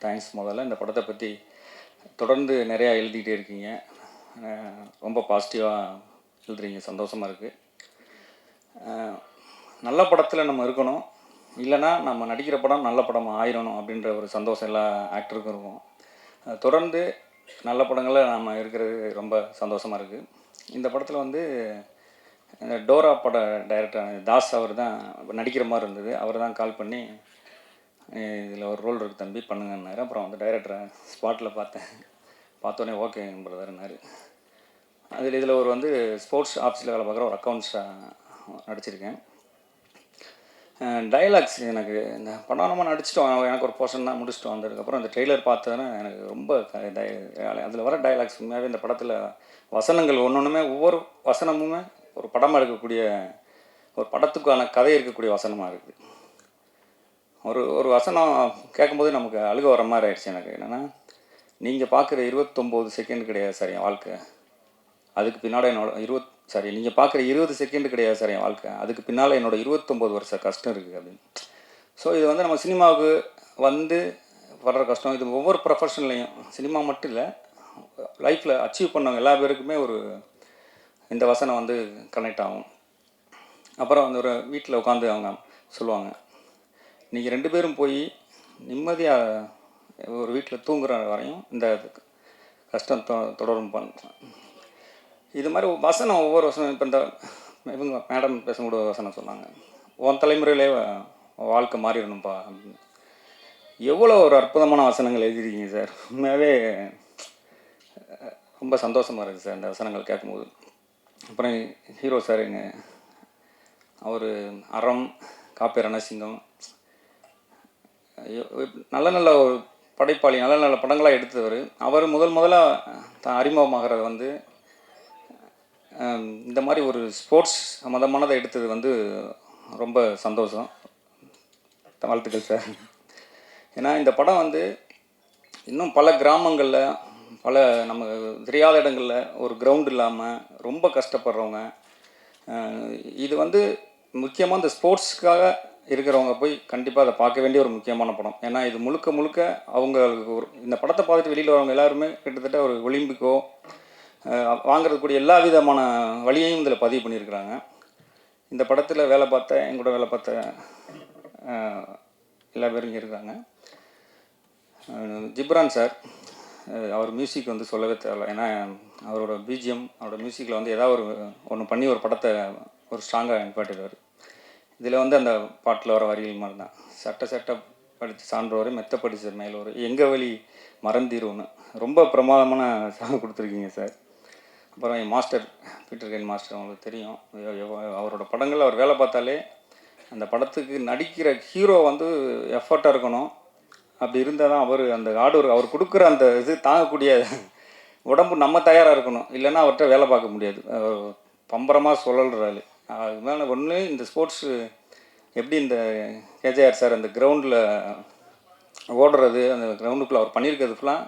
Thanks. முதல்ல இந்த படத்தை பற்றி தொடர்ந்து நிறையா எழுதிக்கிட்டே இருக்கீங்க. ரொம்ப பாசிட்டிவாக எழுதுறீங்க, சந்தோஷமாக இருக்குது. நல்ல படத்தில் நம்ம இருக்கணும், இல்லைனா நம்ம நடிக்கிற படம் நல்ல படமாக ஆயிடணும் அப்படின்ற ஒரு சந்தோஷம் எல்லா ஆக்டருக்கும் இருக்கும். தொடர்ந்து நல்ல படங்களில் நம்ம இருக்கிறது ரொம்ப சந்தோஷமாக இருக்குது. இந்த படத்தில் வந்து இந்த டோரா பட டைரக்டர் தாஸ் அவர் தான் நடிக்கிற மாதிரி இருந்தது. அவர் தான் கால் பண்ணி இதில் ஒரு ரோல் இருக்குது தம்பி பண்ணுங்கன்னாரு. அப்புறம் வந்து டைரக்டரை ஸ்பாட்டில் பார்த்தோன்னே ஓகே பிரதர்னாரு. இதில் ஒரு வந்து ஸ்போர்ட்ஸ் ஆஃபீஸில் வேலை பார்க்குற ஒரு அக்கௌண்ட்ஸாக நடிச்சிருக்கேன். டைலாக்ஸ் எனக்கு இந்த படம் நம்ம நடிச்சிட்டோம், எனக்கு ஒரு போர்ஷன் தான் முடிச்சிட்டோம். வந்ததுக்கப்புறம் இந்த ட்ரெய்லர் பார்த்தோன்னே எனக்கு ரொம்ப அதில் வர டைலாக்ஸ் உண்மையாகவே இந்த படத்தில் வசனங்கள் ஒவ்வொன்றுமே ஒவ்வொரு வசனமுமே ஒரு படமாக இருக்கக்கூடிய ஒரு படத்துக்கான கதை இருக்கக்கூடிய வசனமாக இருக்குது. ஒரு வசனம் கேட்கும்போது நமக்கு அழுக வர மாதிரி ஆயிடுச்சு எனக்கு. என்னென்னா, நீங்கள் பார்க்குற 29 செகண்ட் கிடையாது சார் என் வாழ்க்கை, அதுக்கு பின்னால் நீங்கள் பார்க்குற 20 செகண்ட் கிடையாது சார் என் வாழ்க்கை, அதுக்கு பின்னால் என்னோட 29 வருஷ கஷ்டம் இருக்குது அப்படின்னு. ஸோ இது வந்து நம்ம சினிமாவுக்கு வந்து வர்ற கஷ்டம், இது ஒவ்வொரு ப்ரொஃபஷன்லையும், சினிமா மட்டும் இல்லை, லைஃப்பில் அச்சீவ் பண்ணவங்க எல்லா பேருக்குமே இந்த வசனம் வந்து கனெக்ட் ஆகும். அப்புறம் வந்து ஒரு வீட்டில் உட்காந்து அவங்க சொல்லுவாங்க, நீங்கள் 2 பேரும் போய் நிம்மதியாக ஒரு வீட்டில் தூங்குற வரையும் இந்த கஷ்டம் தொடரும் பண்ண. இது மாதிரி வசனம் ஒவ்வொரு வசனம், இப்போ இந்த இவங்க மேடம் பேசக்கூட வசனம் சொன்னாங்க, உன் தலைமுறையிலே வாழ்க்கை மாறிடணும்ப்பா அப்படின்னு. எவ்வளோ ஒரு அற்புதமான வசனங்கள் எழுதிருக்கீங்க சார். உண்மையாகவே ரொம்ப சந்தோஷமாக இருக்குது சார் இந்த வசனங்கள் கேட்கும்போது. அப்புறம் ஹீரோ சார் அவர் அறம், காப்பி ரணசிங்கம், நல்ல நல்ல ஒரு படைப்பாளி, நல்ல நல்ல படங்களாக எடுத்தவர். அவர் முதலாக தான் அறிமுகமாகிறது வந்து இந்த மாதிரி ஒரு ஸ்போர்ட்ஸ் சம்மந்தமானதை எடுத்தது வந்து ரொம்ப சந்தோஷம். வாழ்த்துக்கள் சார். ஏன்னா இந்த படம் வந்து இன்னும் பல கிராமங்களில், பல நம்ம தெரியாத இடங்களில் ஒரு கிரவுண்ட் இல்லாமல் ரொம்ப கஷ்டப்படுறவங்க, இது வந்து முக்கியமாக இந்த ஸ்போர்ட்ஸ்க்காக இருக்கிறவங்க போய் கண்டிப்பாக அதை பார்க்க வேண்டிய ஒரு முக்கியமான படம். ஏன்னா இது முழுக்க அவங்களுக்கு இந்த படத்தை பார்த்துட்டு வெளியில் வரவங்க எல்லாருமே கிட்டத்தட்ட ஒரு ஒலிம்பிக்கோ வாங்கிறதுக்கூடிய எல்லா விதமான வழியையும் இதில் பதிவு பண்ணியிருக்கிறாங்க. இந்த படத்தில் எங்கூட வேலை பார்த்த எல்லா பேரும் இங்கே இருக்காங்க. ஜிப்ரான் சார், அவர் மியூசிக் வந்து சொல்லவே தேவையில்ல. ஏன்னா அவரோட பிஜிஎம், அவரோட மியூசிக்கில் வந்து ஏதாவது ஒன்று பண்ணி ஒரு படத்தை ஒரு ஸ்ட்ராங்காக நிப்பாட்டிடுவார். இதில் வந்து அந்த பாட்டில் வர வரிகள் மாதிரி தான், சட்ட படித்து சான்றோர் மெத்த படித்த மேலோர் எங்கள் வழி மறந்தீரோன்னு ரொம்ப பிரமாதமான சாங் கொடுத்துருக்கீங்க சார். அப்புறம் என் மாஸ்டர் பீட்டர் கைன் மாஸ்டர், அவங்களுக்கு தெரியும், அவரோட படங்கள் அவர் வேலை பார்த்தாலே அந்த படத்துக்கு நடிக்கிற ஹீரோ வந்து எஃபர்ட்டாக இருக்கணும். அப்படி இருந்தால் தான் அவர் கொடுக்குற அந்த இது தாங்கக்கூடிய உடம்பு நம்ம தயாராக இருக்கணும், இல்லைன்னா அவர்கிட்ட வேலை பார்க்க முடியாது. பம்பரமாக சொல்லல்றாள். அது மேலே ஒன்று இந்த ஸ்போர்ட்ஸு எப்படி இந்த கேஜேஆர் சார் அந்த கிரவுண்டில் ஓடுறது, அந்த கிரவுண்டுக்குள்ளே அவர் பண்ணியிருக்கிறது ஃபுல்லாக,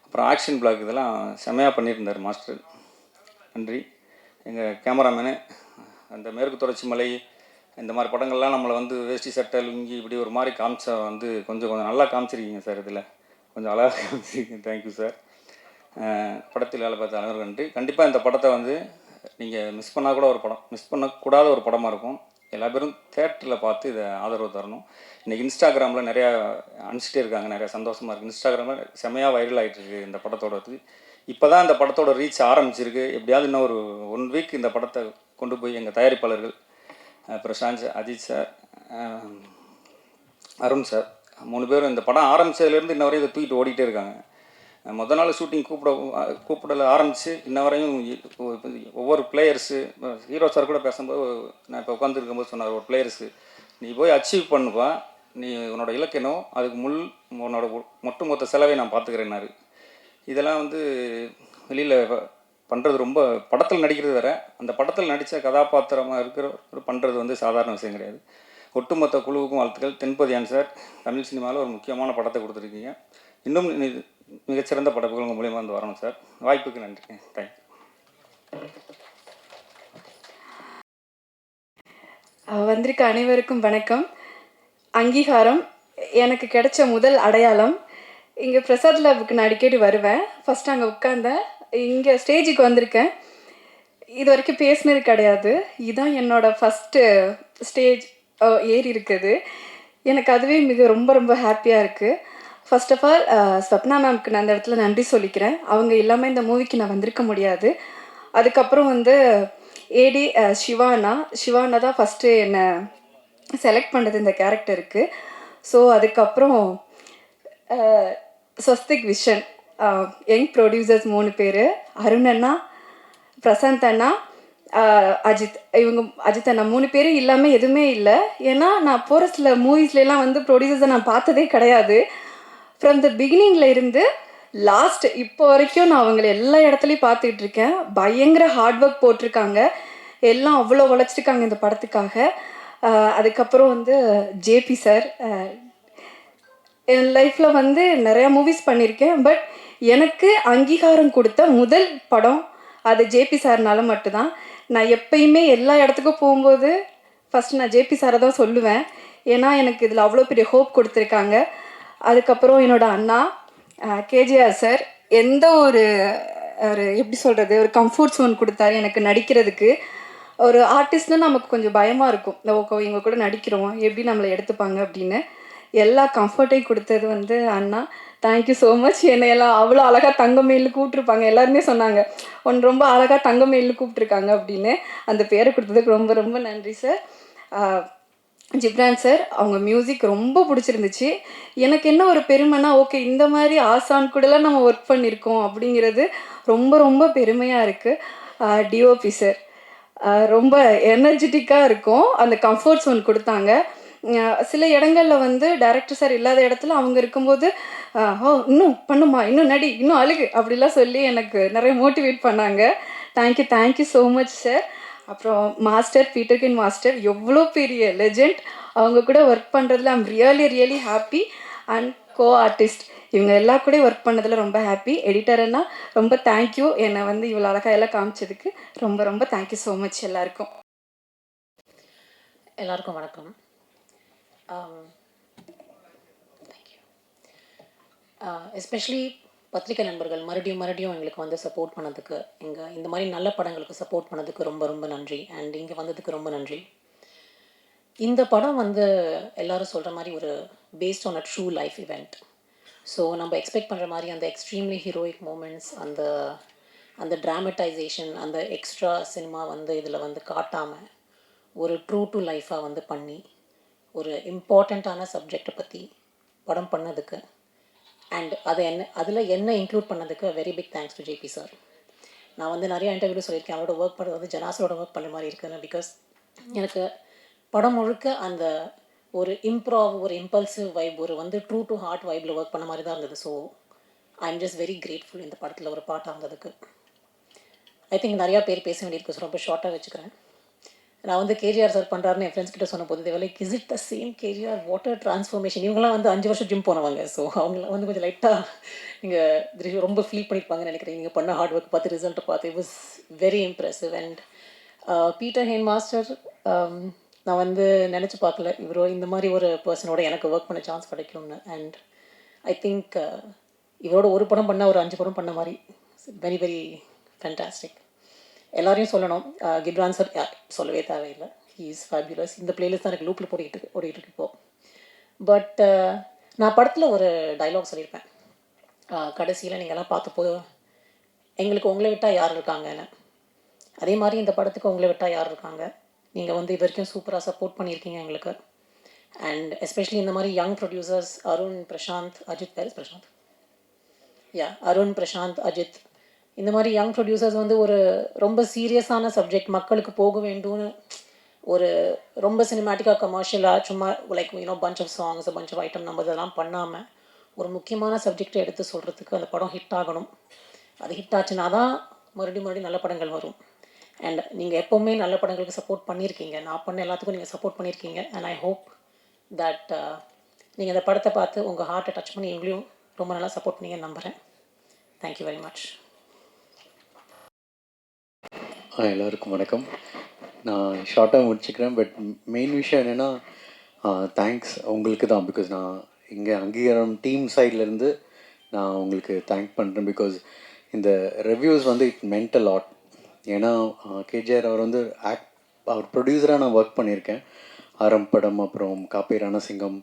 அப்புறம் ஆக்ஷன் பிளாக் இதெல்லாம் செம்மையாக பண்ணியிருந்தார் மாஸ்டர். நன்றி. எங்கள் கேமராமேனு, அந்த மேற்கு தொடர்ச்சி மலை இந்த மாதிரி படங்கள்லாம் நம்மளை வந்து வேஷ்டி சட்டை லுங்கி இப்படி ஒரு மாதிரி காமிச்சா வந்து கொஞ்சம் நல்லா காமிச்சிருக்கீங்க சார். இதில் கொஞ்சம் அழகாக காமிச்சிருக்கீங்க. Thank you sir. படத்தில் வேலை பார்த்த அனைவரும் நன்றி. கண்டிப்பாக இந்த படத்தை வந்து நீங்கள் மிஸ் பண்ணக்கூடாத ஒரு படமாக இருக்கும். எல்லா பேரும் தேட்டரில் பார்த்து இதை ஆதரவு தரணும். இன்றைக்கி இன்ஸ்டாகிராமில் நிறையா அனுப்பிச்சிட்டே இருக்காங்க, நிறையா சந்தோஷமாக இருக்குது. இன்ஸ்டாகிராமில் செம்மையாக வைரல் ஆகிட்டுருக்கு இந்த படத்தோட. இப்போ தான் இந்த படத்தோட ரீச் ஆரம்பிச்சிருக்கு. எப்படியாவது இன்னும் ஒரு 1 வீக் இந்த படத்தை கொண்டு போய் எங்கள் தயாரிப்பாளர்கள் பிரசாந்த், அஜித் சார், அருண் சார் 3 பேரும் இந்த படம் ஆரம்பித்ததுலேருந்து இன்ன வரையும் இதை தூக்கிட்டு ஓடிட்டே இருக்காங்க. முதல் நாள் ஷூட்டிங் கூப்பிடல ஆரம்பித்து இன்ன வரையும் ஒவ்வொரு பிளேயர்ஸு, ஹீரோ சார் கூட பேசும்போது நான் இப்போ உட்காந்துருக்கும்போது சொன்னார், ஒரு பிளேயர்ஸு நீ போய் அச்சீவ் பண்ணுப்பா, நீ உன்னோட இலக்கணம், அதுக்கு உன்னோட மொத்த செலவை நான் பார்த்துக்கிறேன்னாரு. இதெல்லாம் வந்து வெளியில் பண்ணுறது ரொம்ப, படத்தில் நடிக்கிறது வேறு, அந்த படத்தில் நடித்த கதாபாத்திரமாக பண்ணுறது வந்து சாதாரண விஷயம் கிடையாது. ஒட்டுமொத்த குழுவுக்கும் வாழ்த்துக்கள். தென்பதியான் சார், தமிழ் சினிமாவில் ஒரு முக்கியமான படத்தை கொடுத்துருக்கீங்க. இன்னும் மிகச்சிறந்த படைப்புகள் உங்கள் மூலியமாக வந்து வரணும் சார். வாய்ப்புக்கு நன்றி. தேங்க்யூ. வந்திருக்க அனைவருக்கும் வணக்கம். அங்கீகாரம் எனக்கு கிடைச்ச முதல் அடையாளம். இங்கே பிரசாத் லேபுக்கு நான் அடிக்கடி வருவேன். ஃபஸ்ட்டு அங்கே உட்காந்தேன். இங்கே ஸ்டேஜுக்கு வந்திருக்கேன். இது வரைக்கும் பேசினது கிடையாது. இதுதான் என்னோட ஃபஸ்ட்டு ஸ்டேஜ் ஏறி இருக்குது. எனக்கு அதுவே மிக ரொம்ப ரொம்ப ஹாப்பியாக இருக்குது. ஃபர்ஸ்ட் ஆஃப் ஆல் ஸ்வப்னா மேம்க்கு நான் அந்த இடத்துல நன்றி சொல்லிக்கிறேன். அவங்க இல்லாமல் இந்த மூவிக்கு நான் வந்திருக்க முடியாது. அதுக்கப்புறம் வந்து ஏடி சிவானா தான் ஃபஸ்ட்டு என்னை செலக்ட் பண்ணது இந்த கேரக்டருக்கு. ஸோ அதுக்கப்புறம் ஸ்வஸ்திக் விஷன், யங் ப்ரொடியூசர்ஸ் 3 பேர், அருண் அண்ணா, பிரசாந்த் அண்ணா, அஜித். இவங்க அஜித் அண்ணா 3 பேரும் இல்லாமல் எதுவுமே இல்லை. ஏன்னா நான் போகிற சில மூவிஸ்லாம் வந்து ப்ரொடியூசர்ஸை நான் பார்த்ததே கிடையாது. ஃப்ரம் த பிகினிங்கில் இருந்து லாஸ்ட் இப்போ வரைக்கும் நான் அவங்கள எல்லா இடத்துலையும் பார்த்துக்கிட்டு இருக்கேன். பயங்கர ஹார்ட் ஒர்க் போட்டிருக்காங்க. எல்லாம் அவ்வளோ உழைச்சிருக்காங்க இந்த படத்துக்காக. அதுக்கப்புறம் வந்து ஜேபி சார், என் லைஃப்பில் வந்து நிறையா மூவிஸ் பண்ணியிருக்கேன். பட் எனக்கு அங்கீகாரம் கொடுத்த முதல் படம் அது ஜேபி சார்னால மட்டும்தான். நான் எப்பயுமே எல்லா இடத்துக்கும் போகும்போது ஃபஸ்ட்டு நான் ஜேபி சாரை தான் சொல்லுவேன். ஏன்னா எனக்கு இதில் அவ்வளோ பெரிய ஹோப் கொடுத்துருக்காங்க. அதுக்கப்புறம் என்னோடய அண்ணா கேஜிஆர் சார், எந்த ஒரு ஒரு எப்படி சொல்கிறது, ஒரு கம்ஃபர்ட் ஜோன் கொடுத்தாரு எனக்கு நடிக்கிறதுக்கு. ஒரு ஆர்டிஸ்ட்னு நமக்கு கொஞ்சம் பயமாக இருக்கும். ஓகே இவங்க கூட நடிக்கிறோம், எப்படி நம்மளை எடுத்துப்பாங்க அப்படின்னு. எல்லா கம்ஃபர்ட்டையும் கொடுத்தது வந்து அண்ணா. Thank you so much. என்னையெல்லாம் அவ்வளோ அழகாக தங்கமயில்னு கூப்பிட்ருப்பாங்க. எல்லாருமே சொன்னாங்க ஒன்று ரொம்ப அழகாக தங்கமயில்னு கூப்பிட்ருக்காங்க அப்படின்னு. அந்த பேரை கொடுத்ததுக்கு ரொம்ப ரொம்ப நன்றி சார். ஜிப்ரான் சார், அவங்க மியூசிக் ரொம்ப பிடிச்சிருந்துச்சு. எனக்கு என்ன ஒரு பெருமைனா, ஓகே இந்த மாதிரி ஆசான் கூடலாம் நம்ம ஒர்க் பண்ணியிருக்கோம் அப்படிங்கிறது ரொம்ப ரொம்ப பெருமையாக இருக்குது. டிஓபி சார் ரொம்ப எனர்ஜெட்டிக்காக இருக்கும். அந்த கம்ஃபர்ட் ஜோன் கொடுத்தாங்க. சில இடங்களில் வந்து டைரக்டர் சார் இல்லாத இடத்துல அவங்க இருக்கும்போது ஓ இன்னும் பண்ணுமா, இன்னும் நடி, இன்னும் அழுகு அப்படிலாம் சொல்லி எனக்கு நிறைய மோட்டிவேட் பண்ணாங்க. Thank you so much sir. அப்புறம் மாஸ்டர் பீட்டர்கின் மாஸ்டர், எவ்வளோ பெரிய லெஜெண்ட். அவங்க கூட ஒர்க் பண்ணுறதுல I'm really happy. And co artist இவங்க எல்லா கூட ஒர்க் பண்ணதில் ரொம்ப ஹாப்பி. எடிட்டர்னா ரொம்ப தேங்க்யூ. என்னை வந்து இவ்வளோ அழகாக எல்லாம் காமிச்சதுக்கு ரொம்ப ரொம்ப தேங்க்யூ ஸோ மச் எல்லாருக்கும். எல்லாருக்கும் வணக்கம். தேங்க்யூ. எஸ்பெஷலி பத்திரிக்கை நண்பர்கள் மறுபடியும் எங்களுக்கு வந்து சப்போர்ட் பண்ணதுக்கு, இந்த மாதிரி நல்ல படங்களுக்கு சப்போர்ட் பண்ணதுக்கு ரொம்ப ரொம்ப நன்றி. அண்ட் இங்கே வந்ததுக்கு ரொம்ப நன்றி. இந்த படம் வந்து எல்லோரும் சொல்கிற மாதிரி ஒரு based on a true life event. So நம்ம எக்ஸ்பெக்ட் பண்ணுற மாதிரி அந்த எக்ஸ்ட்ரீம்லி ஹீரோயிக் மூமெண்ட்ஸ், அந்த ட்ராமடைசேஷன், அந்த எக்ஸ்ட்ரா சினிமா வந்து இதில் வந்து காட்டாமல் ஒரு ட்ரூ டு லைஃபாக வந்து பண்ணி ஒரு இம்பார்ட்டண்ட்டான சப்ஜெக்டை பற்றி படம் பண்ணதுக்கு அண்ட் அதில் என்ன இன்க்ளூட் பண்ணதுக்கு very big thanks to JP sir. நான் வந்து நிறையா இன்டர்வியூ சொல்லியிருக்கேன், அவரோட ஒர்க் பண்ணுறது வந்து ஜனாஸோட ஒர்க் பண்ணுற மாதிரி இருக்குன்னு. பிகாஸ் எனக்கு படம் முழுக்க அந்த ஒரு ஒரு இம்பல்சிவ் வைப், ஒரு வந்து ட்ரூ டு ஹார்ட் வைப்பில் ஒர்க் பண்ண மாதிரி தான் இருந்தது. So I am just very grateful இந்த படத்தில் ஒரு பாட்டாக இருந்ததுக்கு. ஐ திங்க் நிறையா பேர் பேச வேண்டியிருக்கு, ஸோ ரொம்ப ஷார்ட்டாக வச்சுக்கிறேன். நான் வந்து கேஜிஆர் சார் பண்ணுறாருன்னு என் ஃப்ரெண்ட்ஸ் கிட்ட சொன்ன போது தேவை like, is it the same KGR, water transformation. இவங்களாம் வந்து 5 வருஷம் ஜிம் போனவங்க. ஸோ அவங்கள வந்து கொஞ்சம் லைட்டாக நீங்கள் ரொம்ப ஃபீல் பண்ணியிருப்பாங்கன்னு நினைக்கிறேன். நீங்கள் பண்ண ஹார்ட் ஒர்க் பார்த்து, ரிசல்ட்டை பார்த்து. It was very impressive. And Peter Hein master, நான் வந்து நினச்சி பார்க்கல இவரோ இந்த மாதிரி ஒரு பர்சனோட எனக்கு ஒர்க் பண்ண சான்ஸ் கிடைக்கும்னு. அண்ட் ஐ திங்க் இவரோட ஒரு படம் பண்ணால் ஒரு 5 படம் பண்ண மாதிரி. Very very fantastic. எல்லாரையும் சொல்லணும். கிப்ரான் சார் சொல்லவே தேவையில்லை, ஹீ இஸ் ஃபேபியுலஸ். இந்த பிளேலிஸ்ட் தான் எனக்கு லூப்பில் ஓடிட்டு இருக்கு இப்போது. பட் நான் படத்தில் ஒரு டைலாக் சொல்லியிருப்பேன். கடைசியில் நீங்கள்லாம் பார்த்தப்போ எங்களுக்கு உங்களை விட்டால் யார் இருக்காங்கன்னு. அதே மாதிரி இந்த படத்துக்கு உங்களை விட்டால் யார் இருக்காங்க. நீங்கள் வந்து இது வரைக்கும் சூப்பராக சப்போர்ட் பண்ணியிருக்கீங்க எங்களுக்கு. அண்ட் எஸ்பெஷலி இந்த மாதிரி young producers Arun, Prashanth, Ajith, where is Prashanth, Arun, Prashanth, Ajith, இந்த மாதிரி யங் ப்ரொடியூசர்ஸ் வந்து ஒரு ரொம்ப சீரியஸான சப்ஜெக்ட் மக்களுக்கு போக வேண்டும்னு ஒரு ரொம்ப சினிமேட்டிக்காக கமர்ஷியலாக சும்மா like punch of songs, punch of item நம்ம இதெல்லாம் பண்ணாமல் ஒரு முக்கியமான சப்ஜெக்டை எடுத்து சொல்கிறதுக்கு அந்த படம் ஹிட் ஆகணும். அது ஹிட் ஆச்சுன்னா தான் மறுபடியும் நல்ல படங்கள் வரும். அண்ட் நீங்கள் எப்போவுமே நல்ல படங்களுக்கு சப்போர்ட் பண்ணியிருக்கீங்க. நான் பண்ண எல்லாத்துக்கும் நீங்கள் சப்போர்ட் பண்ணியிருக்கீங்க. அண்ட் ஐ ஹோப் தட் நீங்கள் இந்த படத்தை பார்த்து உங்கள் ஹார்ட்டை டச் பண்ணி எங்களையும் ரொம்ப நல்லா சப்போர்ட் பண்ணீங்கன்னு நம்புகிறேன். Thank you very much. எல்லாருக்கும் வணக்கம். நான் ஷார்ட்டாக முடிச்சுக்கிறேன். பட் மெயின் விஷயம் என்னென்னா தேங்க்ஸ் உங்களுக்கு தான். பிகாஸ் நான் இங்கே அங்கீகாரம் டீம் சைட்லேருந்து நான் உங்களுக்கு தேங்க் பண்ணுறேன். பிகாஸ் இந்த ரிவ்யூஸ் வந்து இட் மென்ட் அ லாட். ஏன்னா கேஜிஆர் அவர் வந்து அவர் ப்ரொடியூசராக நான் ஒர்க் பண்ணியிருக்கேன். ஆரம் படம், அப்புறம் காப்பி ரணசிங்கம்.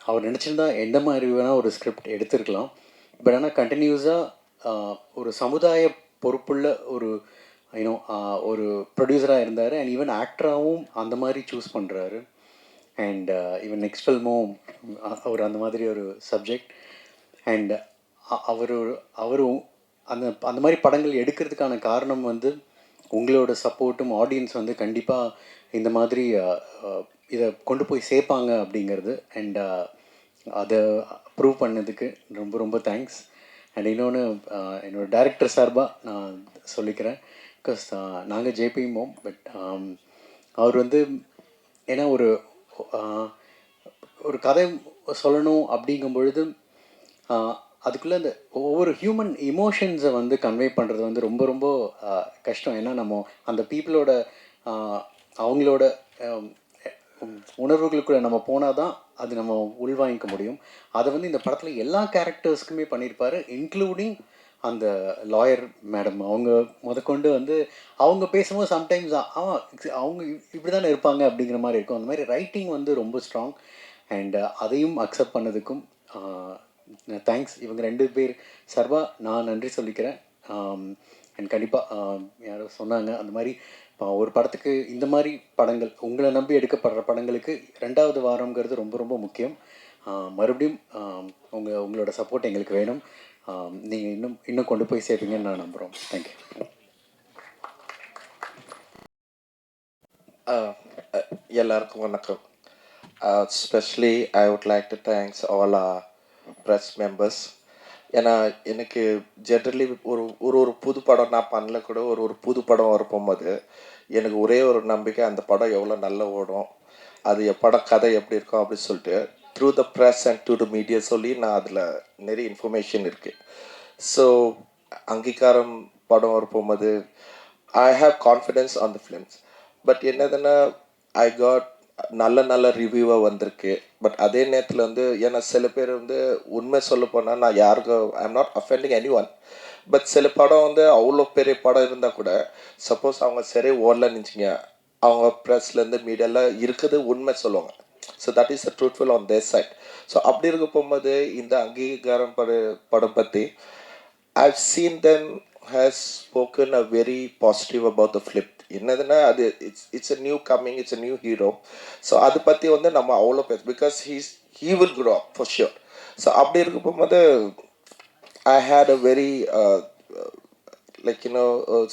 அவர் நினச்சிருந்தா எந்த மாதிரி வேணால் ஒரு ஸ்கிரிப்ட் எடுத்திருக்கலாம். பட் ஆனால் கண்டினியூஸாக ஒரு சமுதாய பொறுப்புள்ள ஒரு ஒரு ப்ரொடியூசராக இருந்தார். அண்ட் ஈவன் ஆக்டராகவும் அந்த மாதிரி சூஸ் பண்ணுறாரு. அண்ட் ஈவன் நெக்ஸ்ட் ஃபில்மும் அவர் அந்த மாதிரி ஒரு சப்ஜெக்ட். அண்ட் அவர் அவரும் அந்த அந்த மாதிரி படங்கள் எடுக்கிறதுக்கான காரணம் வந்து உங்களோட சப்போர்ட்டும், ஆடியன்ஸ் வந்து கண்டிப்பாக இந்த மாதிரி இதை கொண்டு போய் சேர்ப்பாங்க அப்படிங்கிறது. அண்ட் அதை ப்ரூவ் பண்ணதுக்கு ரொம்ப ரொம்ப தேங்க்ஸ். அண்ட் இன்னொன்று என்னோடய டைரக்டர் சார்பாக நான் சொல்லிக்கிறேன். பிகாஸ் நாங்கள் ஜேபிமோம். பட் அவர் வந்து ஏன்னா ஒரு கதை சொல்லணும் அப்படிங்கும் பொழுது அதுக்குள்ளே அந்த ஒவ்வொரு ஹியூமன் இமோஷன்ஸை வந்து கன்வே பண்ணுறது வந்து ரொம்ப ரொம்ப கஷ்டம். ஏன்னா நம்ம அந்த பீப்புளோட அவங்களோட உணர்வுகளுக்குள்ளே நம்ம போனால் தான் அது நம்ம உள்வாங்கிக்க முடியும். அதை வந்து இந்த படத்தில் எல்லா கேரக்டர்ஸ்க்குமே பண்ணியிருப்பார், இன்க்ளூடிங் அந்த லாயர் மேடம். அவங்க முதற்கொண்டு வந்து அவங்க பேசும்போது சம்டைம்ஸ் அவங்க இப்படி தானே இருப்பாங்க அப்படிங்கிற மாதிரி இருக்கும். அந்த மாதிரி ரைட்டிங் வந்து ரொம்ப ஸ்ட்ராங். அண்ட் அதையும் அக்செப்ட் பண்ணதுக்கும் தேங்க்ஸ். இவங்க 2 பேர் சார்பாக நான் நன்றி சொல்லிக்கிறேன். அண்ட் கண்டிப்பாக யாரோ சொன்னாங்க அந்த மாதிரி ஒரு படத்துக்கு இந்த மாதிரி படங்கள் உங்களை நம்பி எடுக்கப்படுற படங்களுக்கு 2வது வாரங்கிறது ரொம்ப ரொம்ப முக்கியம். மறுபடியும் உங்களோட சப்போர்ட் எங்களுக்கு வேணும். நீங்கள் இன்னும் கொண்டு போய் சேர்ப்பீங்கன்னு நான் நம்புகிறோம். தேங்க்யூ. எல்லாருக்கும் வணக்கம். Specially I would like to thanks all press members. ஏன்னா எனக்கு ஜென்ரலி ஒரு புது படம் நான் பண்ணல கூட ஒரு புது படம் வரப்போகும்போது எனக்கு ஒரே ஒரு நம்பிக்கை, அந்த படம் எவ்வளோ நல்லா ஓடும், அது படம் கதை எப்படி இருக்கும் அப்படின்னு சொல்லிட்டு through the press and to the media சொல்லி நான் அதில் நிறைய இன்ஃபர்மேஷன் இருக்குது. ஸோ அங்கீகாரம் படம் வரப்போகும்போது I have confidence on the films. But என்னதுன்னா ஐ காட் நல்ல ரிவ்யூவாக வந்திருக்கு. பட் அதே நேரத்தில் வந்து ஏன்னா சில பேர் வந்து உண்மை சொல்ல போனால் நான் யாருக்கும் I am not offending any one. But சில படம் வந்து அவ்வளோ பெரிய படம் இருந்தால் கூட சப்போஸ் அவங்க சரி ஓடலன்னு நினச்சிங்க, அவங்க ப்ரெஸ்லேருந்து மீடியாவில் இருக்குது உண்மை சொல்லுவாங்க. So that is the truthful on their side. So அப்படி இருக்க போகும்போது இந்த அங்கீகாரம் படம் பற்றி I've seen them has spoken a very positive about the flip. என்னதுன்னா அது it's a new coming, it's a new hero. So அதை பற்றி வந்து நம்ம அவ்வளோ because he will grow up for sure. So அப்படி இருக்க போகும்போது I had a very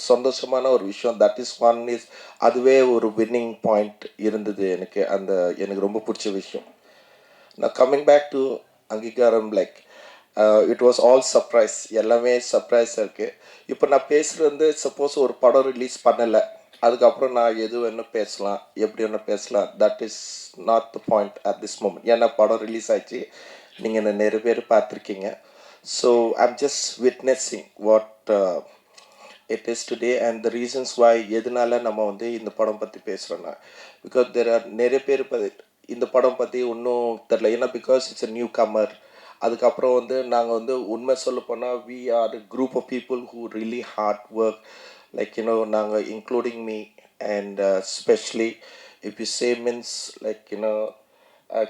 சந்தோஷமான ஒரு விஷயம். தட் இஸ் ஒன் இஸ் அதுவே ஒரு வின்னிங் பாயிண்ட் இருந்தது எனக்கு ரொம்ப பிடிச்ச விஷயம். நான் கம்மிங் பேக் டு அங்கீகாரம் இட் வாஸ் ஆல் சர்ப்ரைஸ், எல்லாமே சர்ப்ரைஸாக இருக்குது. இப்போ நான் பேசுகிறது வந்து சப்போஸ் ஒரு படம் ரிலீஸ் பண்ணலை, அதுக்கப்புறம் நான் எது வேணும் பேசலாம், எப்படி வேணும் பேசலாம், that is not the point at this moment. ஏன்னா படம் ரிலீஸ் ஆயிடுச்சு, நீங்கள் என்ன நிறைய பேர் பார்த்துருக்கீங்க. So I'm just witnessing what it is today and the reasons why எதனால நம்ம வந்து இந்த படம் பற்றி பேசுகிறோன்னா பிகாஸ் தெர் ஆர் நிறைய பேர் இந்த படம் பற்றி ஒன்றும் தெரில. ஏன்னா because it's a newcomer. அதுக்கப்புறம் வந்து நாங்கள் வந்து உண்மை சொல்ல போனால் we are group of people who really hard work நாங்கள் including me and specially if you say means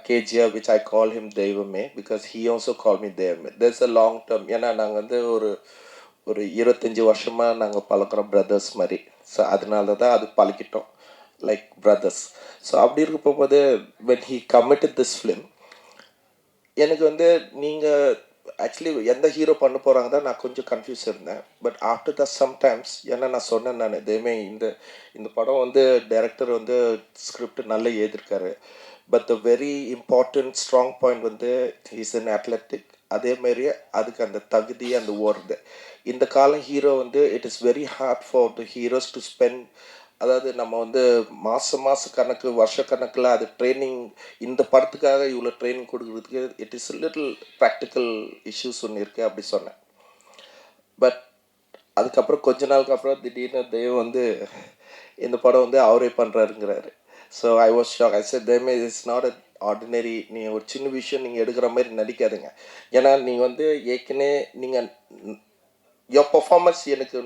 KGR which I call him தெய்வமே because he also called me தெய்வமே. there's a long term. ஏன்னா நாங்கள் வந்து ஒரு 25 வருஷமாக நாங்கள் பழக்கிறோம் brothers மாதிரி. ஸோ அதனால தான் அது பழகிட்டோம் லைக் பிரதர்ஸ். ஸோ அப்படி இருக்க போகும்போது when he committed this film எனக்கு வந்து நீங்கள் ஆக்சுவலி எந்த ஹீரோ பண்ண போகிறாங்க தான் நான் கொஞ்சம் கன்ஃபியூஸ் இருந்தேன். பட் ஆஃப்டர் த சம்டைம்ஸ் ஏன்னா நான் சொன்னேன், நான் எதுவுமே இந்த படம் வந்து டைரக்டர் வந்து ஸ்கிரிப்ட் நல்லா எழுதியிருக்காரு. But the very important strong point வந்து இஸ் அன் அத்லெட்டிக். அதேமாரியே அதுக்கு அந்த தகுதி அந்த ஓடுது. இந்த காலம் ஹீரோ வந்து it is very hard for the heroes to spend. அதாவது நம்ம வந்து மாத கணக்கு வருஷ கணக்கில் அது ட்ரைனிங், இந்த படத்துக்காக இவ்வளோ ட்ரைனிங் கொடுக்குறதுக்கு it is little practical issues ஒன்று இருக்குது அப்படி சொன்னேன். பட் அதுக்கப்புறம் கொஞ்ச நாளுக்கு அப்புறம் திடீர்னு தெய்வம் வந்து இந்த படம் வந்து அவரே பண்ணுறாருங்கிறாரு. So I was shock. I said தெய்வமே இட்ஸ் நாட் அ ஆர்டினரி நீங்கள் ஒரு சின்ன விஷயம் நீங்கள் எடுக்கிற மாதிரி நடிக்காதுங்க. ஏன்னா நீங்கள் வந்து ஏற்கனவே நீங்கள் பர்ஃபார்மன்ஸ் எனக்கு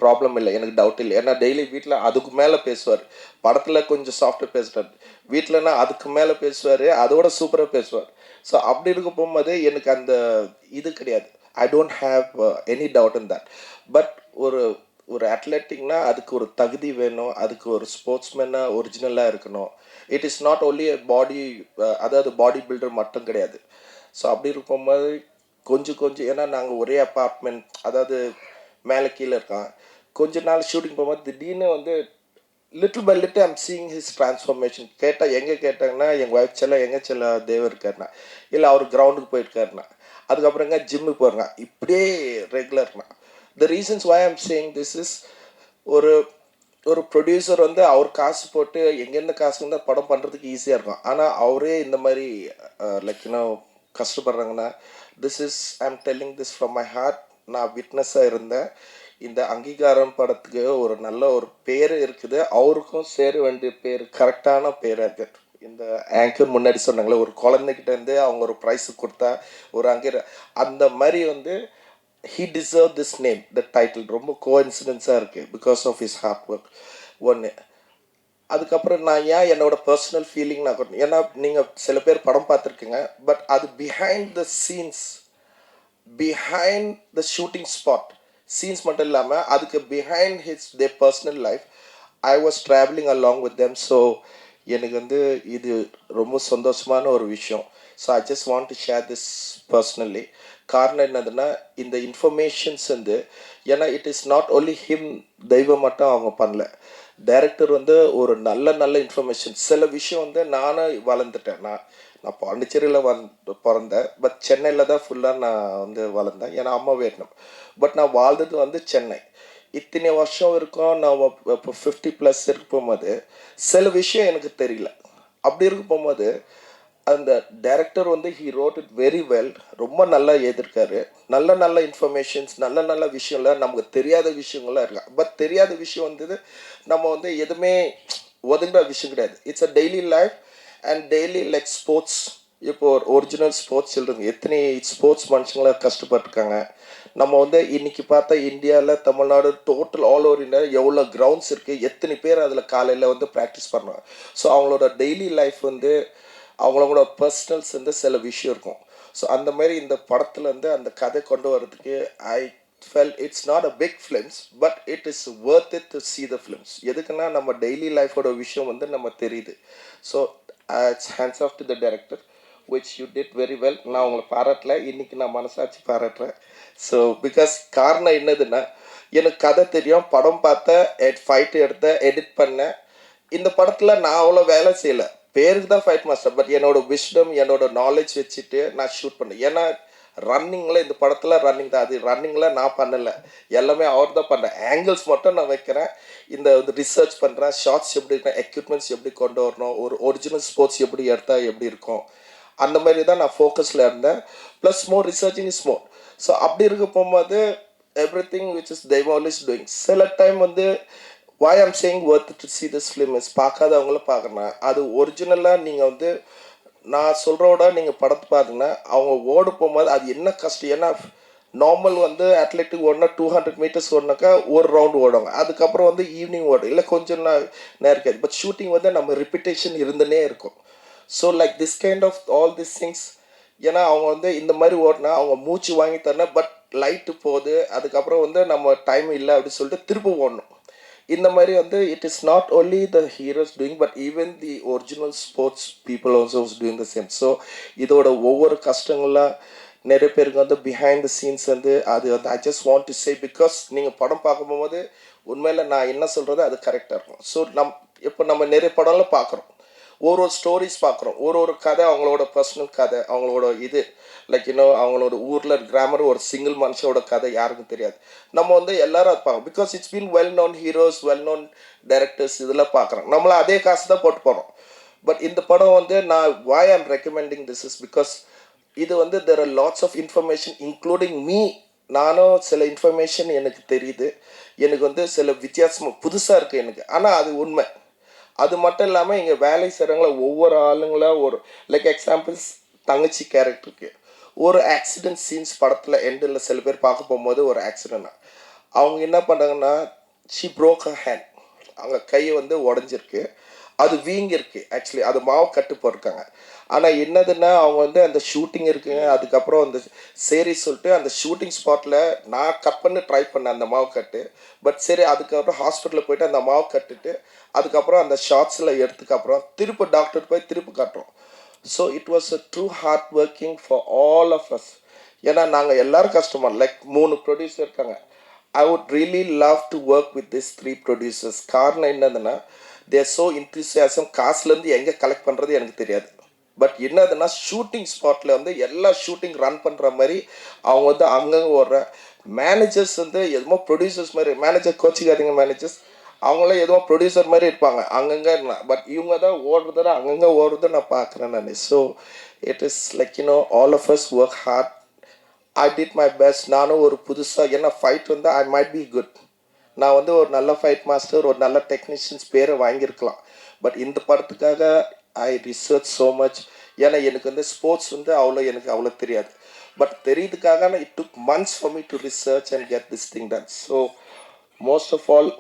ப்ராப்ளம் இல்லை, எனக்கு டவுட் இல்லை. ஏன்னா டெய்லி வீட்டில் அதுக்கு மேலே பேசுவார். படத்தில் கொஞ்சம் சாஃப்டாக பேசுகிறார், வீட்டிலனா அதுக்கு மேலே பேசுவார், அதோட சூப்பராக பேசுவார். ஸோ அப்படி இருக்க போகும்போது எனக்கு அந்த இது கிடையாது. I don't have any doubt in that. But ஒரு ஒரு அத்லெட்டிக்னா அதுக்கு ஒரு தகுதி வேணும், அதுக்கு ஒரு ஸ்போர்ட்ஸ்மேனாக ஒரிஜினலாக இருக்கணும். இட் இஸ் நாட் ஓன்லி பாடி, அதாவது பாடி பில்டர் மட்டும் கிடையாது. ஸோ அப்படி இருக்கும்போது கொஞ்சம் கொஞ்சம், ஏன்னா நாங்கள் ஒரே அப்பார்ட்மெண்ட், அதாவது மேலே கீழே இருக்கான். கொஞ்ச நாள் ஷூட்டிங் போகும்போது திடீர்னு வந்து little by little I'm seeing his transformation. கேட்டால் எங்கே கேட்டாங்கன்னா எங்கள் ஒய்ஃப் செல்ல எங்கே செல்ல தேவர் இருக்காருண்ணா, இல்லை அவர் கிரவுண்டுக்கு போயிருக்காருண்ணா, அதுக்கப்புறங்க ஜிம்முக்கு போகிறேண்ணா, இப்படியே ரெகுலர்ண்ணா. The reasons why I'm saying this is, ஒரு ஒரு ப்ரொடியூசர் வந்து அவர் காசு போட்டு எங்கேருந்து காசு இருந்தால் படம் பண்ணுறதுக்கு ஈஸியாக இருக்கும். ஆனால் அவரே இந்த மாதிரி லைக் கஷ்டப்படுறாங்கன்னா, this is I'm telling this from my heart. நான் விட்னஸாக இருந்தேன். இந்த அங்கீகாரம் படத்துக்கு ஒரு நல்ல ஒரு பேர் இருக்குது, அவருக்கும் சேர வேண்டிய பேர் கரெக்டான பேராக இருக்குது. இந்த ஆங்கர் முன்னாடி சொன்னாங்களே, ஒரு குழந்தைகிட்டேருந்து அவங்க ஒரு ப்ரைஸு கொடுத்தா ஒரு அந்த மாதிரி வந்து he deserved this name, the title. ரொம்ப கோஇன்சிடென்ஸாக இருக்குது because of his hard work. ஒன்று. அதுக்கப்புறம் நான் ஏன் என்னோட பர்சனல் ஃபீலிங் நான் கொண்டு, ஏன்னா நீங்கள் சில பேர் படம் பார்த்துருக்கீங்க, பட் அது behind the scenes, behind the shooting spot scenes மட்டும் இல்லாமல் அதுக்கு behind their personal life, I was travelling along with them. So எனக்கு வந்து இது ரொம்ப சந்தோஷமான ஒரு விஷயம். So I just want to share this personally. காரணம் என்னதுன்னா, இந்த இன்ஃபர்மேஷன்ஸ் வந்து, ஏன்னா it is not only him, தெய்வம் மட்டும் அவங்க பண்ணல. டைரக்டர் வந்து ஒரு நல்ல நல்ல இன்ஃபர்மேஷன், சில விஷயம் வந்து நானும் வளர்ந்துட்டேன். நான் பாண்டிச்சேரியில் பிறந்தேன், பட் சென்னையில் தான் ஃபுல்லாக நான் வந்து வளர்ந்தேன். ஏன்னா அம்மா வேணும், பட் நான் வாழ்ந்தது வந்து சென்னை. இத்தனை வருஷம் இருக்கும், நான் இப்போ 50+ இருக்க போகும்போது சில விஷயம் எனக்கு தெரியல. அப்படி இருக்க போகும்போது அந்த டைரக்டர் வந்து he wrote it very well, ரொம்ப நல்லா எழுதியிருக்காரு. நல்ல நல்ல இன்ஃபர்மேஷன்ஸ், நல்ல நல்ல விஷயம்ல நமக்கு தெரியாத விஷயங்கள்லாம் இருக்கா. பட் தெரியாத விஷயம் வந்தது நம்ம வந்து எதுவுமே ஒதுங்குற விஷயம் கிடையாது. It's a daily life and daily like sports. இப்போ ஒரு ஒரிஜினல் ஸ்போர்ட்ஸ் சில்ட்ரன் எத்தனை ஸ்போர்ட்ஸ் மனுஷங்கள கஷ்டப்பட்டுருக்காங்க. நம்ம வந்து இன்னைக்கு பார்த்தா இந்தியாவில், Tamil Nadu, total all over India எவ்வளோ கிரவுண்ட்ஸ் இருக்குது, எத்தனை பேர் அதில் காலையில் வந்து ப்ராக்டிஸ் பண்ணுறாங்க. ஸோ அவங்களோட டெய்லி லைஃப் வந்து அவங்களோட பர்சனல்ஸ் வந்து சில விஷயம் இருக்கும். ஸோ அந்த மாதிரி இந்த படத்தில் வந்து அந்த கதை கொண்டு வரதுக்கு ஐ felt it's not a big films, but it is worth it to see the films. எதுக்குன்னா நம்ம டெய்லி லைஃபோட விஷயம் வந்து நம்ம தெரியுது. So it's hands off to the director, which you did very well. நான் உங்களை பாராட்டல, இன்றைக்கி நான் மனசாட்சி பாராட்டுறேன். ஸோ பிகாஸ் காரணம் என்னதுன்னா, எனக்கு கதை தெரியும், படம் பார்த்தேன், ஃபைட் எடுத்தேன், எடிட் பண்ணேன். இந்த படத்தில் நான் அவ்வளோ வேலை செய்யலை, பேருக்கு தான் ஃபைட் மாஸ்டர். பட் என்னோட விஸ்டம், என்னோட நாலேஜ் வச்சுட்டு நான் ஷூட் பண்ணேன். ஏன்னா ரன்னிங்கில், இந்த படத்தில் ரன்னிங் தான், அது ரன்னிங்கில் நான் பண்ணலை, எல்லாமே அவர் தான் பண்ணுறேன். ஆங்கிள்ஸ் மட்டும் நான் வைக்கிறேன், இந்த ரிசர்ச் பண்ணுறேன், ஷார்ட்ஸ் எப்படி இருக்கணும், எக்யூப்மெண்ட்ஸ் எப்படி கொண்டு வரணும், ஒரு ஒரிஜினல் ஸ்போர்ட்ஸ் எப்படி எடுத்தால் எப்படி இருக்கும், அந்த மாதிரி தான் நான் ஃபோக்கஸில் இருந்தேன். Plus more researching is more. So அப்படி இருக்க போகும்போது எவ்ரி திங் விச் இஸ் தெய்வம் இஸ் டூயிங். சில டைம் வந்து why I'm saying worth to see this film is, பார்க்காதவங்கள பார்க்கணும். அது ஒரிஜினலாக நீங்கள் வந்து நான் சொல்கிறோட நீங்கள் படத்தை பார்த்தீங்கன்னா அவங்க ஓடு போகும்போது அது என்ன கஷ்டம். ஏன்னா நார்மல் வந்து அத்லெட்டிக் ஓடினா 200 மீட்டர்ஸ் ஓடினாக்கா ஒரு ரவுண்டு ஓடுவாங்க, அதுக்கப்புறம் வந்து ஈவினிங் ஓடும், இல்லை கொஞ்சம் நேரம் இருக்காது. பட் ஷூட்டிங் வந்து நம்ம ரிப்பிட்டேஷன் இருந்துனே இருக்கும். So like this kind of all this things, ஏன்னா அவங்க வந்து இந்த மாதிரி ஓடினா அவங்க மூச்சு வாங்கி தரணும், பட் லைட்டு போகுது, அதுக்கப்புறம் வந்து நம்ம டைம் இல்லை அப்படின்னு சொல்லிட்டு திரும்ப ஓடணும். இந்த மாதிரி வந்து it is not only the heroes doing, but even the original sports people also doing the same. So இதோட ஒவ்வொரு கஷ்டங்கள்லாம் நிறைய பேருக்கு வந்து பிஹைண்ட் த சீன்ஸ் வந்து அது வந்து I just want to say, because நீங்கள் படம் பார்க்கும்போது உண்மையில் நான் என்ன சொல்கிறது அது கரெக்டாக இருக்கும். ஸோ இப்போ நம்ம நிறைய படம்லாம் பார்க்குறோம், ஒரு ஸ்டோரிஸ் பார்க்குறோம், ஒரு கதை, அவங்களோட பர்சனல் கதை, அவங்களோட இது லைக் அவங்களோட ஊரில் கிராமர், ஒரு சிங்கிள் மனுஷனோட கதை யாருக்கும் தெரியாது. நம்ம வந்து எல்லாரும் அது பார்க்கணும், because it's been well known heroes, well known directors இதெல்லாம் பார்க்குறோம். நம்மள அதே காசு தான் போட்டு போகிறோம். பட் இந்த படம் வந்து நான் why I'm recommending this is because இது வந்து there are lots of information including me. நானும் சில இன்ஃபர்மேஷன் எனக்கு தெரியுது, எனக்கு வந்து சில வித்தியாசமாக புதுசாக இருக்குது எனக்கு, ஆனால் அது உண்மை. அது மட்டும் இல்லாமல் இங்கே வேலை செய்கிறவங்கள ஒவ்வொரு ஆளுங்களா ஒரு லைக் எக்ஸாம்பிள்ஸ் தங்கச்சி கேரக்டருக்கு ஒரு ஆக்சிடென்ட் சீன்ஸ் படத்தில் எண்டில் சில பேர் பார்க்க போகும்போது ஒரு ஆக்சிடென்ட் அவங்க என்ன பண்ணுறாங்கன்னா ஷி broke her hand, அவங்க கை வந்து உடஞ்சிருக்கு, அது வீங்கிருக்கு. ஆக்சுவலி அது மாவு கட்டு போட்டிருக்காங்க. ஆனால் என்னதுன்னா அவங்க வந்து அந்த ஷூட்டிங் இருக்குங்க, அதுக்கப்புறம் அந்த சரி சொல்லிட்டு அந்த ஷூட்டிங் ஸ்பாட்டில் நான் கட் பண்ணி ட்ரை பண்ணேன் அந்த மாவு கட்டு. பட் சரி அதுக்கப்புறம் ஹாஸ்பிட்டலில் போயிட்டு அந்த மாவு கட்டுட்டு அதுக்கப்புறம் அந்த ஷார்ட்ஸில் எடுத்துக்கப்புறம் திருப்பி டாக்டர் போய் திருப்பி கட்டுறோம். So it was a true hard working for all of us. ஏன்னா நாங்கள் எல்லோரும் கஷ்டமா லைக் 3 ப்ரொடியூசர் இருக்காங்க. I would really love to work with these 3 producers. காரணம் என்னதுன்னா they are so enthusiasm. காசுலேருந்து எங்கே கலெக்ட் பண்ணுறது எனக்கு தெரியாது. பட் என்னதுன்னா ஷூட்டிங் ஸ்பாட்டில் வந்து எல்லா ஷூட்டிங் ரன் பண்ணுற மாதிரி அவங்க வந்து அங்கங்கே ஓடுற மேனேஜர்ஸ் வந்து எதுமோ ப்ரொடியூசர்ஸ் மாதிரி, மேனேஜர் கோச்சிக்காதீங்க மேனேஜர்ஸ், அவங்களாம் எதுவும் ப்ரொடியூசர் மாதிரி இருப்பாங்க அங்கங்கே. பட் இவங்க தான் ஓடுறத அங்கங்கே ஓடுறத நான் பார்க்குறேன் நான். So it is like all of us work hard. I did my best. நானும் ஒரு புதுசாக என்ன ஃபைட் வந்து ஐ மைட் பி குட், நான் வந்து ஒரு நல்ல ஃபைட் மாஸ்டர், ஒரு நல்ல டெக்னீஷியன்ஸ் பேரை வாங்கியிருக்கலாம். பட் இந்த படத்துக்காக ஐ ரிசர்ச் ஸோ மச். ஏன்னா எனக்கு வந்து ஸ்போர்ட்ஸ் வந்து எனக்கு அவ்வளோ தெரியாது. பட் தெரியுதுக்காக it took months for me to research and get this thing done. So most of all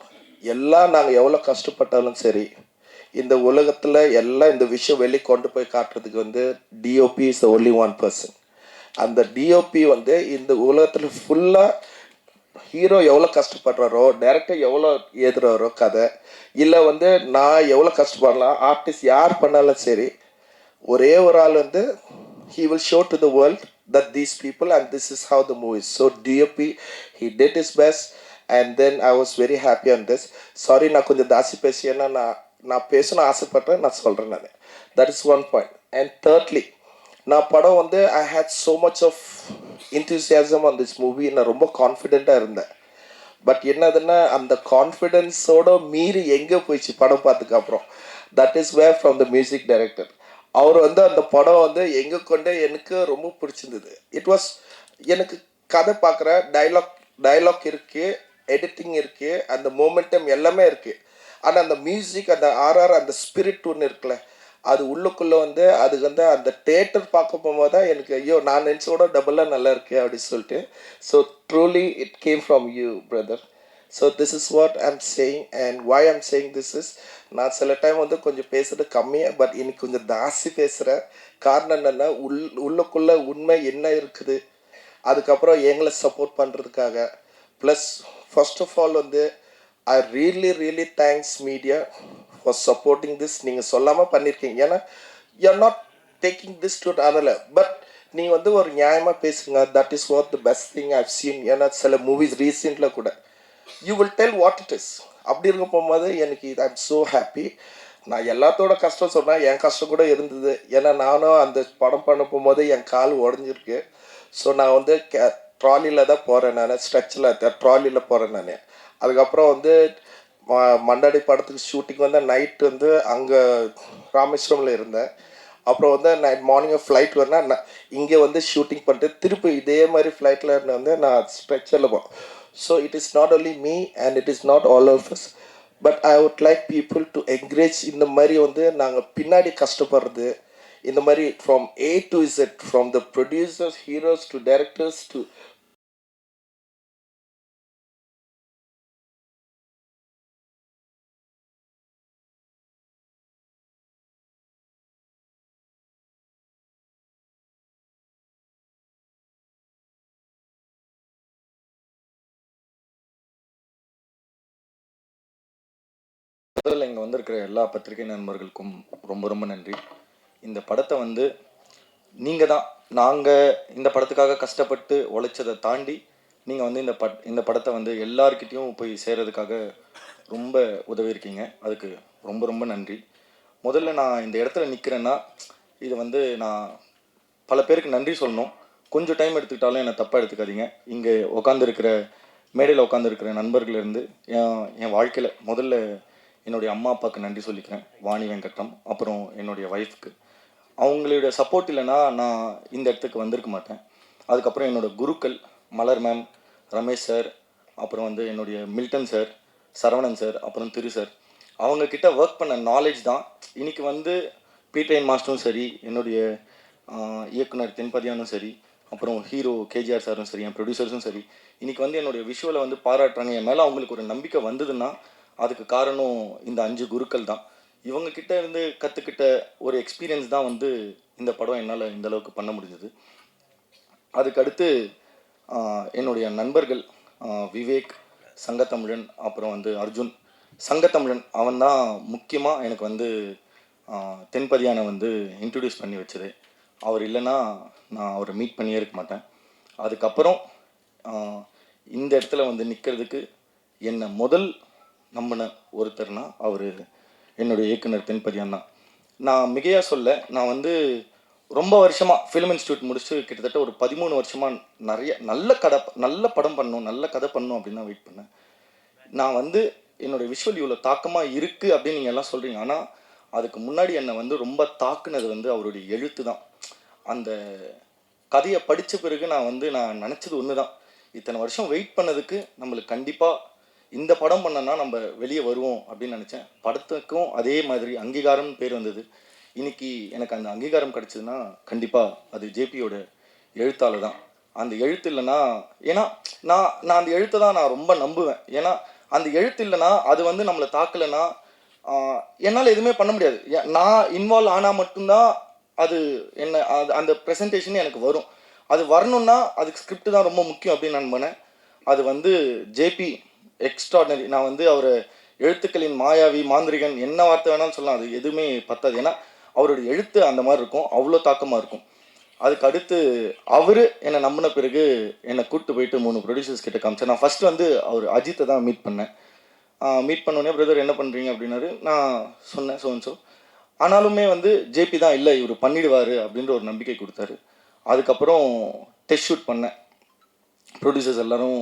எல்லாம் நாங்கள் எவ்வளோ கஷ்டப்பட்டாலும் சரி, இந்த உலகத்தில் எல்லாம் இந்த விஷயம் வெளியே கொண்டு போய் காட்டுறதுக்கு வந்து DOP is the only one person. அந்த டிஓபி வந்து இந்த உலகத்தில் ஃபுல்லாக ஹீரோ எவ்வளோ கஷ்டப்படுறாரோ, டைரக்டர் எவ்வளோ எழுதுறாரோ கதை, இல்லை வந்து நான் எவ்வளோ கஷ்டப்படலாம், ஆர்டிஸ்ட் யார் பண்ணாலும் சரி, ஒரே ஒரு ஆள் வந்து he will show to the world that these people and this is how the movie is. So DOP, he did his best and then I was very happy on this. Sorry நான் கொஞ்சம் தாசி பேசியேன்னா நான் பேசணும் ஆசைப்பட்டேன், நான் சொல்கிறேன் நான். That is one point. And thirdly, நான் படம் வந்து I had so much of enthusiasm on this movie. நான் ரொம்ப கான்ஃபிடெண்ட்டாக இருந்தேன். பட் என்னதுன்னா அந்த கான்ஃபிடென்ஸோட மீறி எங்கே போயிடுச்சு படம் பார்த்துக்கு அப்புறம், that is where from the music director. அவர் வந்து அந்த படம் வந்து எங்கே கொண்டே எனக்கு ரொம்ப பிடிச்சிருந்தது. இட் வாஸ் எனக்கு கதை பார்க்குற டைலாக் இருக்குது, எடிட்டிங் இருக்குது, அந்த மோமெண்டம் எல்லாமே இருக்குது. ஆனால் அந்த மியூசிக், அந்த ஆர்ஆர், அந்த ஸ்பிரிட் ஒன்று இருக்குல்ல, அது உள்ளுக்குள்ளே வந்து அதுக்கு வந்து அந்த தேட்டர் பார்க்க போகும்போது தான் எனக்கு ஐயோ நான் நினச்சோட டபுளாக நல்லா இருக்கு அப்படின்னு சொல்லிட்டு. So truly it came from you brother. So this is what I'm saying and why I'm saying this is, நான் சில டைம் வந்து கொஞ்சம் பேசுகிறது கம்மியாக, பட் இன்னைக்கு கொஞ்சம் ஜாஸ்தி பேசுகிறேன். காரணம் என்னென்னா உள்ளுக்குள்ளே உண்மை என்ன இருக்குது, அதுக்கப்புறம் எங்களை சப்போர்ட் பண்ணுறதுக்காக. ப்ளஸ் ஃபர்ஸ்ட் ஆஃப் ஆல் வந்து I really thanks media for supporting this. நீங்கள் சொல்லாமல் பண்ணியிருக்கீங்க. ஏன்னா you are not taking this to அதனால், பட் நீங்கள் வந்து ஒரு நியாயமாக பேசுங்க. That is what the best thing I've seen. ஏன்னா சில மூவிஸ் ரீசெண்டில் கூட you will tell what it is. அப்படி இருக்க போகும்போது எனக்கு ஐ எம் ஸோ ஹாப்பி. நான் எல்லாத்தோட கஷ்டம் சொன்னால் என் கஷ்டம் கூட இருந்தது. ஏன்னா நானும் அந்த படம் பண்ண போகும்போது என் கால் உடஞ்சிருக்கு. ஸோ நான் வந்து ட்ராலியில் தான் போகிறேன், நான் ஸ்ட்ரெச்சில் ட்ராலியில் போகிறேன் நான். அதுக்கப்புறம் வந்து மண்டாடி படத்துக்கு ஷூட்டிங் வந்து நைட் வந்து அங்கே ராமேஸ்வரமில் இருந்தேன். அப்புறம் வந்து நைட் மார்னிங் ஃப்ளைட் வரேன்னா இங்கே வந்து ஷூட்டிங் பண்ணிட்டு திருப்பி இதே மாதிரி ஃப்ளைட்டில் வந்து நான் ஸ்ட்ரெச்சரில் போகிறேன். So it is not only me and it is not all of us, but I would like people to encourage. இந்த மாதிரி வந்து நாங்கள் பின்னாடி கஷ்டப்படுறது, இந்த மாதிரி from A to Z, from the producers, heroes to directors to முதல்ல இங்கே வந்திருக்கிற எல்லா பத்திரிகை நண்பர்களுக்கும் ரொம்ப நன்றி. இந்த படத்தை வந்து நீங்கள் தான், நாங்கள் இந்த படத்துக்காக கஷ்டப்பட்டு உழைச்சதை தாண்டி நீங்கள் வந்து இந்த படத்தை வந்து எல்லார்கிட்டையும் போய் சேர்றதுக்காக ரொம்ப உதவியிருக்கீங்க. அதுக்கு ரொம்ப நன்றி. முதல்ல நான் இந்த இடத்துல நிற்கிறேன்னா இது வந்து நான் பல பேருக்கு நன்றி சொல்லணும். கொஞ்சம் டைம் எடுத்துக்கிட்டாலும் என்னை தப்பாக எடுத்துக்காதீங்க. இங்கே உட்காந்துருக்கிற மேடையில் உட்காந்துருக்கிற நண்பர்கள்லேருந்து என் வாழ்க்கையில் முதல்ல என்னுடைய அம்மா அப்பாவுக்கு நன்றி சொல்லிக்கிறேன், வாணி வெங்கட்டம். அப்புறம் என்னுடைய ஒய்ஃப்க்கு. அவங்களுடைய சப்போர்ட் இல்லைன்னா நான் இந்த இடத்துக்கு வந்திருக்க மாட்டேன். அதுக்கப்புறம் என்னோடய குருக்கள் மலர் மேம், ரமேஷ் சார், அப்புறம் வந்து என்னுடைய மில்டன் சார், சரவணன் சார், அப்புறம் திரு சார். அவங்கக்கிட்ட ஒர்க் பண்ண நாலேஜ் தான் இன்னைக்கு வந்து பீட்ரைன் மாஸ்டரும் சரி, என்னுடைய இயக்குனர் தென்பதியானும் சரி, அப்புறம் ஹீரோ கேஜிஆர் சாரும் சரி, என் ப்ரொடியூசர்ஸும் சரி, இன்னைக்கு வந்து என்னுடைய விஷுவலை வந்து பாராட்டுறாங்க. என் மேலே அவங்களுக்கு ஒரு நம்பிக்கை வந்ததுன்னா அதுக்கு காரணம் இந்த 5 குருக்கள் தான். இவங்கக்கிட்ட இருந்து கற்றுக்கிட்ட ஒரு எக்ஸ்பீரியன்ஸ் தான் வந்து இந்த படம் என்னால் இந்த அளவுக்கு பண்ண முடிஞ்சது. அதுக்கடுத்து என்னுடைய நண்பர்கள் விவேக், சங்கத்தமிழன், அப்புறம் வந்து அர்ஜுன். சங்கத்தமிழன் அவன் தான் முக்கியமாக எனக்கு வந்து தென்பதியானை வந்து இன்ட்ரடியூஸ் பண்ணி வச்சது. அவர் இல்லைன்னா நான் அவரை மீட் பண்ணியே இருக்க மாட்டேன். அதுக்கப்புறம் இந்த இடத்துல வந்து நிற்கிறதுக்கு என்னை முதல் நம்பின ஒருத்தர்னா அவர் என்னுடைய இயக்குனர் தென்பதியான் தான். நான் மிகையாக சொல்ல, நான் வந்து ரொம்ப வருஷமாக ஃபிலிம் இன்ஸ்டியூட் முடிச்சுட்டு கிட்டத்தட்ட ஒரு 13 வருஷமாக நிறைய நல்ல படம் பண்ணணும், நல்ல கதை பண்ணணும் அப்படின்னு தான் வெயிட் பண்ணேன். நான் வந்து என்னுடைய விஷுவல் இவ்வளோ தாக்கமாக இருக்குது அப்படின்னு நீங்கள் எல்லாம் சொல்கிறீங்க. ஆனால் அதுக்கு முன்னாடி என்னை வந்து ரொம்ப தாக்குனது வந்து அவருடைய எழுத்து தான். அந்த கதையை படித்த பிறகு நான் நினச்சது ஒன்று தான், இத்தனை வருஷம் வெயிட் பண்ணதுக்கு நம்மளுக்கு கண்டிப்பாக இந்த படம் பண்ணனா நம்ம வெளியே வருவோம் அப்படின்னு நினச்சேன். படத்துக்கும் அதே மாதிரி அங்கீகாரம்னு பேர் வந்தது. இன்னைக்கு எனக்கு அந்த அங்கீகாரம் கிடச்சதுன்னா கண்டிப்பாக அது ஜேபியோட எழுத்தால் தான். அந்த எழுத்து இல்லைன்னா, ஏன்னா நான் அந்த எழுத்தை தான் நான் ரொம்ப நம்புவேன். ஏன்னா அந்த எழுத்து இல்லைன்னா, அது வந்து நம்மளை தாக்கலைன்னா என்னால் எதுவுமே பண்ண முடியாது. நான் இன்வால்வ் ஆனால் மட்டும்தான் அது என்ன அந்த ப்ரெசன்டேஷன் எனக்கு வரும். அது வரணும்னா அதுக்கு ஸ்கிரிப்ட் தான் ரொம்ப முக்கியம் அப்படின்னு நான் பண்ணேன். அது வந்து ஜேபி எக்ஸ்ட்ராடனரி. நான் வந்து அவர் எழுத்துக்களின் மாயாவி, மாந்திரிகன், என்ன வார்த்தை வேணாலும் சொல்லலாம், அது எதுவுமே பத்தாது. ஏன்னா அவருடைய எழுத்து அந்த மாதிரி இருக்கும், அவ்வளோ தாக்கமாக இருக்கும். அதுக்கு அடுத்து அவர் என்னை நம்பின பிறகு என்னை கூப்பிட்டு போயிட்டு 3 ப்ரொடியூசர்ஸ் கிட்ட காமிச்சேன். நான் ஃபஸ்ட்டு வந்து அவர் அஜித்தை தான் மீட் பண்ணேன். மீட் பண்ணோடனே பிரதர் என்ன பண்ணுறீங்க அப்படின்னாரு. நான் சொன்னேன் ஸோ. ஆனாலுமே வந்து ஜேபி தான் இல்லை இவர் பண்ணிடுவார் அப்படின்ற ஒரு நம்பிக்கை கொடுத்தாரு. அதுக்கப்புறம் டெஸ்ட் ஷூட் பண்ணேன். ப்ரொடியூசர்ஸ் எல்லோரும்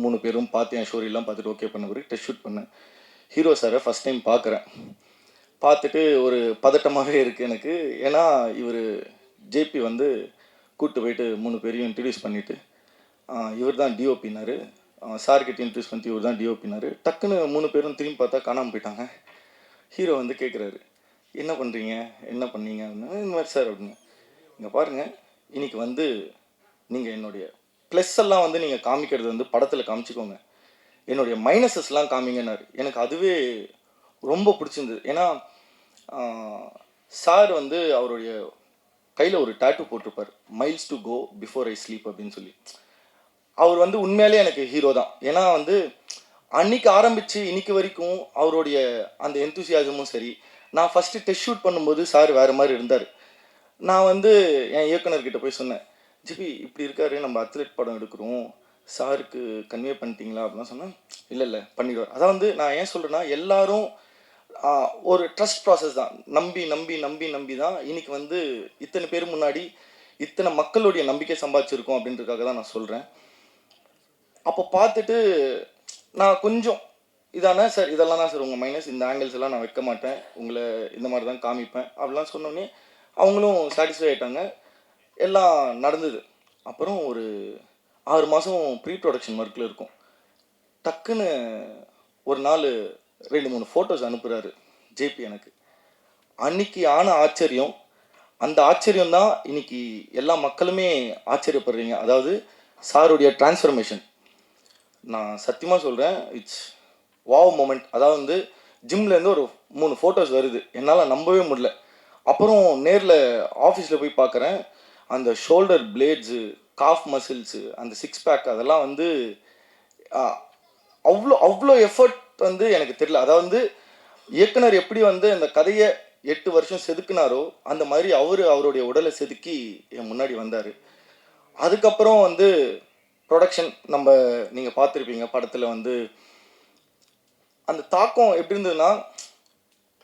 3 பேரும் பார்த்து என் ஸ்டோரிலாம் பார்த்துட்டு ஓகே பண்ண பிறகு டெஸ்ட் ஷூட் பண்ணேன். ஹீரோ சாரை ஃபஸ்ட் டைம் பார்க்குறேன். பார்த்துட்டு ஒரு பதட்டமாகவே இருக்குது எனக்கு. ஏன்னா இவர் ஜேபி வந்து கூப்பிட்டு போயிட்டு 3 பேரையும் இன்ட்ரடியூஸ் பண்ணிவிட்டு இவர் தான் டிஓபினாரு. சார்கிட்ட இன்ட்ரடியூஸ் பண்ணிட்டு இவர் தான் டிஓபினாரு. டக்குன்னு 3 பேரும் திரும்பி பார்த்தா காணாமல் போயிட்டாங்க. ஹீரோ வந்து கேட்குறாரு, என்ன பண்ணுறீங்க, என்ன பண்ணீங்க அப்படின்னா, இந்த மாதிரி சார் அப்படின்னு. இங்கே பாருங்கள், இன்றைக்கி வந்து நீங்கள் என்னுடைய ப்ளஸ் எல்லாம் வந்து நீங்கள் காமிக்கிறது வந்து படத்தில் காமிச்சிக்கோங்க, என்னுடைய மைனஸஸ்லாம் காமிங்கன்னாரு. எனக்கு அதுவே ரொம்ப பிடிச்சிருந்தது. ஏன்னா சார் வந்து அவருடைய கையில் ஒரு டாட்டூ போட்டிருப்பார், miles to go before I sleep அப்படின்னு சொல்லி. அவர் வந்து உண்மையிலே எனக்கு ஹீரோ தான். ஏன்னா வந்து அன்னைக்கு ஆரம்பித்து இன்னைக்கு வரைக்கும் அவருடைய அந்த எந்தூசியாசமும் சரி. நான் ஃபஸ்ட்டு டெஸ்ட் ஷூட் பண்ணும்போது சார் வேறு மாதிரி இருந்தார். நான் வந்து என் இயக்குனர்கிட்ட போய் சொன்னேன், ஜிபி இப்படி இருக்காரு, நம்ம அத்லெட் படம் எடுக்கிறோம், சாருக்கு கன்வே பண்ணிட்டீங்களா அப்படின்னா சொன்னேன். இல்லை பண்ணிடுவார். அதான் வந்து நான் ஏன் சொல்கிறேன்னா, எல்லாரும் ஒரு ட்ரஸ்ட் ப்ராசஸ் தான். நம்பி நம்பி நம்பி நம்பி தான் இன்னைக்கு வந்து இத்தனை பேர் முன்னாடி இத்தனை மக்களுடைய நம்பிக்கை சம்பாதிச்சிருக்கோம் அப்படின்றதுக்காக தான் நான் சொல்கிறேன். அப்போ பார்த்துட்டு நான் கொஞ்சம் இதானே சார், இதெல்லாம் தான் சார் உங்கள் மைனஸ், இந்த ஆங்கிள்ஸ் எல்லாம் நான் வைக்க மாட்டேன், உங்களை இந்த மாதிரி தான் காமிப்பேன் அப்படிலாம் சொன்னோடனே அவங்களும் சாட்டிஸ்ஃபை ஆகிட்டாங்க. எல்லாம் நடந்தது. அப்புறம் ஒரு 6 மாதம் ப்ரீ ப்ரொடக்ஷன் ஒர்க்கில் இருக்கும். டக்குன்னு ஒரு நாள் 2-3 ஃபோட்டோஸ் அனுப்புகிறாரு ஜேபி எனக்கு. அன்னைக்கு ஆன ஆச்சரியம், அந்த ஆச்சரியம் தான் இன்னைக்கு எல்லா மக்களுமே ஆச்சரியப்படுறீங்க. அதாவது சாருடைய டிரான்ஸ்ஃபர்மேஷன் நான் சத்தியமாக சொல்கிறேன், இட்ஸ் வாவ் மொமெண்ட். அதாவது வந்து ஜிம்லேருந்து ஒரு 3 ஃபோட்டோஸ் வருது, என்னால் நம்பவே முடியல. அப்புறம் நேரில் ஆஃபீஸில் போய் பார்க்குறேன், அந்த ஷோல்டர் பிளேட்ஸு, காஃப் மசில்ஸு, அந்த 6 பேக் அதெல்லாம் வந்து அவ்வளோ எஃபர்ட் வந்து எனக்கு தெரியல. அதாவது வந்து இயக்குனர் எப்படி வந்து அந்த கதையை 8 வருஷம் செதுக்குனாரோ அந்த மாதிரி அவருடைய உடலை செதுக்கி என் முன்னாடி வந்தார். அதுக்கப்புறம் வந்து ப்ரொடக்ஷன் நீங்கள் பார்த்துருப்பீங்க படத்தில் வந்து அந்த தாக்கம் எப்படி இருந்ததுன்னா,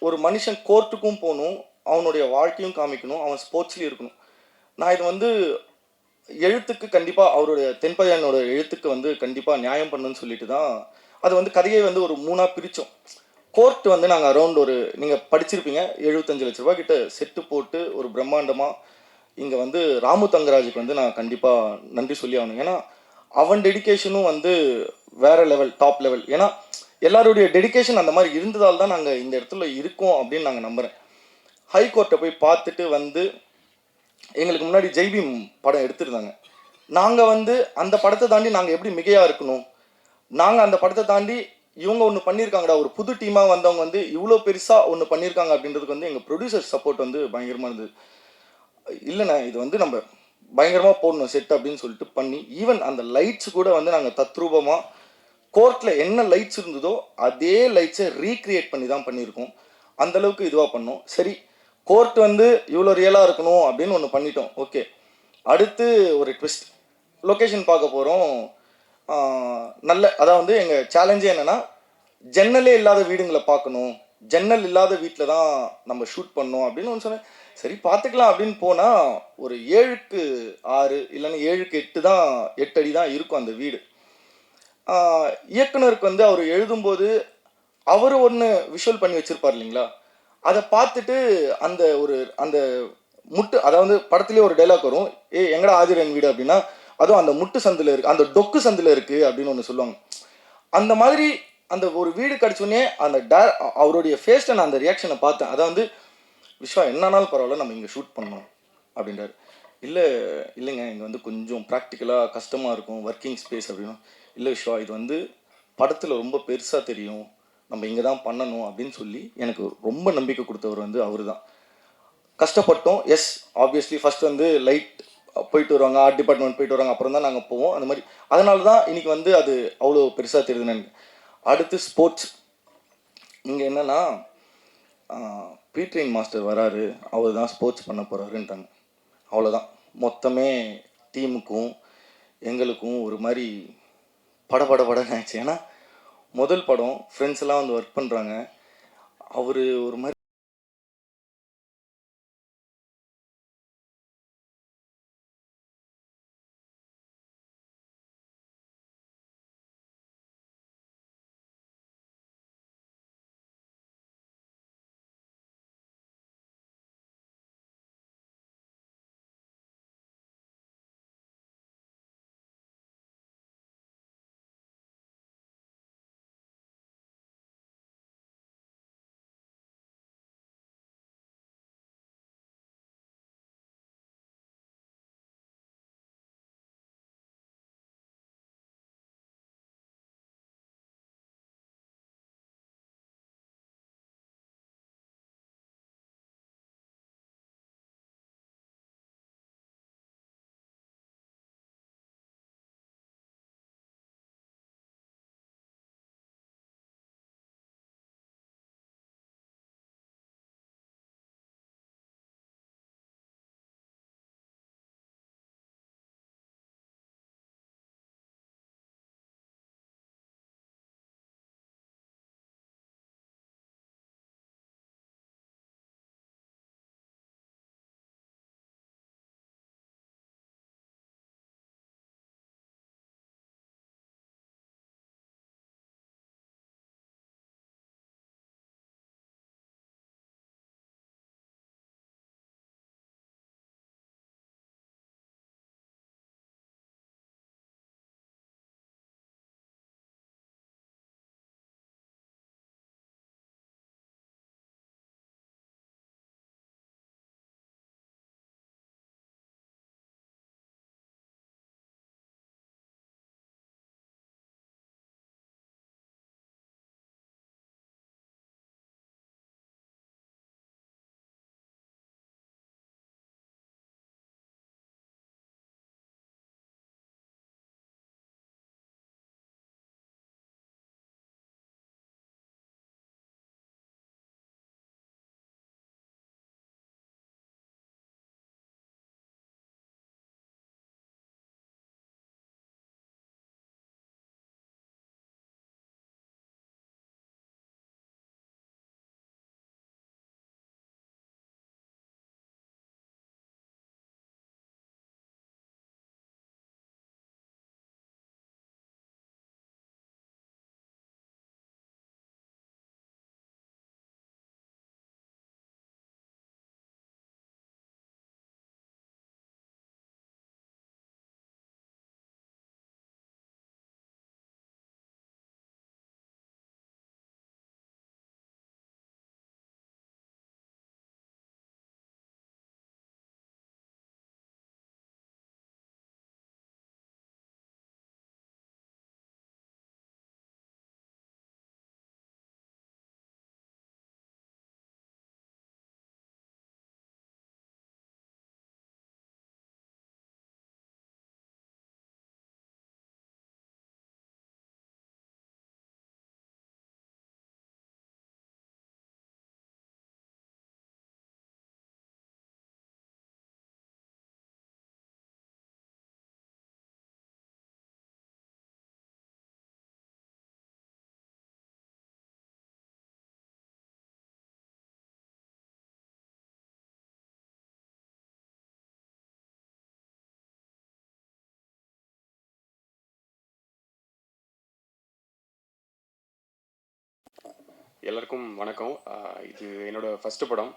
ஒரு மனுஷன் கோர்ட்டுக்கும் போகணும், அவனுடைய வாழ்க்கையும் காமிக்கணும், அவன் ஸ்போர்ட்ஸ்லேயும் இருக்கணும். நான் இது வந்து எழுத்துக்கு கண்டிப்பாக அவருடைய தென்பதியானோட எழுத்துக்கு வந்து கண்டிப்பாக நியாயம் பண்ணுன்னு சொல்லிட்டு தான் அது வந்து கதையை வந்து ஒரு 3ஆக பிரித்தோம். கோர்ட் வந்து நாங்கள் அரௌண்ட் ஒரு நீங்கள் படிச்சிருப்பீங்க 75 லட்ச ரூபா கிட்ட செட்டு போட்டு ஒரு பிரம்மாண்டமாக இங்கே வந்து ராமு தங்கராஜுக்கு வந்து நான் கண்டிப்பாக நன்றி சொல்லி ஆகணும். ஏன்னா அவன் டெடிக்கேஷனும் வந்து வேறு லெவல், டாப் லெவல். ஏன்னா எல்லாருடைய டெடிகேஷன் அந்த மாதிரி இருந்ததால் தான் நாங்கள் இந்த இடத்துல இருக்கோம் அப்படின்னு நாங்கள் நம்புகிறேன். ஹைகோர்ட்டை போய் பார்த்துட்டு வந்து எங்களுக்கு முன்னாடி ஜெய்பீம் படம் எடுத்திருந்தாங்க. நாங்கள் வந்து அந்த படத்தை தாண்டி நாங்கள் எப்படி மிகையாக இருக்கணும், நாங்கள் அந்த படத்தை தாண்டி இவங்க ஒன்று பண்ணியிருக்காங்கடா, ஒரு புது டீமாக வந்தவங்க வந்து இவ்வளோ பெருசாக ஒன்று பண்ணியிருக்காங்க அப்படின்றதுக்கு வந்து எங்கள் ப்ரொடியூசர் சப்போர்ட் வந்து பயங்கரமாக இருந்தது. இல்லைண்ணே இது வந்து நம்ம பயங்கரமாக போடணும் செட் அப்படின்னு சொல்லிட்டு பண்ணி, ஈவன் அந்த லைட்ஸ் கூட வந்து நாங்கள் தத்ரூபமாக கோர்ட்டில் என்ன லைட்ஸ் இருந்ததோ அதே லைட்ஸை ரீக்ரியேட் பண்ணி தான் பண்ணியிருக்கோம். அந்தளவுக்கு இதுவாக பண்ணோம். சரி, கோர்ட் வந்து இவ்வளோ ரியலாக இருக்கணும் அப்படின்னு ஒன்று பண்ணிட்டோம். ஓகே, அடுத்து ஒரு ட்விஸ்ட், லொக்கேஷன் பார்க்க போகிறோம். நல்ல அதான் வந்து எங்கள் சேலஞ்சே என்னென்னா, ஜன்னலே இல்லாத வீடுங்களை பார்க்கணும், ஜன்னல் இல்லாத வீட்டில் தான் நம்ம ஷூட் பண்ணோம் அப்படின்னு ஒன்று சொன்னேன். சரி பார்த்துக்கலாம் அப்படின்னு போனால் ஒரு 7க்கு 6 இல்லைன்னா 7க்கு 8 தான், 8 அடி தான் இருக்கும் அந்த வீடு. இயக்குனருக்கு வந்து அவர் எழுதும்போது அவர் ஒன்று விஷுவல் பண்ணி வச்சுருப்பார் இல்லைங்களா, அதை பார்த்துட்டு அந்த முட்டு, அதாவது படத்துலேயே ஒரு டைலாக் வரும், எங்கடா ஆதிரன் வீடு அப்படின்னா, அதுவும் அந்த முட்டு சந்தில் இருக்குது, அந்த டொக்கு சந்தில் இருக்குது அப்படின்னு ஒன்று சொல்லுவாங்க. அந்த மாதிரி அந்த ஒரு வீடு கிடச்சோடனே அந்த அவருடைய ஃபேஸில் நான் அந்த ரியாக்ஷனை பார்த்தேன். அதை வந்து விஸ்வா என்னன்னாலும் பரவாயில்ல நம்ம இங்கே ஷூட் பண்ணோம் அப்படின்றாரு. இல்லைங்க இங்கே வந்து கொஞ்சம் ப்ராக்டிக்கலாக கஷ்டமாக இருக்கும், ஒர்க்கிங் ஸ்பேஸ் அப்படின்னா. இல்லை விஸ்வா இது வந்து படத்தில் ரொம்ப பெருசாக தெரியும், நம்ம இங்கே தான் பண்ணணும் அப்படின்னு சொல்லி எனக்கு ரொம்ப நம்பிக்கை கொடுத்தவர் வந்து அவர் தான். கஷ்டப்பட்டோம், எஸ் ஆப்வியஸ்லி. ஃபஸ்ட் வந்து லைட் போயிட்டு வருவாங்க, ஆர்ட் டிபார்ட்மெண்ட் போயிட்டு வருவாங்க, அப்புறம் தான் நாங்கள் போவோம் அந்த மாதிரி. அதனால தான் இன்றைக்கி வந்து அது அவ்வளோ பெருசாக தெரியுதுன்னு எனக்கு. அடுத்து ஸ்போர்ட்ஸ். இங்கே என்னென்னா பீட்ரின் மாஸ்டர் வராரு, அவர் தான் ஸ்போர்ட்ஸ் பண்ண போகிறாருன்ட்டாங்க. அவ்வளோதான், மொத்தமே டீமுக்கும் எங்களுக்கும் ஒரு மாதிரி படபடன்னு ஆயிடுச்சு. ஏன்னா முதல் படம், ஃப்ரெண்ட்ஸ் எல்லாம் வந்து ஒர்க் பண்ணுறாங்க, அவர் ஒரு மாதிரி எல்லாருக்கும் வணக்கம். இது என்னோடய ஃபஸ்ட்டு படம்.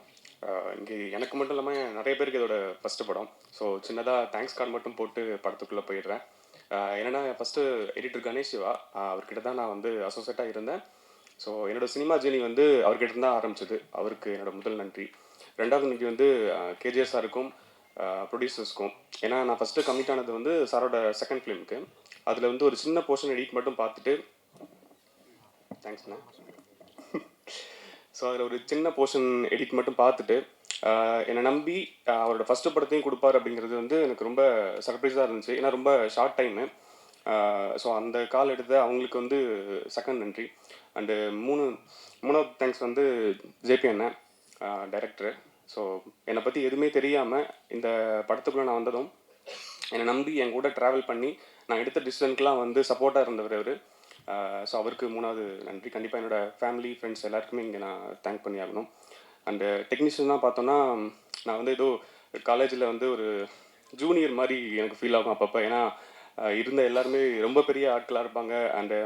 இங்கே எனக்கு மட்டும் இல்லாமல் நிறைய பேருக்கு இதோட ஃபஸ்ட்டு படம். ஸோ சின்னதாக தேங்க்ஸ் கார்டு மட்டும் போட்டு படத்துக்குள்ளே போயிடுறேன். என்னென்னா ஃபஸ்ட்டு எடிட்டர் கணேஷ் சிவா, அவர்கிட்ட தான் நான் வந்து அசோசியேட்டாக இருந்தேன். ஸோ என்னோடய சினிமா ஜேர்னி வந்து அவர்கிட்ட தான் ஆரம்பிச்சது. அவருக்கு என்னோடய முதல் நன்றி. ரெண்டாவது இன்னைக்கு வந்து கேஜிஎஸ் சாருக்கும் ப்ரொடியூசர்ஸ்க்கும். ஏன்னா நான் ஃபஸ்ட்டு கமிட் ஆனது வந்து சாரோட செகண்ட் ஃபிலிமுக்கு. அதில் வந்து ஒரு சின்ன போர்ஷன் எடிட் மட்டும் பார்த்துட்டு தேங்க்ஸ்ண்ணா. ஸோ அதில் ஒரு சின்ன போர்ஷன் எடிட் மட்டும் பார்த்துட்டு என்னை நம்பி அவரோட ஃபஸ்ட்டு படத்தையும் கொடுப்பார் அப்படிங்கிறது வந்து எனக்கு ரொம்ப சர்ப்ரைஸாக இருந்துச்சு. ஏன்னா ரொம்ப ஷார்ட் டைமு. ஸோ அந்த கால் எடுத்த அவங்களுக்கு வந்து செகண்ட் நன்றி. அண்டு மூணாவது தேங்க்ஸ் வந்து ஜேபி அண்ணன், டைரக்டரு. ஸோ என்னை பற்றி எதுவுமே தெரியாமல் இந்த படத்துக்குள்ளே நான் வந்ததும் என்னை நம்பி என் கூட ட்ராவல் பண்ணி நான் எடுத்த டிசிஷனுக்குலாம் வந்து சப்போர்ட்டாக இருந்தவர் அவர். ஸோ அவருக்கு மூணாவது நன்றி. கண்டிப்பாக என்னோடய ஃபேமிலி ஃப்ரெண்ட்ஸ் எல்லாருக்குமே இங்கே நான் தேங்க் பண்ணி ஆகணும். அண்டு டெக்னீஷியன்லாம் பார்த்தோன்னா நான் வந்து ஏதோ காலேஜில் வந்து ஒரு ஜூனியர் மாதிரி எனக்கு ஃபீல் ஆகும் அப்பப்போ. ஏன்னா இருந்த எல்லாருமே ரொம்ப பெரிய ஆட்களாக இருப்பாங்க. அண்டு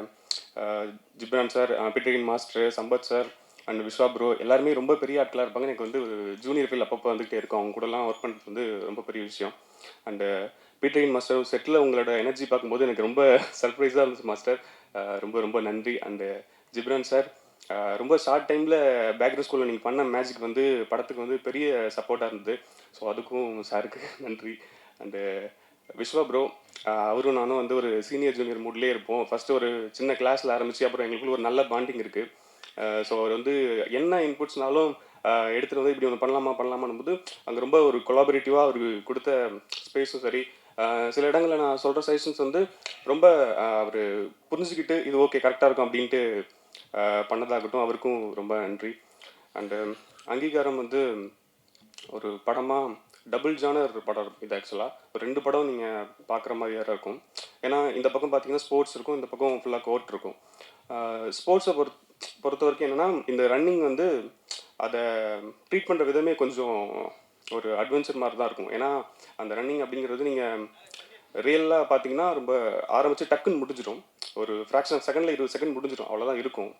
ஜிப்ரான் சார், பிட்ரின் master, Sampath sir and Viswa bro எல்லாருமே ரொம்ப பெரிய ஆட்களாக இருப்பாங்க. எனக்கு வந்து ஒரு ஜூனியர் ஃபீல் அப்பப்போ வந்துகிட்டே இருக்கும். அவங்க கூடலாம் ஒர்க் பண்ணுறது வந்து ரொம்ப பெரிய விஷயம். அண்டு பீட்டரின் மாஸ்டர் செட்டில் உங்களோட எனர்ஜி பார்க்கும்போது எனக்கு ரொம்ப சர்ப்ரைஸாக இருந்துச்சு மாஸ்டர். ரொம்ப ரொம்ப நன்றி. அண்டு ஜிப்ரான் சார், ரொம்ப ஷார்ட் டைமில் பேக்ரவுண்ட் ஸ்கூலில் நீங்கள் பண்ண மேஜிக் வந்து படத்துக்கு வந்து பெரிய சப்போர்ட்டாக இருந்தது. ஸோ அதுக்கும் சாருக்கு நன்றி. அண்டு விஸ்வா ப்ரோ, அவரும் நானும் வந்து ஒரு சீனியர் ஜூனியர் மூட்லேயே இருப்போம். ஃபஸ்ட்டு ஒரு சின்ன கிளாஸில் ஆரம்பித்து அப்புறம் எங்களுக்குள்ள ஒரு நல்ல பாண்டிங் இருக்குது. ஸோ அவர் வந்து என்ன இன்புட்ஸ்னாலும் எடுத்துகிட்டு வந்து இப்படி ஒன்று பண்ணலாமான்னும் போது அங்கே ரொம்ப ஒரு கொலாபரேட்டிவாக அவருக்கு கொடுத்த ஸ்பேஸும் சரி, சில இடங்களில் நான் சொல்கிற சஜஷன்ஸ் வந்து ரொம்ப அவர் புரிஞ்சுக்கிட்டு இது ஓகே கரெக்டாக இருக்கும் அப்படின்ட்டு பண்ணதாகட்டும், அவருக்கும் ரொம்ப நன்றி. அண்டு அங்கீகாரம் வந்து ஒரு படமாக டபுள் ஜானர் படம் இது. ஆக்சுவலாக ஒரு 2 படம் நீங்கள் பார்க்குற மாதிரியாக இருக்கும். ஏன்னா இந்த பக்கம் பார்த்தீங்கன்னா ஸ்போர்ட்ஸ் இருக்கும், இந்த பக்கம் ஃபுல்லாக கோர்ட் இருக்கும். ஸ்போர்ட்ஸை பொறுத்த வரைக்கும் என்னென்னா இந்த ரன்னிங் வந்து அதை ட்ரீட் பண்ணுற விதமே கொஞ்சம் ஒரு அட்வென்ச்சர் மாதிரி தான் இருக்கும். ஏன்னா அந்த ரன்னிங் அப்படிங்கிறது நீங்கள் ரியலாக பார்த்தீங்கன்னா ரொம்ப ஆரம்பித்து டக்குன்னு முடிஞ்சிடும். ஒரு ஃப்ராக்ஷன் ஆஃப் செகண்டில் 20 செகண்ட் முடிஞ்சிடும், அவ்வளோதான் இருக்கும்.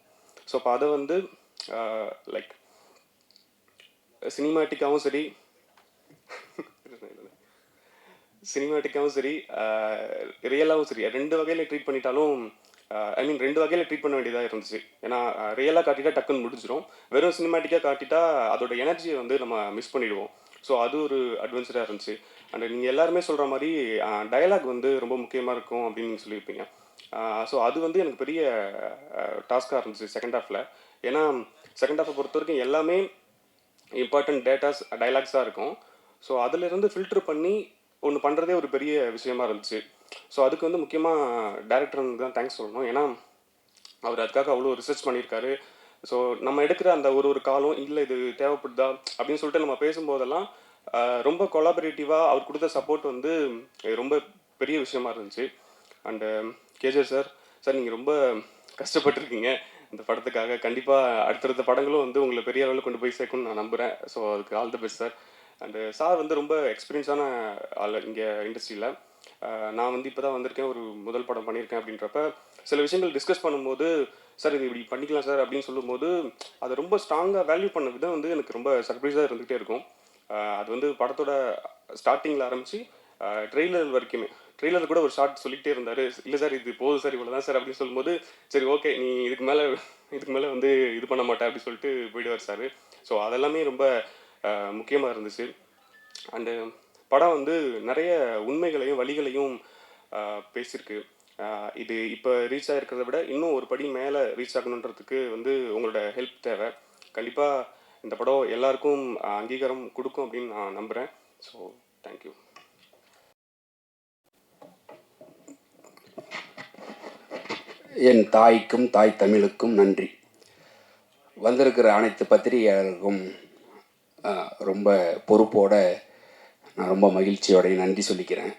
ஸோ அப்போ அதை வந்து லைக் சினிமாட்டிக்காகவும் சரி ரியலாகவும் சரி 2 வகையில் ட்ரீட் பண்ணிட்டாலும் ஐ மீன் 2 வகையில் ட்ரீட் பண்ண வேண்டியதாக இருந்துச்சு. ஏன்னா ரியலாக காட்டிட்டா டக்குன்னு முடிஞ்சிடும், வெறும் சினிமாட்டிக்காக காட்டிட்டா அதோட எனர்ஜியை வந்து நம்ம மிஸ் பண்ணிடுவோம். ஸோ அது ஒரு அட்வென்ச்சராக இருந்துச்சு. அண்ட் நீங்கள் எல்லாருமே சொல்கிற மாதிரி டயலாக் வந்து ரொம்ப முக்கியமாக இருக்கும் அப்படின்னு நீங்கள் சொல்லியிருப்பீங்க. ஸோ அது வந்து எனக்கு பெரிய டாஸ்காக இருந்துச்சு செகண்ட் ஹாஃபில். ஏன்னா செகண்ட் ஹாஃபை பொறுத்த வரைக்கும் எல்லாமே இம்பார்ட்டன்ட் டேட்டாஸ் டைலாக்ஸாக இருக்கும். ஸோ அதிலிருந்து ஃபில்ட்ரு பண்ணி ஒன்று பண்ணுறதே ஒரு பெரிய விஷயமா இருந்துச்சு. ஸோ அதுக்கு வந்து முக்கியமாக டேரக்டருக்கு தான் தேங்க்ஸ் சொல்லணும். ஏன்னா அவர் அதுக்காக அவ்வளோ ரிசர்ச் பண்ணியிருக்காரு. ஸோ நம்ம எடுக்கிற அந்த ஒரு காலம் இல்லை இது தேவைப்படுதா அப்படின்னு சொல்லிட்டு நம்ம பேசும்போதெல்லாம் ரொம்ப கொலாபரேட்டிவாக அவர் கொடுத்த சப்போர்ட் வந்து ரொம்ப பெரிய விஷயமா இருந்துச்சு. அண்டு கேஜர் சார், நீங்கள் ரொம்ப கஷ்டப்பட்டுருக்கீங்க இந்த படத்துக்காக. கண்டிப்பாக அடுத்தடுத்த படங்களும் வந்து உங்களை பெரிய அளவில் கொண்டு போய் சேர்க்கணும்னு நான் நம்புகிறேன். ஸோ அதுக்கு all the best sir. And sir வந்து ரொம்ப எக்ஸ்பீரியன்ஸான ஆள் இங்கே இண்டஸ்ட்ரியில். நான் வந்து இப்போ தான் வந்திருக்கேன், ஒரு முதல் படம் பண்ணியிருக்கேன். அப்படின்றப்ப சில விஷயங்கள் டிஸ்கஸ் பண்ணும்போது சார் இது இப்படி பண்ணிக்கலாம் சார் அப்படின்னு சொல்லும்போது அதை ரொம்ப ஸ்ட்ராங்காக வேல்யூ பண்ண விதம் வந்து எனக்கு ரொம்ப சர்ப்ரைஸாக இருந்துகிட்டே இருக்கும். அது வந்து படத்தோட ஸ்டார்டிங்கில் ஆரம்பித்து ட்ரெய்லர் வரைக்குமே, ட்ரெய்லர் கூட ஒரு ஷார்ட் சொல்லிகிட்டே இருந்தார். இல்லை சார் இது போதும் சார், இவ்வளோ தான் சார் அப்படின்னு சொல்லும்போது சரி ஓகே நீ இதுக்கு மேலே வந்து இது பண்ண மாட்டேன் அப்படின்னு சொல்லிட்டு போயிடுவார் சார். ஸோ அதெல்லாமே ரொம்ப முக்கியமாக இருந்துச்சு. அண்டு படம் வந்து நிறைய உண்மைகளையும் வழிகளையும் பேசியிருக்கு. இது இப்போ ரீச் ஆகிருக்கிறத விட இன்னும் ஒரு படி மேலே ரீச் ஆகணுன்றதுக்கு வந்து உங்களோட ஹெல்ப் தேவை. கண்டிப்பாக இந்த படம் எல்லாருக்கும் அங்கீகாரம் கொடுக்கும் அப்படின்னு நான் நம்புகிறேன். So thank you. என் தாய்க்கும் தாய் தமிழுக்கும் நன்றி. வந்திருக்கிற அனைத்து பத்திரிகையாளருக்கும் ரொம்ப பொறுப்போட நான் ரொம்ப மகிழ்ச்சியோடையும் நன்றி சொல்லிக்கிறேன்.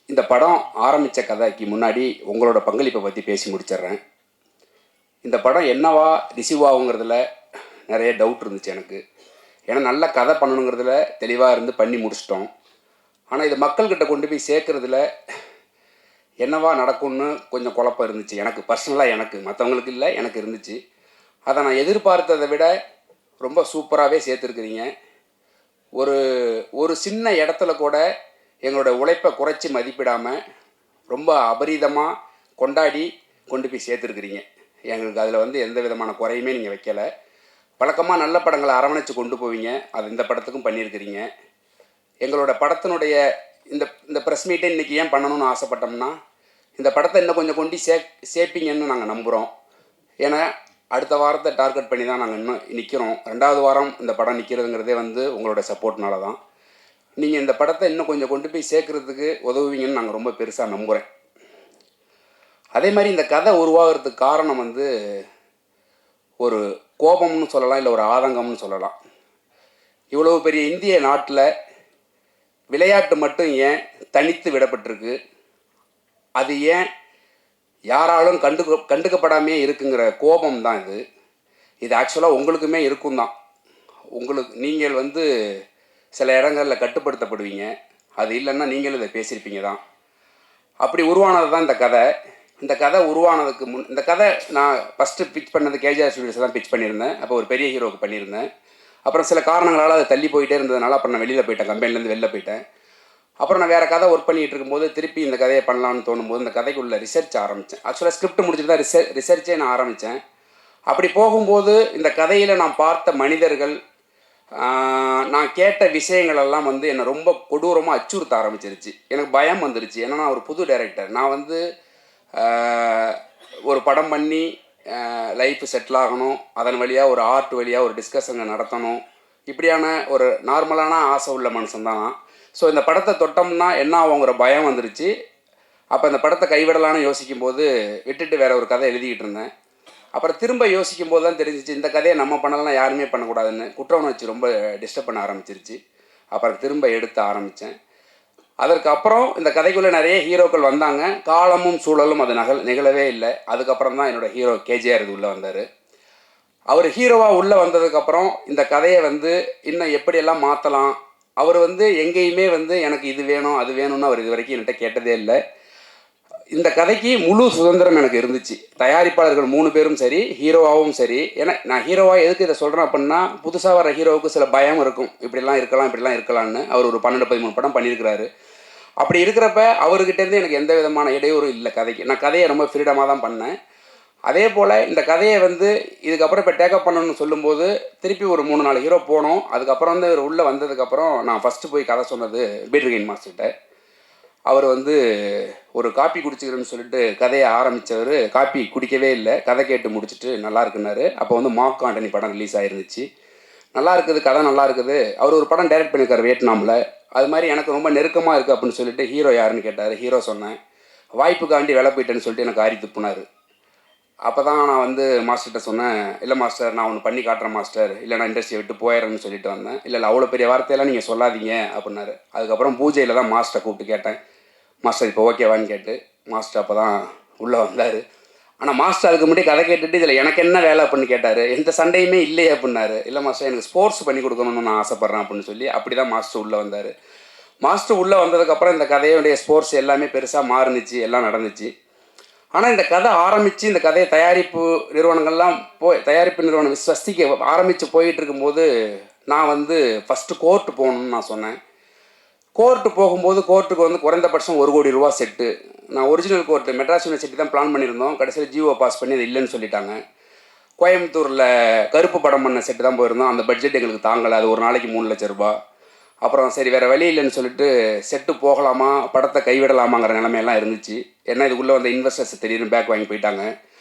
இந்த படம் ஆரம்பித்த கதைக்கு முன்னாடி உங்களோட பங்களிப்பை பற்றி பேசி முடிச்சிட்றேன். இந்த படம் என்னவா ரிசீவ் ஆகுங்கிறதுல நிறைய டவுட் இருந்துச்சு எனக்கு. ஏன்னா நல்ல கதை பண்ணணுங்கிறதுல தெளிவாக இருந்து பண்ணி முடிச்சிட்டோம். ஆனால் இது மக்கள்கிட்ட கொண்டு போய் சேர்க்குறதுல என்னவா நடக்கும்னு கொஞ்சம் குழப்பம் இருந்துச்சு எனக்கு பர்சனலாக. எனக்கு மற்றவங்களுக்கு இல்லை, எனக்கு இருந்துச்சு. அதை நான் எதிர்பார்த்ததை விட ரொம்ப சூப்பராகவே சேர்த்துருக்குறீங்க. ஒரு ஒரு சின்ன இடத்துல கூட எங்களோட உழைப்பை குறைச்சி மதிப்பிடாமல் ரொம்ப அபரீதமாக கொண்டாடி கொண்டு போய் சேர்த்துருக்குறீங்க. எங்களுக்கு அதில் வந்து எந்த விதமான குறையுமே நீங்கள் வைக்கலை. வழக்கமாக நல்ல படங்களை அரவணைச்சு கொண்டு போவீங்க, அது இந்த படத்துக்கும் பண்ணியிருக்கிறீங்க. எங்களோட படத்தினுடைய இந்த இந்த ப்ரெஸ் மீட்டை இன்றைக்கி ஏன் பண்ணணும்னு ஆசைப்பட்டோம்னா, இந்த படத்தை இன்னும் கொஞ்சம் கொண்டு சேர்ப்பீங்கன்னு நாங்கள் நம்புகிறோம். ஏன்னா அடுத்த வாரத்தை டார்கெட் பண்ணி தான் நாங்கள் இன்னும் நிற்கிறோம். 2வது வாரம் இந்த படம் நிற்கிறதுங்கிறதே வந்து உங்களோட சப்போர்ட்னால தான். நீங்கள் இந்த படத்தை இன்னும் கொஞ்சம் கொண்டு போய் சேர்க்குறதுக்கு உதவுவீங்கன்னு நாங்கள் ரொம்ப பெருசாக நம்புகிறேன். அதே மாதிரி இந்த கதை உருவாகிறதுக்கு காரணம் வந்து ஒரு கோபம்னு சொல்லலாம், இல்லை ஒரு ஆதங்கம்னு சொல்லலாம். இவ்வளவு பெரிய இந்திய நாட்டில் விளையாட்டு மட்டும் ஏன் தனித்து விடப்பட்டிருக்கு, அது ஏன் யாராலும் கண்டுக்கப்படாமே இருக்குங்கிற கோபம் தான் இது. இது ஆக்சுவலாக உங்களுக்குமே இருக்கும் தான். நீங்கள் வந்து சில இடங்களில் கட்டுப்படுத்தப்படுவீங்க, அது இல்லைன்னா நீங்களும் இதை பேசியிருப்பீங்க தான். அப்படி உருவானது தான் இந்த கதை. இந்த கதை உருவானதுக்கு இந்த கதை நான் ஃபஸ்ட்டு பிச் பண்ணது கேஜிஆர் ஸ்டுடியோஸ் தான் பிச் பண்ணியிருந்தேன். அப்போ ஒரு பெரிய ஹீரோவுக்கு பண்ணியிருந்தேன். அப்புறம் சில காரணங்களால் அது தள்ளி போயிட்டே இருந்ததுனால அப்புறம் நான் வெளியில் போயிட்டேன், கம்பெனிலேருந்து வெளில போயிட்டேன். அப்புறம் நான் வேறு கதை ஒர்க் பண்ணிகிட்டு இருக்கும்போது திருப்பி இந்த கதையை பண்ணலான்னு தோணும்போது இந்த கதைக்குள்ள ரிசர்ச் ஆரம்பித்தேன். ஆக்சுவலாக ஸ்கிரிப்ட் முடிச்சுட்டு தான் ரிசர்ச்சே நான் ஆரம்பித்தேன். அப்படி போகும்போது இந்த கதையில் நான் பார்த்த மனிதர்கள், நான் கேட்ட விஷயங்களெல்லாம் வந்து என்னை ரொம்ப கொடூரமாக அச்சுறுத்த ஆரம்பிச்சிருச்சு. எனக்கு பயம் வந்துருச்சு. ஏன்னா நான் ஒரு புது டைரக்டர். நான் வந்து ஒரு படம் பண்ணி லைஃப் செட்டில் ஆகணும், அதன் வழியாக ஒரு ஆர்ட் வழியாக ஒரு டிஸ்கஷனை நடத்தணும், இப்படியான ஒரு நார்மலான ஆசை உள்ள மனுஷன் தான் நான். ஸோ இந்த படத்தை தொட்டோம்னா என்ன ஆகுங்கிற பயம் வந்துருச்சு. அப்போ இந்த படத்தை கைவிடலான்னு யோசிக்கும்போது விட்டுட்டு வேற ஒரு கதை எழுதிக்கிட்டு இருந்தேன். அப்புறம் திரும்ப யோசிக்கும் போது தான் தெரிஞ்சிச்சு இந்த கதையை நம்ம பண்ணலாம், யாருமே பண்ணக்கூடாதுன்னு. குற்ற உணர்ச்சி ரொம்ப டிஸ்டர்ப் பண்ண ஆரம்பிச்சிருச்சு. அப்புறம் திரும்ப எடுத்து ஆரம்பித்தேன். அதற்கப்புறம் இந்த கதைக்குள்ளே நிறைய ஹீரோக்கள் வந்தாங்க. காலமும் சூழலும் அது நிகழவே இல்லை. அதுக்கப்புறம் தான் என்னோடய ஹீரோ கேஜிஆர் இது உள்ளே வந்தார். அவர் ஹீரோவாக உள்ளே வந்ததுக்கப்புறம் இந்த கதையை வந்து இன்னும் எப்படியெல்லாம் மாற்றலாம், அவர் வந்து எங்கேயுமே வந்து எனக்கு இது வேணும் அது வேணும்னு அவர் இது வரைக்கும் என்கிட்ட கேட்டதே இல்லை. இந்த கதைக்கு முழு சுதந்திரம் எனக்கு இருந்துச்சு. தயாரிப்பாளர்கள் 3 பேரும் சரி, ஹீரோவாகவும் சரி. ஏன்னா நான் ஹீரோவாக எதுக்கு இதை சொல்கிறேன் அப்படின்னா, புதுசாக வர ஹீரோவுக்கு சில பயம் இருக்கும், இப்படிலாம் இருக்கலாம் இப்படிலாம் இருக்கலாம்னு. அவர் ஒரு 12-13 படம் பண்ணியிருக்கிறாரு. அப்படி இருக்கிறப்ப அவர்கிட்டேருந்து எனக்கு எந்த விதமான இடையூறும் இல்லை கதைக்கு. நான் கதையை ரொம்ப ஃப்ரீடமாக தான் பண்ணேன். அதே போல் இந்த கதையை வந்து இதுக்கப்புறம் இப்போ டேக்கப் பண்ணணும்னு சொல்லும்போது திருப்பி ஒரு 3-4 ஹீரோ போனோம். அதுக்கப்புறம் வந்து இவர் உள்ளே வந்ததுக்கப்புறம் நான் ஃபஸ்ட்டு போய் கதை சொன்னது பீட்டர் மாஸ்டர்கிட்ட. அவர் வந்து ஒரு காப்பி குடிச்சிக்கிறேன்னு சொல்லிட்டு கதையை ஆரம்பித்தவர் காப்பி குடிக்கவே இல்லை. கதை கேட்டு முடிச்சுட்டு நல்லா இருக்குன்னாரு. அப்போ வந்து மார்க் ஆண்டனி படம் ரிலீஸ் ஆகிருந்துச்சு. நல்லா இருக்குது, கதை நல்லா இருக்குது. அவர் ஒரு படம் டைரக்ட் பண்ணியிருக்காரு வியட்நாமில். அது மாதிரி எனக்கு ரொம்ப நெருக்கமாக இருக்குது அப்படின்னு சொல்லிட்டு ஹீரோ யாருன்னு கேட்டார். ஹீரோ சொன்னேன். வாய்ப்புக்காண்டி வேலை போயிட்டேன்னு சொல்லிட்டு எனக்கு ஆரி துப்புனார். அப்போ தான் நான் வந்து மாஸ்டர்கிட்ட சொன்னேன், இல்லை மாஸ்டர் நான் ஒன்று பண்ணி காட்டுறேன் மாஸ்டர், இல்லை நான் இண்டஸ்ட்ரியை விட்டு போயிடுறேன்னு சொல்லிட்டு வந்தேன். இல்லை அவ்வளோ பெரிய வார்த்தையெல்லாம் நீங்கள் சொல்லாதீங்க அப்படின்னாரு. அதுக்கப்புறம் பூஜையில் தான் மாஸ்டரை கூப்பிட்டு கேட்டேன், மாஸ்டர் இப்போ ஓகேவான்னு கேட்டு. மாஸ்டர் அப்போ தான் உள்ளே வந்தார். ஆனால் மாஸ்டர் அதுக்கு முன்னாடி கதை கேட்டுட்டு இதில் எனக்கு என்ன வேலை அப்படின்னு கேட்டார். எந்த சண்டையுமே இல்லையே அப்படின்னாரு. இல்லை மாஸ்டர் எனக்கு ஸ்போர்ட்ஸ் பண்ணி கொடுக்கணும்னு நான் ஆசைப்பட்றேன் அப்படின்னு சொல்லி அப்படி தான் மாஸ்டர் உள்ளே வந்தார். மாஸ்டர் உள்ளே வந்ததுக்கப்புறம் இந்த கதையுடைய ஸ்போர்ட்ஸ் எல்லாமே பெருசாக மாறுனுச்சு, எல்லாம் நடந்துச்சு. ஆனால் இந்த கதை ஆரம்பித்து இந்த கதையை தயாரிப்பு நிறுவனங்கள்லாம் தயாரிப்பு நிறுவனம் ஸ்வஸ்திக்கு ஆரம்பித்து போயிட்டு இருக்கும்போது நான் வந்து ஃபஸ்ட்டு கோர்ட்டு போகணுன்னு நான் சொன்னேன். கோர்ட்டு போகும்போது கோர்ட்டுக்கு வந்து குறைந்தபட்சம் 1 கோடி ரூபா செட்டு. நான் ஒரிஜினல் கோர்ட்டு மெட்ராஸ் யூனிவர்சிட்டி தான் பிளான் பண்ணியிருந்தோம். கடைசியில் ஜிஓ பாஸ் பண்ணி அது இல்லைன்னு சொல்லிட்டாங்க. கோயம்புத்தூரில் கருப்பு படம் பண்ண செட்டு தான் போயிருந்தோம். அந்த பட்ஜெட் எங்களுக்கு தாங்கலை. அது ஒரு நாளைக்கு 3 லட்ச ரூபா. அப்புறம் சரி வேறு வழி இல்லைன்னு சொல்லிட்டு செட்டு போகலாமா படத்தை கைவிடலாமாங்கிற நிலைமையெல்லாம் இருந்துச்சு. ஏன்னா இதுக்குள்ளே வந்த இன்வெஸ்டர்ஸ் திடீர்னு பேக் வாங்கி போயிட்டாங்க.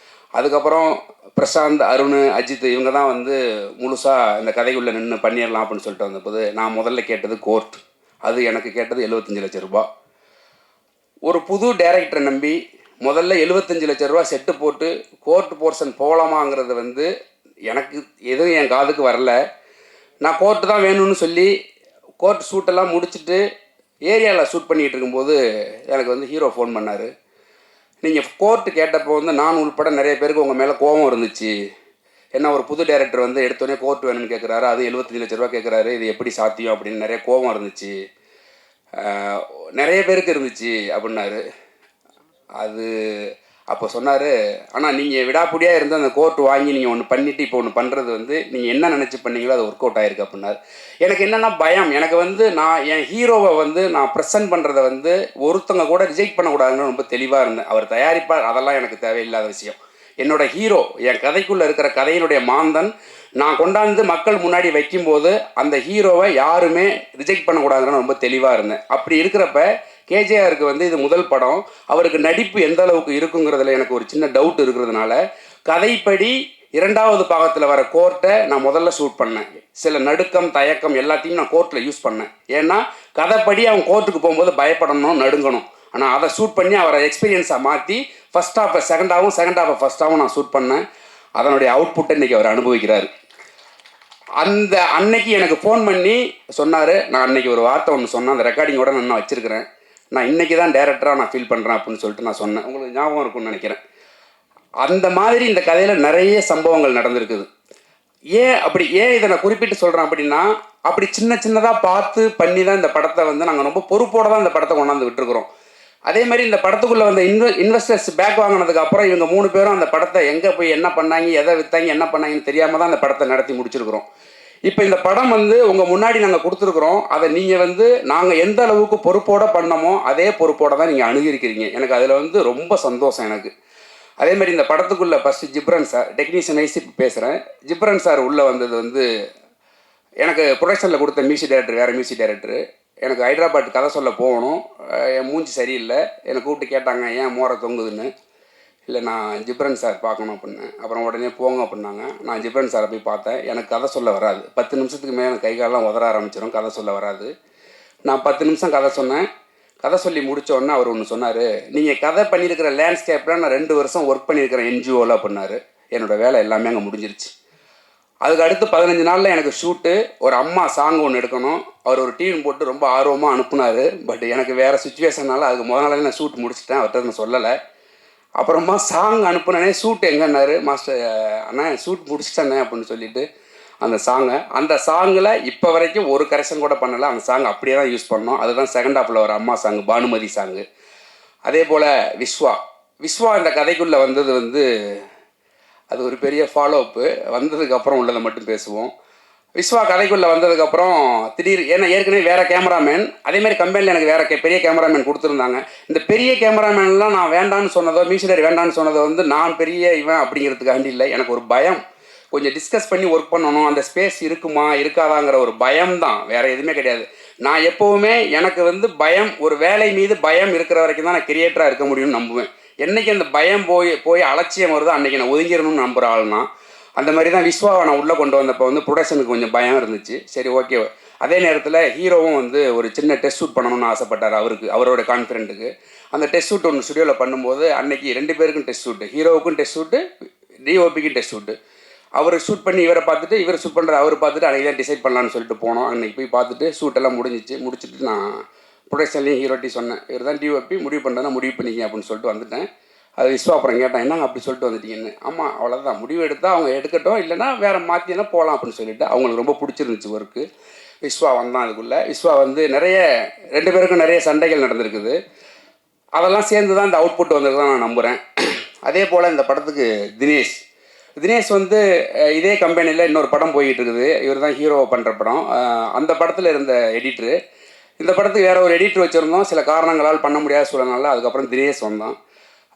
அதுக்கப்புறம் பிரசாந்த், அருண், அஜித் இவங்க தான் வந்து முழுசாக இந்த கதைக்குள்ளே நின்று பண்ணிடலாம் அப்படின்னு சொல்லிட்டு வந்தபோது நான் முதல்ல கேட்டது கோர்ட். அது எனக்கு கேட்டது 75 லட்ச ரூபா. ஒரு புது டைரக்டரை நம்பி முதல்ல 75 லட்ச ரூபா செட்டு போட்டு கோர்ட் போர்ஷன் போகலாமாங்கிறது வந்து எனக்கு எதுவும் என் காதுக்கு வரல. நான் கோர்ட்டு தான் வேணும்னு சொல்லி கோர்ட் ஷூட்டெல்லாம் முடிச்சுட்டு ஏரியாவில் ஷூட் பண்ணிகிட்டு இருக்கும்போது எனக்கு வந்து ஹீரோ ஃபோன் பண்ணார். நீங்கள் கோர்ட்டு கேட்டப்போ வந்து நான் உள்பட நிறைய பேருக்கு உங்கள் மேலே கோபம் இருந்துச்சு. என்ன ஒரு புது டைரக்டர் வந்து எடுத்தோடனே கோர்ட் வேணும்னு கேட்குறாரு, அது 75 லட்ச ரூபா கேட்குறாரு, இது எப்படி சாத்தியம் அப்படின்னு நிறைய கோபம் இருந்துச்சு, நிறைய பேருக்கு இருந்துச்சு அப்படின்னாரு. அது அப்போ சொன்னார், ஆனால் நீங்கள் விடாப்பிடியாக இருந்து அந்த கோர்ட் வாங்கி நீங்கள் ஒன்று பண்ணிவிட்டு இப்போ ஒன்று பண்ணுறது வந்து நீங்கள் என்ன நினச்சி பண்ணீங்களோ அது ஒர்க் அவுட் ஆகிருக்கு அப்படின்னாரு. எனக்கு என்னென்னா பயம், எனக்கு வந்து நான் என் ஹீரோவை வந்து நான் ப்ரெசென்ட் பண்ணுறதை வந்து ஒருத்தங்க கூட ரிஜெக்ட் பண்ணக்கூடாதுன்னு ரொம்ப தெளிவாக இருந்தேன். அவர் தயாரிப்பார், அதெல்லாம் எனக்கு தேவையில்லாத விஷயம். என்னோட ஹீரோ, என் கதைக்குள்ளே இருக்கிற கதையினுடைய மாந்தன் நான் கொண்டாந்து மக்கள் முன்னாடி வைக்கும்போது அந்த ஹீரோவை யாருமே ரிஜெக்ட் பண்ணக்கூடாதுன்னு ரொம்ப தெளிவாக இருந்தேன். அப்படி இருக்கிறப்ப கேஜேஆருக்கு வந்து இது முதல் படம், அவருக்கு நடிப்பு எந்த அளவுக்கு இருக்குங்கிறதுல எனக்கு ஒரு சின்ன டவுட் இருக்கிறதுனால கதைப்படி 2வது பாகத்தில் வர கோர்ட்டை நான் முதல்ல ஷூட் பண்ணேன். சில நடுக்கம் தயக்கம் எல்லாத்தையும் நான் கோர்ட்டில் யூஸ் பண்ணேன். ஏன்னா கதைப்படி அவன் கோர்ட்டுக்கு போகும்போது பயப்படணும், நடுங்கணும். ஆனால் அதை ஷூட் பண்ணி அவரை எக்ஸ்பீரியன்ஸாக மாற்றி ஃபஸ்ட் ஹாஃபை செகண்டாகவும் செகண்ட் ஹாஃபை ஃபஸ்ட்டாகவும் நான் ஷூட் பண்ணேன். அதனுடைய அவுட்புட்டை இன்றைக்கி அவர் அனுபவிக்கிறார். அந்த அன்னைக்கு எனக்கு ஃபோன் பண்ணி சொன்னார், நான் அன்றைக்கி ஒரு வார்த்தை ஒன்று சொன்னேன், அந்த ரெக்கார்டிங்கோட நான் வச்சுருக்கிறேன், நான் இன்றைக்கி தான் டேரக்டராக நான் ஃபீல் பண்ணுறேன் அப்படின்னு சொல்லிட்டு நான் சொன்னேன். உங்களுக்கு ஞாபகம் இருக்கும்னு நினைக்கிறேன். அந்த மாதிரி இந்த கதையில் நிறைய சம்பவங்கள் நடந்திருக்குது. ஏன் இதை நான் குறிப்பிட்டு சொல்கிறேன் அப்படின்னா, அப்படி சின்ன சின்னதாக பார்த்து பண்ணி தான் இந்த படத்தை வந்து நாங்கள் ரொம்ப பொறுப்போடு தான் இந்த படத்தை கொண்டாந்து விட்டுருக்குறோம். அதே மாதிரி இந்த படத்துக்குள்ளே வந்த இன்வெஸ்டர்ஸ் பேக் வாங்கினதுக்கு அப்புறம் இவங்க 3 பேரும் அந்த படத்தை எங்கே போய் என்ன பண்ணாங்க, எதை விற்றாங்க, என்ன பண்ணாங்கன்னு தெரியாமல் தான் அந்த படத்தை நடத்தி முடிச்சிருக்கிறோம். இப்போ இந்த படம் வந்து உங்கள் முன்னாடி நாங்கள் கொடுத்துருக்குறோம். அதை நீங்கள் வந்து நாங்கள் எந்த அளவுக்கு பொறுப்போடு பண்ணமோ அதே பொறுப்போடு தான் நீங்கள் அணுகிருக்கிறீங்க. எனக்கு அதில் வந்து ரொம்ப சந்தோஷம் எனக்கு. அதே மாதிரி இந்த படத்துக்குள்ளே first Ghibran sir, technician wise இப்போ பேசுகிறேன். ஜிப்ரன் சார் உள்ளே வந்தது வந்து எனக்கு ப்ரொடக்ஷனில் கொடுத்த மியூசிக் டைரக்டர், வேறு மியூசிக் டைரக்டர். எனக்கு ஹைதராபாத் கதை சொல்ல போகணும், என் மூஞ்சி சரியில்லை, என்னை கூப்பிட்டு கேட்டாங்க ஏன் மோரை தொங்குதுன்னு. இல்லை நான் ஜிப்ரன் சார் பார்க்கணும் அப்படின்னு. அப்புறம் உடனே போங்க அப்படின்னாங்க. நான் ஜிப்ரன் சாரை போய் பார்த்தேன். எனக்கு கதை சொல்ல வராது, 10 நிமிஷத்துக்கு மேலே எனக்கு கை காலெலாம் உதற ஆரம்பிச்சிடும், கதை சொல்ல வராது. நான் 10 நிமிஷம் கதை சொன்னேன். கதை சொல்லி முடித்தோடனே அவர் ஒன்று சொன்னார், நீங்கள் கதை பண்ணியிருக்கிற லேண்ட்ஸ்கேப்பில் நான் 2 வருஷம் ஒர்க் பண்ணியிருக்கிறேன் என்ஜிஓவில் அப்படின்னாரு. என்னோடய வேலை எல்லாமே அங்கே முடிஞ்சிருச்சு. அதுக்கு அடுத்து 15 நாளில் எனக்கு ஷூட்டு, ஒரு அம்மா சாங் ஒன்று எடுக்கணும். அவர் ஒரு டீம் போட்டு ரொம்ப ஆர்வமாக அனுப்புனார். பட் எனக்கு வேறு சுச்சுவேஷனால் அதுக்கு முதல் நாளே நான் ஷூட் முடிச்சிட்டேன், அவர்கிட்ட நான் சொல்லலை. அப்புறமா சாங் அனுப்புனே, ஷூட் எங்கன்னாரு. மாஸ்டர் அண்ணா ஷூட் முடிச்சிட்டேண்ணே அப்படின்னு சொல்லிட்டு அந்த சாங்கில் இப்போ வரைக்கும் ஒரு கரெக்ஷன் கூட பண்ணலை. அந்த சாங் அப்படியே தான் யூஸ் பண்ணோம். அதுதான் செகண்ட் ஹாஃபில் ஒரு அம்மா சாங், பானுமதி சாங்கு. அதே போல் விஸ்வா இந்த கதைக்குள்ளே வந்தது வந்து அது ஒரு பெரிய ஃபாலோஅப்பு. வந்ததுக்கப்புறம் உள்ளதை மட்டும் பேசுவோம். விஸ்வா கதைக்குள்ளே வந்ததுக்கப்புறம் ஏன்னா ஏற்கனவே வேறு கேமராமேன், அதேமாதிரி கம்பெனியில் எனக்கு வேறு பெரிய கேமராமேன் கொடுத்துருந்தாங்க. இந்த பெரிய கேமராமேன்லாம் நான் வேண்டான்னு சொன்னதோ, மியூசிக் வேண்டான்னு சொன்னதோ வந்து நான் பெரிய இவன் அப்படிங்கிறதுக்காண்டி இல்லை. எனக்கு ஒரு பயம், கொஞ்சம் டிஸ்கஸ் பண்ணி ஒர்க் பண்ணணும், அந்த ஸ்பேஸ் இருக்குமா இருக்காதாங்கிற ஒரு பயம் தான், வேறு எதுவுமே கிடையாது. நான் எப்போவுமே எனக்கு வந்து பயம், ஒரு வேலை மீது பயம் இருக்கிற வரைக்கும் தான் நான் கிரியேட்டராக இருக்க முடியும்னு நம்புவேன். என்றைக்கு அந்த பயம் போய் அலட்சியம் வருதோ அன்றைக்கி நான் ஒதுங்கிடணும்னு நம்புகிற ஆள்னா. அந்த மாதிரி தான் விஸ்வாவை நான் உள்ளே கொண்டு வந்தப்போ வந்து ப்ரொடக்ஷனுக்கு கொஞ்சம் பயம் இருந்துச்சு. சரி ஓகே. அதே நேரத்தில் ஹீரோவும் வந்து ஒரு சின்ன டெஸ்ட் ஷூட் பண்ணணும்னு ஆசைப்பட்டார். அவரோட கான்ஃபிடென்ட்டுக்கு அந்த டெஸ்ட் ஷூட் ஒன்று ஸ்டுடியோவில் பண்ணும்போது அன்றைக்கி 2 பேருக்கும் டெஸ்ட் ஷூட்டு, ஹீரோவுக்கும் டெஸ்ட் ஷூட்டு, டிஓபிக்கும் டெஸ்ட் ஷூட்டு. அவர் ஷூட் பண்ணி இவரை பார்த்துட்டு, இவர் ஷூட் பண்ணுற அவர் பார்த்துட்டு அன்றைக்கி தான் டிசைட் பண்ணலான்னு சொல்லிட்டு போனோம். அன்றைக்கி போய் பார்த்துட்டு ஷூட்டெல்லாம் முடிச்சுட்டு நான் ப்ரொடக்ஷன்லேயும் ஹீரோட்டி சொன்னேன், இவர் தான் டிஓபி, முடிவு பண்ணுறேன்னா முடிவு பண்ணிக்க அப்படின்னு சொல்லிட்டு வந்துட்டேன். அது விஸ்வா அப்புறம் கேட்டான், என்னங்க அப்படி சொல்லிட்டு வந்துட்டீங்கன்னு. ஆமாம் அவ்வளோதான், முடிவு எடுத்தால் அவங்க எடுக்கட்டும், இல்லைனா வேறு மாற்றினா போகலாம் அப்படின்னு சொல்லிட்டு அவங்களுக்கு ரொம்ப பிடிச்சிருந்துச்சு ஒர்க்கு. விஸ்வா வந்தான். அதுக்குள்ளே விஸ்வா வந்து 2 பேருக்கும் நிறைய சண்டைகள் நடந்திருக்குது. அதெல்லாம் சேர்ந்து தான் இந்த அவுட்புட் வந்திருக்கு தான் நான் நம்புகிறேன். அதே போல் இந்த படத்துக்கு தினேஷ் வந்து இதே கம்பெனியில் இன்னொரு படம் போய்கிட்டு இருக்குது. இவர் தான் ஹீரோவை பண்ணுற படம். அந்த படத்தில் இருந்த எடிட்ரு. இந்த படத்துக்கு வேறு ஒரு எடிட்ரு வச்சுருந்தோம், சில காரணங்களால் பண்ண முடியாத சூழல்னால. அதுக்கப்புறம் தினேஷ் வந்தான்.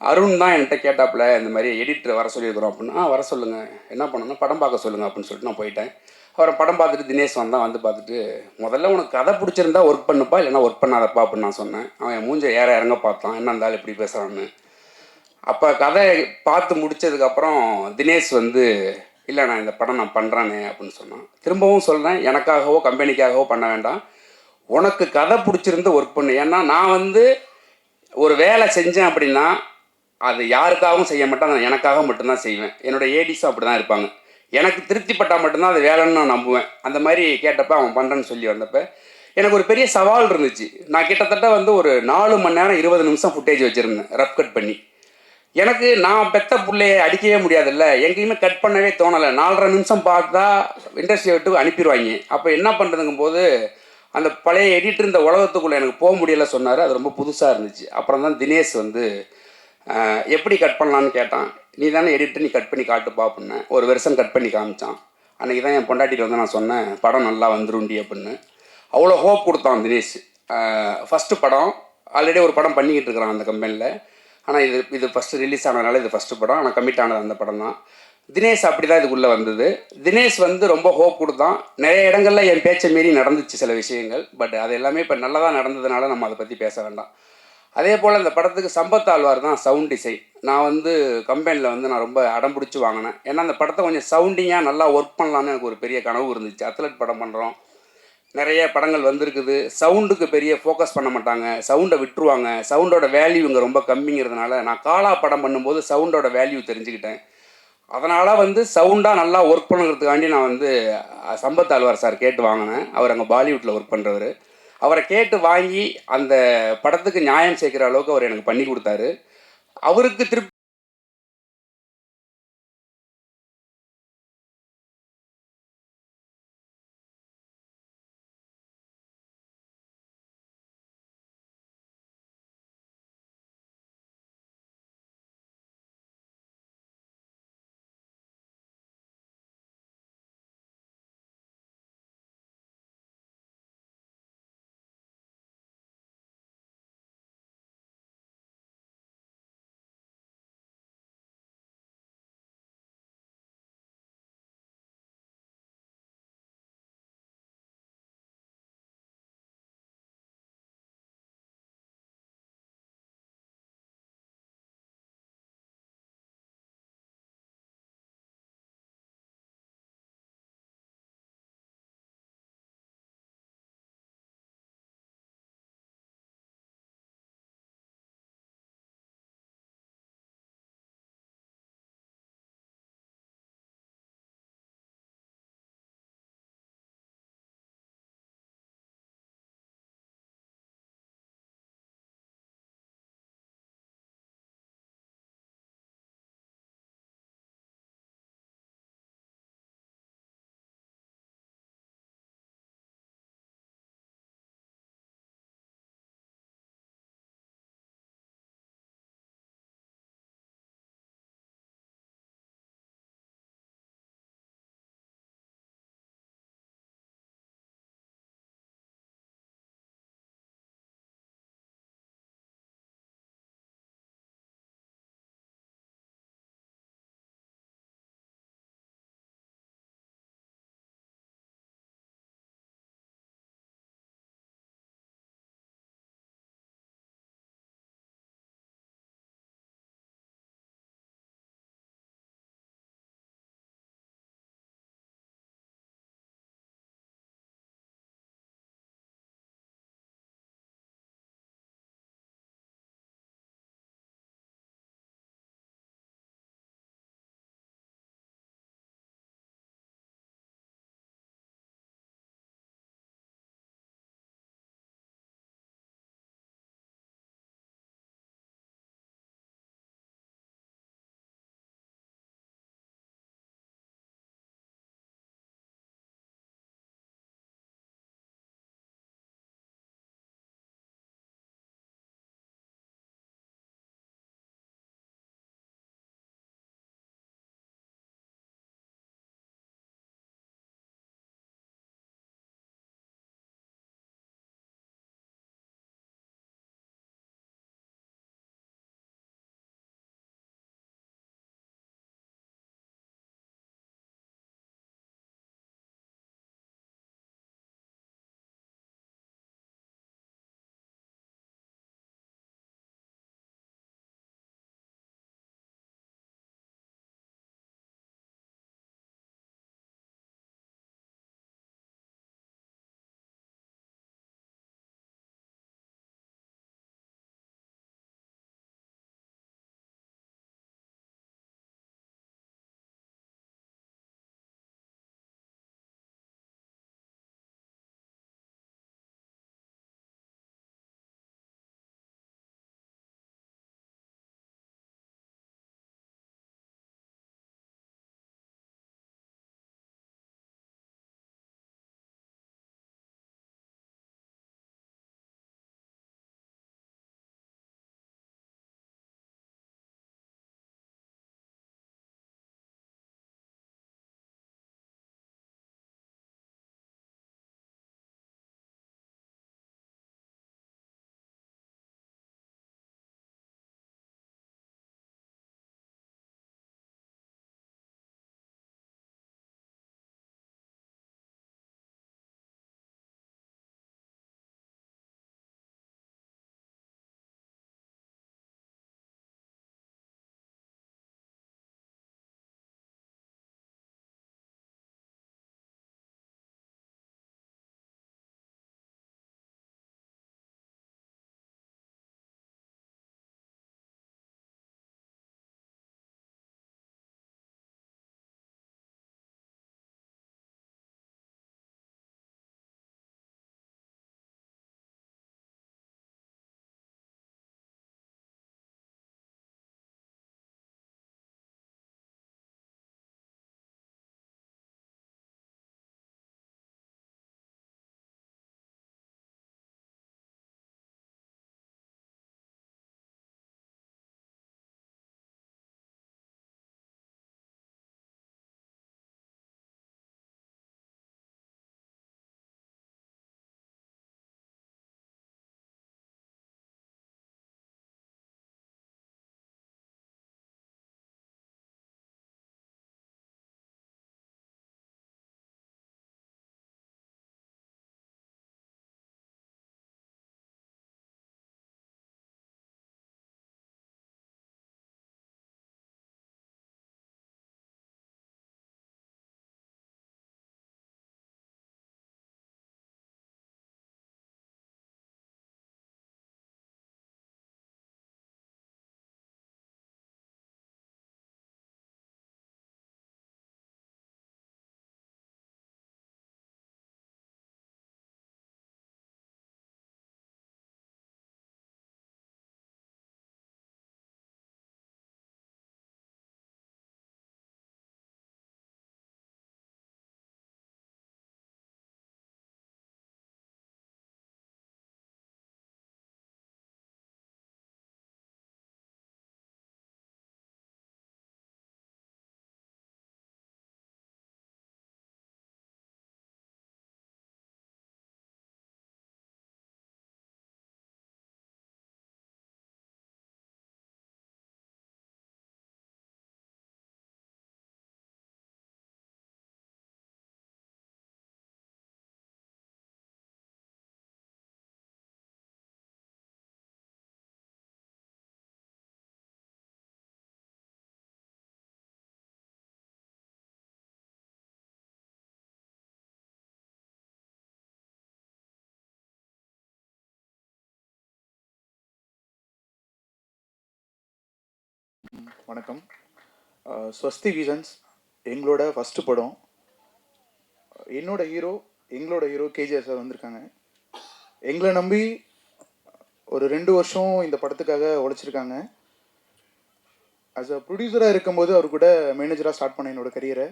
அருண் தான் என்கிட்ட கேட்டாப்புல, இந்த மாதிரி எடிட்டர் வர சொல்லியிருக்கிறோம் அப்படின்னா, வர சொல்லுங்கள், என்ன பண்ணணும் படம் பார்க்க சொல்லுங்கள் அப்படின்னு சொல்லிட்டு நான் போயிட்டேன். அவரை படம் பார்த்துட்டு தினேஷ் வந்தான். வந்து பார்த்துட்டு, முதல்ல உனக்கு கதை பிடிச்சிருந்தா ஒர்க் பண்ணுப்பா, இல்லைனா ஒர்க் பண்ணாதப்பா அப்படின்னு நான் சொன்னேன். அவன் மூஞ்சை இறங்க பார்த்தான், என்ன இருந்தாலும் இப்படி பேசுகிறான்னு. அப்போ கதை பார்த்து முடித்ததுக்கப்புறம் தினேஷ் வந்து, இல்லை நான் இந்த படம் நான் பண்ணுறேனே அப்படின்னு சொன்னான். திரும்பவும் சொல்கிறேன், எனக்காகவோ கம்பெனிக்காகவோ பண்ண வேண்டாம், உனக்கு கதை பிடிச்சிருந்து ஒர்க் பண்ணு. ஏன்னா நான் வந்து ஒரு வேலை செஞ்சேன் அப்படின்னா அது யாருக்காகவும் செய்ய மாட்டேன், நான் எனக்காக மட்டும்தான் செய்வேன். என்னோடய ஏடிஸும் அப்படி தான் இருப்பாங்க. எனக்கு திருப்திப்பட்டால் மட்டும்தான் அது வேலைன்னு நான் நம்புவேன். அந்த மாதிரி கேட்டப்போ அவன் பண்ணுறேன்னு சொல்லி வந்தப்போ எனக்கு ஒரு பெரிய சவால் இருந்துச்சு. நான் கிட்டத்தட்ட வந்து ஒரு 4 மணி நேரம் 20 நிமிஷம் ஃபுட்டேஜ் வச்சுருந்தேன் ரஃப் கட் பண்ணி. எனக்கு நான் பெத்த பிள்ளையை அடிக்கவே முடியாதுல்ல, எங்கேயுமே கட் பண்ணவே தோணலை. 4.5 நிமிஷம் பார்த்தா இண்டஸ்ட்ரியை விட்டு அனுப்பிடுவாங்க. அப்போ என்ன பண்ணுறதுங்கும் போது அந்த பழைய எடிட்டர் இந்த உலகத்துக்குள்ளே எனக்கு போக முடியலை சொன்னார். அது ரொம்ப புதுசாக இருந்துச்சு. அப்புறம் தான் தினேஷ் வந்து எப்படி கட் பண்ணலான்னு கேட்டான். நீ தானே எடிட்டர், நீ கட் பண்ணி காட்டுப்பா அப்படின்னேன். ஒரு வெர்ஷன் கட் பண்ணி காமிச்சான். அன்றைக்கி தான் என் பொண்டாட்டிட்டு வந்து நான் சொன்னேன், படம் நல்லா வந்துருண்டி அப்படின்னு. அவ்வளோ ஹோப் கொடுத்தான் தினேஷ். ஃபஸ்ட்டு படம், ஆல்ரெடி ஒரு படம் பண்ணிக்கிட்டு இருக்கிறான் அந்த கம்பெனியில். ஆனால் இது ஃபஸ்ட்டு ரிலீஸ் ஆனதுனால இது ஃபஸ்ட்டு படம். ஆனால் கமிட் ஆனது அந்த படம் தான். தினேஷ் அப்படி தான் இதுக்குள்ளே வந்தது. தினேஷ் வந்து ரொம்ப ஹோப் கொடுத்தான். நிறைய இடங்களில் என் பேச்சை மீறி நடந்துச்சு சில விஷயங்கள். பட் அது எல்லாமே இப்போ நல்லதாக நடந்ததுனால நம்ம அதை பற்றி பேச வேண்டாம். அதே போல் இந்த படத்துக்கு சம்பத் ஆழ்வார் தான் சவுண்ட் டிசைன். நான் வந்து கம்பெனியில் வந்து நான் ரொம்ப அடம் பிடிச்சி வாங்கினேன். ஏன்னா அந்த படத்தை கொஞ்சம் சவுண்டிங்காக நல்லா ஒர்க் பண்ணலான்னு எனக்கு ஒரு பெரிய கனவு இருந்துச்சு. அத்லட் படம் பண்ணுறோம், நிறைய படங்கள் வந்திருக்குது, சவுண்டுக்கு பெரிய ஃபோக்கஸ் பண்ண மாட்டாங்க, சவுண்டை விட்டுருவாங்க, சவுண்டோட வேல்யூ இங்கே ரொம்ப கம்மிங்கிறதுனால நான் காலா படம் பண்ணும்போது சவுண்டோட வேல்யூ தெரிஞ்சுக்கிட்டேன். அதனால் வந்து சவுண்டாக நல்லா ஒர்க் பண்ணுறதுக்காண்டி நான் வந்து சம்பத் ஆழ்வார் சார் கேட்டு வாங்கினேன். அவர் அங்கே பாலிவுட்டில் ஒர்க் பண்ணுறவர். அவரை கேட்டு வாங்கி அந்த படத்துக்கு நியாயம் சேர்க்குற அளவுக்கு அவர் எனக்கு பண்ணி கொடுத்தாரு. அவருக்கு திருப்பி வணக்கம். ஸ்வஸ்தி விசன்ஸ் எங்களோட ஃபஸ்ட்டு படம். எங்களோட ஹீரோ கேஜிஆர் சார் வந்திருக்காங்க. எங்களை நம்பி ஒரு 2 வருஷம் இந்த படத்துக்காக உழைச்சிருக்காங்க. ஆஸ் அ ப்ரொடியூசராக இருக்கும்போது அவர் கூட மேனேஜராக ஸ்டார்ட் பண்ணேன் என்னோடய கரியரை.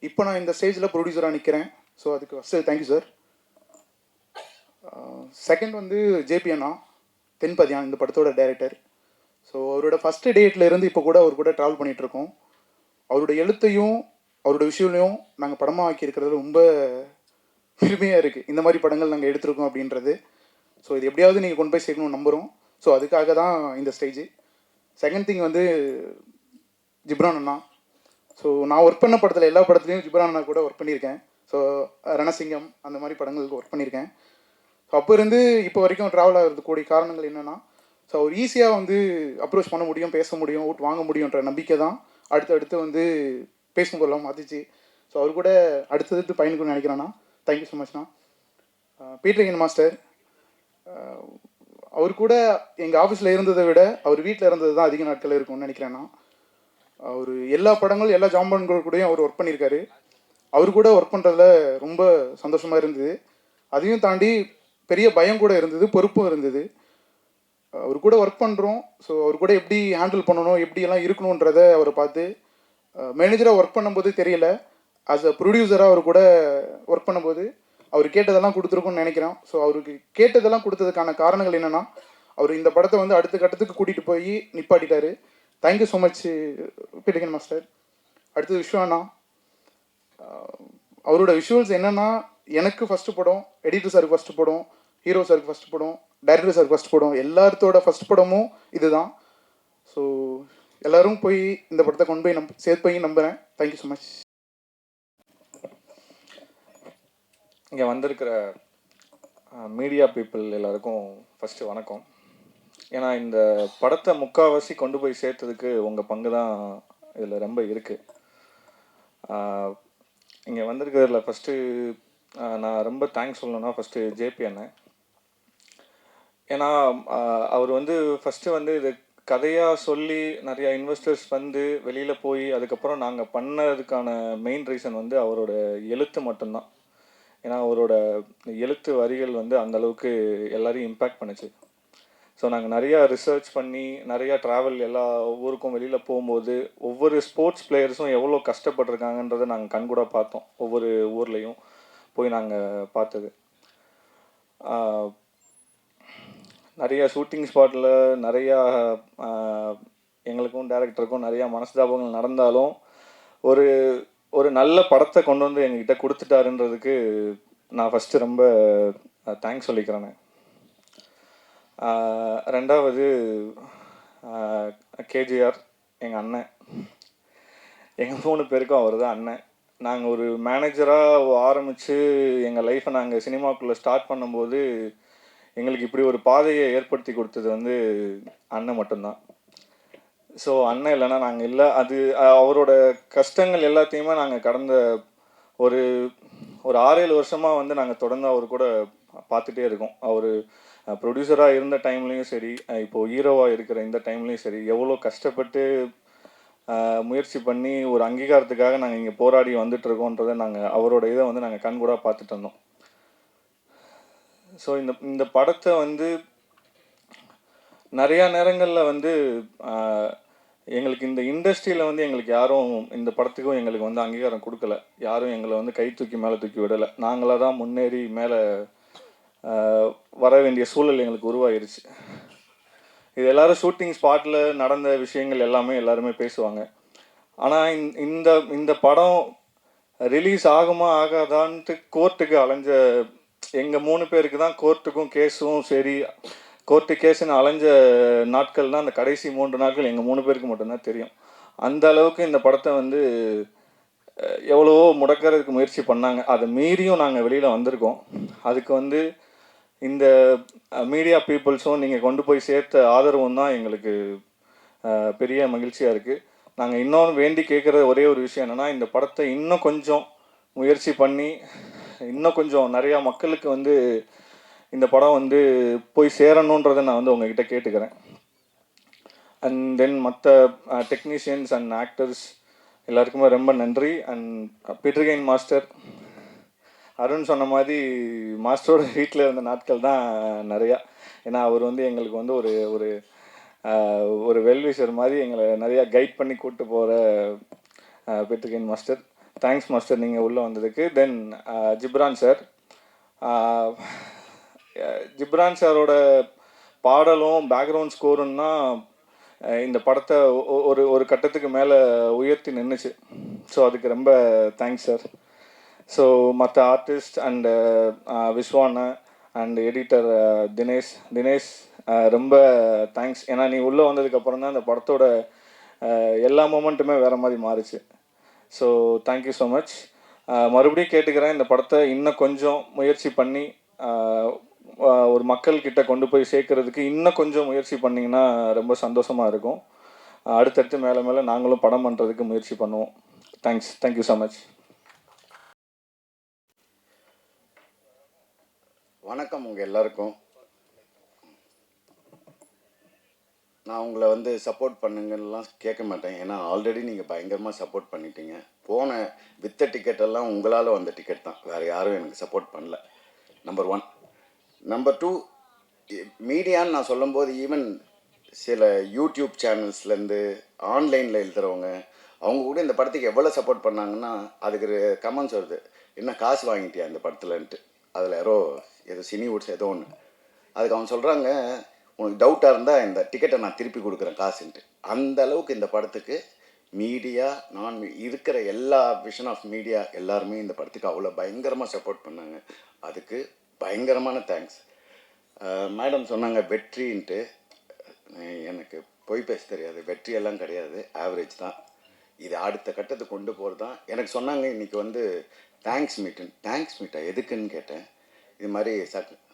இப்போ நான் இந்த ஸ்டேஜில் ப்ரொடியூசராக நிற்கிறேன். ஸோ அதுக்கு ஃபஸ்ட்டு தேங்க்யூ சார். செகண்ட் வந்து ஜேபி அண்ணா தென்பதியான், இந்த படத்தோட டைரக்டர். ஸோ அவரோட ஃபஸ்ட்டு டேட்லேருந்து இப்போ கூட அவர் கூட ட்ராவல் பண்ணிகிட்ருக்கோம். அவரோட எழுத்தையும் அவரோட விஷயங்களையும் நாங்கள் படமாக ஆக்கியிருக்கிறது ரொம்ப பெருமையாக இருக்குது. இந்த மாதிரி படங்கள் நாங்கள் எடுத்திருக்கோம் அப்படின்றது. ஸோ இது எப்படியாவது நீங்கள் கொண்டு போய் சேர்க்கணும்னு நம்புகிறோம். ஸோ அதுக்காக தான் இந்த ஸ்டேஜ். செகண்ட் திங் வந்து ஜிப்ரான் அண்ணா. ஸோ நான் ஒர்க் பண்ண படத்தில் எல்லா படத்துலையும் ஜிப்ரான் அண்ணா கூட ஒர்க் பண்ணியிருக்கேன். ஸோ ரணசிங்கம் அந்த மாதிரி படங்களுக்கு ஒர்க் பண்ணியிருக்கேன். ஸோ அப்போ இருந்து இப்போ வரைக்கும் ட்ராவல் ஆகிறதுக்கூடிய காரணங்கள் என்னென்னா, ஸோ அவர் ஈஸியாக வந்து அப்ரோச் பண்ண முடியும், பேச முடியும், ஓட் வாங்க முடியுன்ற நம்பிக்கை தான் அடுத்து வந்து பேசும் பொருளாக மாற்றிச்சு. ஸோ அவர் கூட அடுத்தடுத்து பயணிக்கணும்னு நினைக்கிறேன்னா. தேங்க்யூ ஸோ மச்ண்ணா. பீட்டர் மாஸ்டர், அவர் கூட எங்கள் ஆஃபீஸில் இருந்ததை விட அவர் வீட்டில் இருந்தது தான் அதிக நாட்கள் இருக்கும்னு நினைக்கிறேன்னா. அவர் எல்லா படங்களும் எல்லா ஜாம்பன்கள் கூடயும் அவர் ஒர்க் பண்ணியிருக்காரு. அவர் கூட ஒர்க் பண்ணுறதுல ரொம்ப சந்தோஷமாக இருந்தது. அதையும் தாண்டி பெரிய பயம் கூட இருந்தது, பொறுப்பும் இருந்தது. அவர் கூட ஒர்க் பண்ணுறோம். ஸோ அவர் கூட எப்படி ஹேண்டில் பண்ணணும், எப்படியெல்லாம் இருக்கணுன்றதை அவரை பார்த்து மேனேஜராக ஒர்க் பண்ணும்போது தெரியல. ஆஸ் அ ப்ரொடியூசராக அவர் கூட ஒர்க் பண்ணும்போது அவர் கேட்டதெல்லாம் கொடுத்துருக்குன்னு நினைக்கிறேன். ஸோ அவருக்கு கேட்டதெல்லாம் கொடுத்ததுக்கான காரணங்கள் என்னென்னா, அவர் இந்த படத்தை வந்து அடுத்த கட்டத்துக்கு கூட்டிகிட்டு போய் நிப்பாட்டிட்டார். Thank you so much Peter master. அடுத்தது விஸ்வானா. அவரோட விஷுவல்ஸ் என்னென்னா, எனக்கு ஃபஸ்ட்டு படம், எடிட்டர் சாருக்கு ஃபஸ்ட்டு படம், ஹீரோ சாருக்கு ஃபஸ்ட்டு படம், டைரக்டர் சாருக்கு ஃபஸ்ட் படம், எல்லாத்தோட ஃபஸ்ட் படமும் இதுதான். ஸோ எல்லோரும் போய் இந்த படத்தை கொண்டு போய் சேர்ப்பையும் நம்புகிறேன். Thank you so much. இங்கே வந்திருக்கிற மீடியா பீப்புள் எல்லாருக்கும் ஃபஸ்ட்டு வணக்கம். ஏன்னா இந்த படத்தை முக்கால்வாசி கொண்டு போய் சேர்த்ததுக்கு உங்கள் பங்கு தான் இதில் ரொம்ப இருக்குது. இங்கே வந்திருக்கிறதுல ஃபஸ்ட்டு நான் ரொம்ப தேங்க்ஸ் சொல்லணும்னா ஃபஸ்ட்டு ஜேபி அண்ணன். ஏன்னா அவர் வந்து ஃபஸ்ட்டு வந்து இது கதையாக சொல்லி நிறையா இன்வெஸ்டர்ஸ் வந்து வெளியில் போய் அதுக்கப்புறம் நாங்கள் பண்ணதுக்கான மெயின் ரீசன் வந்து அவரோட எழுத்து மட்டும்தான். ஏன்னா அவரோட எழுத்து வரிகள் வந்து அந்தளவுக்கு எல்லாரையும் இம்பேக்ட் பண்ணுச்சு. ஸோ நாங்கள் நிறையா ரிசர்ச் பண்ணி நிறையா ட்ராவல் எல்லா ஊருக்கும் வெளியில் போகும்போது ஒவ்வொரு ஸ்போர்ட்ஸ் பிளேயர்ஸும் எவ்வளோ கஷ்டப்பட்டிருக்காங்கன்றதை நாங்கள் கண்கூட பார்த்தோம். ஒவ்வொரு ஊர்லேயும் போய் நாங்கள் பார்த்தது. நிறையா ஷூட்டிங் ஸ்பாட்டில் நிறையா எங்களுக்கும் டேரக்டருக்கும் நிறையா மனஸ்தாபங்கள் நடந்தாலும் ஒரு ஒரு நல்ல படத்தை கொண்டு வந்து எங்ககிட்ட கொடுத்துட்டாருன்றதுக்கு நான் ஃபஸ்ட்டு ரொம்ப தேங்க்ஸ் சொல்லிக்கிறேன். ரெண்டாவது கேஜிஆர் எங்கள் அண்ணன். எங்கள் 3 பேருக்கும் அவர் தான் அண்ணன். நாங்கள் ஒரு மேனேஜராக ஆரம்பித்து எங்கள் லைஃப்பை நாங்கள் சினிமாக்குள்ளே ஸ்டார்ட் பண்ணும்போது எங்களுக்கு இப்படி ஒரு பாதையை ஏற்படுத்தி கொடுத்தது வந்து அண்ணன் மட்டும்தான். ஸோ அண்ணன் இல்லைன்னா நாங்கள் இல்லை. அது அவரோட கஷ்டங்கள் எல்லாத்தையுமே நாங்கள் கடந்த ஒரு 6-7 வருஷமாக வந்து நாங்கள் தொடர்ந்து அவர் கூட பார்த்துட்டே இருக்கோம். அவர் ப்ரொடியூசராக இருந்த டைம்லேயும் சரி, இப்போது ஹீரோவாக இருக்கிற இந்த டைம்லேயும் சரி, எவ்வளோ கஷ்டப்பட்டு முயற்சி பண்ணி ஒரு அங்கீகாரத்துக்காக நாங்கள் இங்கே போராடி வந்துட்டுருக்கோன்றதை நாங்கள் அவரோட இதை வந்து நாங்கள் கண்கூட பார்த்துட்டு இருந்தோம். ஸோ இந்த படத்தை வந்து நிறையா நேரங்களில் வந்து எங்களுக்கு இந்த இண்டஸ்ட்ரியில் வந்து எங்களுக்கு யாரும் இந்த படத்துக்கும் எங்களுக்கு வந்து அங்கீகாரம் கொடுக்கல. யாரும் எங்களை வந்து கை தூக்கி மேலே தூக்கி விடலை. நாங்களாக தான் முன்னேறி மேலே வர வேண்டிய சூழல் எங்களுக்கு உருவாயிருச்சு. இது எல்லோரும் ஷூட்டிங் ஸ்பாட்டில் நடந்த விஷயங்கள் எல்லாருமே பேசுவாங்க. ஆனால் இந்த படம் ரிலீஸ் ஆகுமா ஆகாதான்ட்டு கோர்ட்டுக்கு அலைஞ்ச எங்கள் 3 பேருக்கு தான் கோர்ட்டுக்கும் கேஸும் சரி, கோர்ட்டு கேஸுன்னு அலைஞ்ச நாட்கள் தான் அந்த கடைசி 3 நாட்கள் எங்கள் 3 பேருக்கு மட்டும்தான் தெரியும். அந்த அளவுக்கு இந்த படத்தை வந்து எவ்வளவோ முடக்கிறதுக்கு முயற்சி பண்ணாங்க. அதை மீறியும் நாங்கள் வெளியில் வந்திருக்கோம். அதுக்கு வந்து இந்த மீடியா பீப்புள்ஸும் நீங்கள் கொண்டு போய் சேர்த்த ஆதரவும் தான் எங்களுக்கு பெரிய மகிழ்ச்சியாக இருக்குது. நாங்கள் இன்னொன்று வேண்டி கேட்குற ஒரே ஒரு விஷயம் என்னென்னா, இந்த படத்தை இன்னும் கொஞ்சம் முயற்சி பண்ணி இன்னும் கொஞ்சம் நிறையா மக்களுக்கு வந்து இந்த படம் வந்து போய் சேரணுன்றதை நான் வந்து உங்ககிட்ட கேட்டுக்கிறேன். அண்ட் தென் மற்ற டெக்னீஷியன்ஸ் அண்ட் ஆக்டர்ஸ் எல்லாருக்குமே ரொம்ப நன்றி. அண்ட் பீட்டர்கெயின் மாஸ்டர் அருண் சொன்ன மாதிரி மாஸ்டரோட வீட்டில் இருந்த நாட்கள் தான் நிறையா. ஏன்னா அவர் வந்து எங்களுக்கு வந்து ஒரு ஒரு ஒரு வெல்விஷர் மாதிரி எங்களை நிறையா கைட் பண்ணி கூப்பிட்டு போகிற பீட்டர்கெயின் மாஸ்டர். தேங்க்ஸ் மாஸ்டர் நீங்கள் உள்ளே வந்ததுக்கு. தென் ஜிப்ரான் சார், ஜிப்ரான் சாரோட பாடலும் பேக்ரவுண்ட் ஸ்கோருன்னா இந்த படத்தை ஒரு ஒரு கட்டத்துக்கு மேலே உயர்த்தி நின்றுச்சு. ஸோ அதுக்கு ரொம்ப தேங்க்ஸ் சார். ஸோ மற்ற ஆர்டிஸ்ட் அண்டு விஸ்வானா அண்ட் எடிட்டர் தினேஷ் ரொம்ப தேங்க்ஸ். ஏன்னா நீ உள்ளே வந்ததுக்கப்புறம் தான் இந்த படத்தோட எல்லா மூமெண்ட்டுமே வேறு மாதிரி மாறிச்சு. So thank you so much. மறுபடியும் கேட்டுக்கிறேன், இந்த படத்தை இன்னும் கொஞ்சம் முயற்சி பண்ணி ஒரு மக்கள்கிட்ட கொண்டு போய் சேர்க்கறதுக்கு இன்னும் கொஞ்சம் முயற்சி பண்ணிங்கன்னா ரொம்ப சந்தோஷமாக இருக்கும். அடுத்தடுத்து மேலே மேலே நாங்களும் படம் பண்ணுறதுக்கு முயற்சி பண்ணுவோம். Thank you so much. வணக்கம் உங்கள் எல்லாருக்கும். நான் உங்களை வந்து சப்போர்ட் பண்ணுங்கலாம் கேட்க மாட்டேன். ஏன்னா ஆல்ரெடி நீங்கள் பயங்கரமாக சப்போர்ட் பண்ணிட்டீங்க. போன வித்த டிக்கெட்டெல்லாம் உங்களால் வந்த டிக்கெட் தான், வேறு யாரும் எனக்கு சப்போர்ட் பண்ணல. நம்பர் 1. நம்பர் 2, மீடியான்னு நான் சொல்லும்போது ஈவன் சில யூடியூப் சேனல்ஸ்லேருந்து ஆன்லைனில் எழுதுகிறவங்க அவங்க கூட இந்த படத்துக்கு எவ்வளோ சப்போர்ட் பண்ணாங்கன்னா அதுக்கு கமெண்ட்ஸ் வருது, என்ன காசு வாங்கிட்டியா இந்த படத்துலன்ட்டு. அதில் ஏதோ சினிவுட்ஸ் ஏதோ ஒன்று. அதுக்கு அவங்க சொல்கிறாங்க, உனக்கு டவுட்டாக இருந்தால் இந்த டிக்கெட்டை நான் திருப்பி கொடுக்குறேன் காசுன்ட்டு. அந்த அளவுக்கு இந்த படத்துக்கு மீடியா இருக்கிற எல்லா விஷன் ஆஃப் மீடியா எல்லாருமே இந்த படத்துக்கு அவ்வளோ பயங்கரமாக சப்போர்ட் பண்ணாங்க. அதுக்கு பயங்கரமான தேங்க்ஸ். மேடம் சொன்னாங்க வெற்றின்ட்டு. எனக்கு பொய் பேச தெரியாது, வெற்றியெல்லாம் கிடையாது, ஆவரேஜ் தான். இது அடுத்த கட்டத்துக்கு கொண்டு போகிறது தான். எனக்கு சொன்னாங்க இன்றைக்கி வந்து தேங்க்ஸ் மீட்டா எதுக்குன்னு கேட்டேன். இது மாதிரி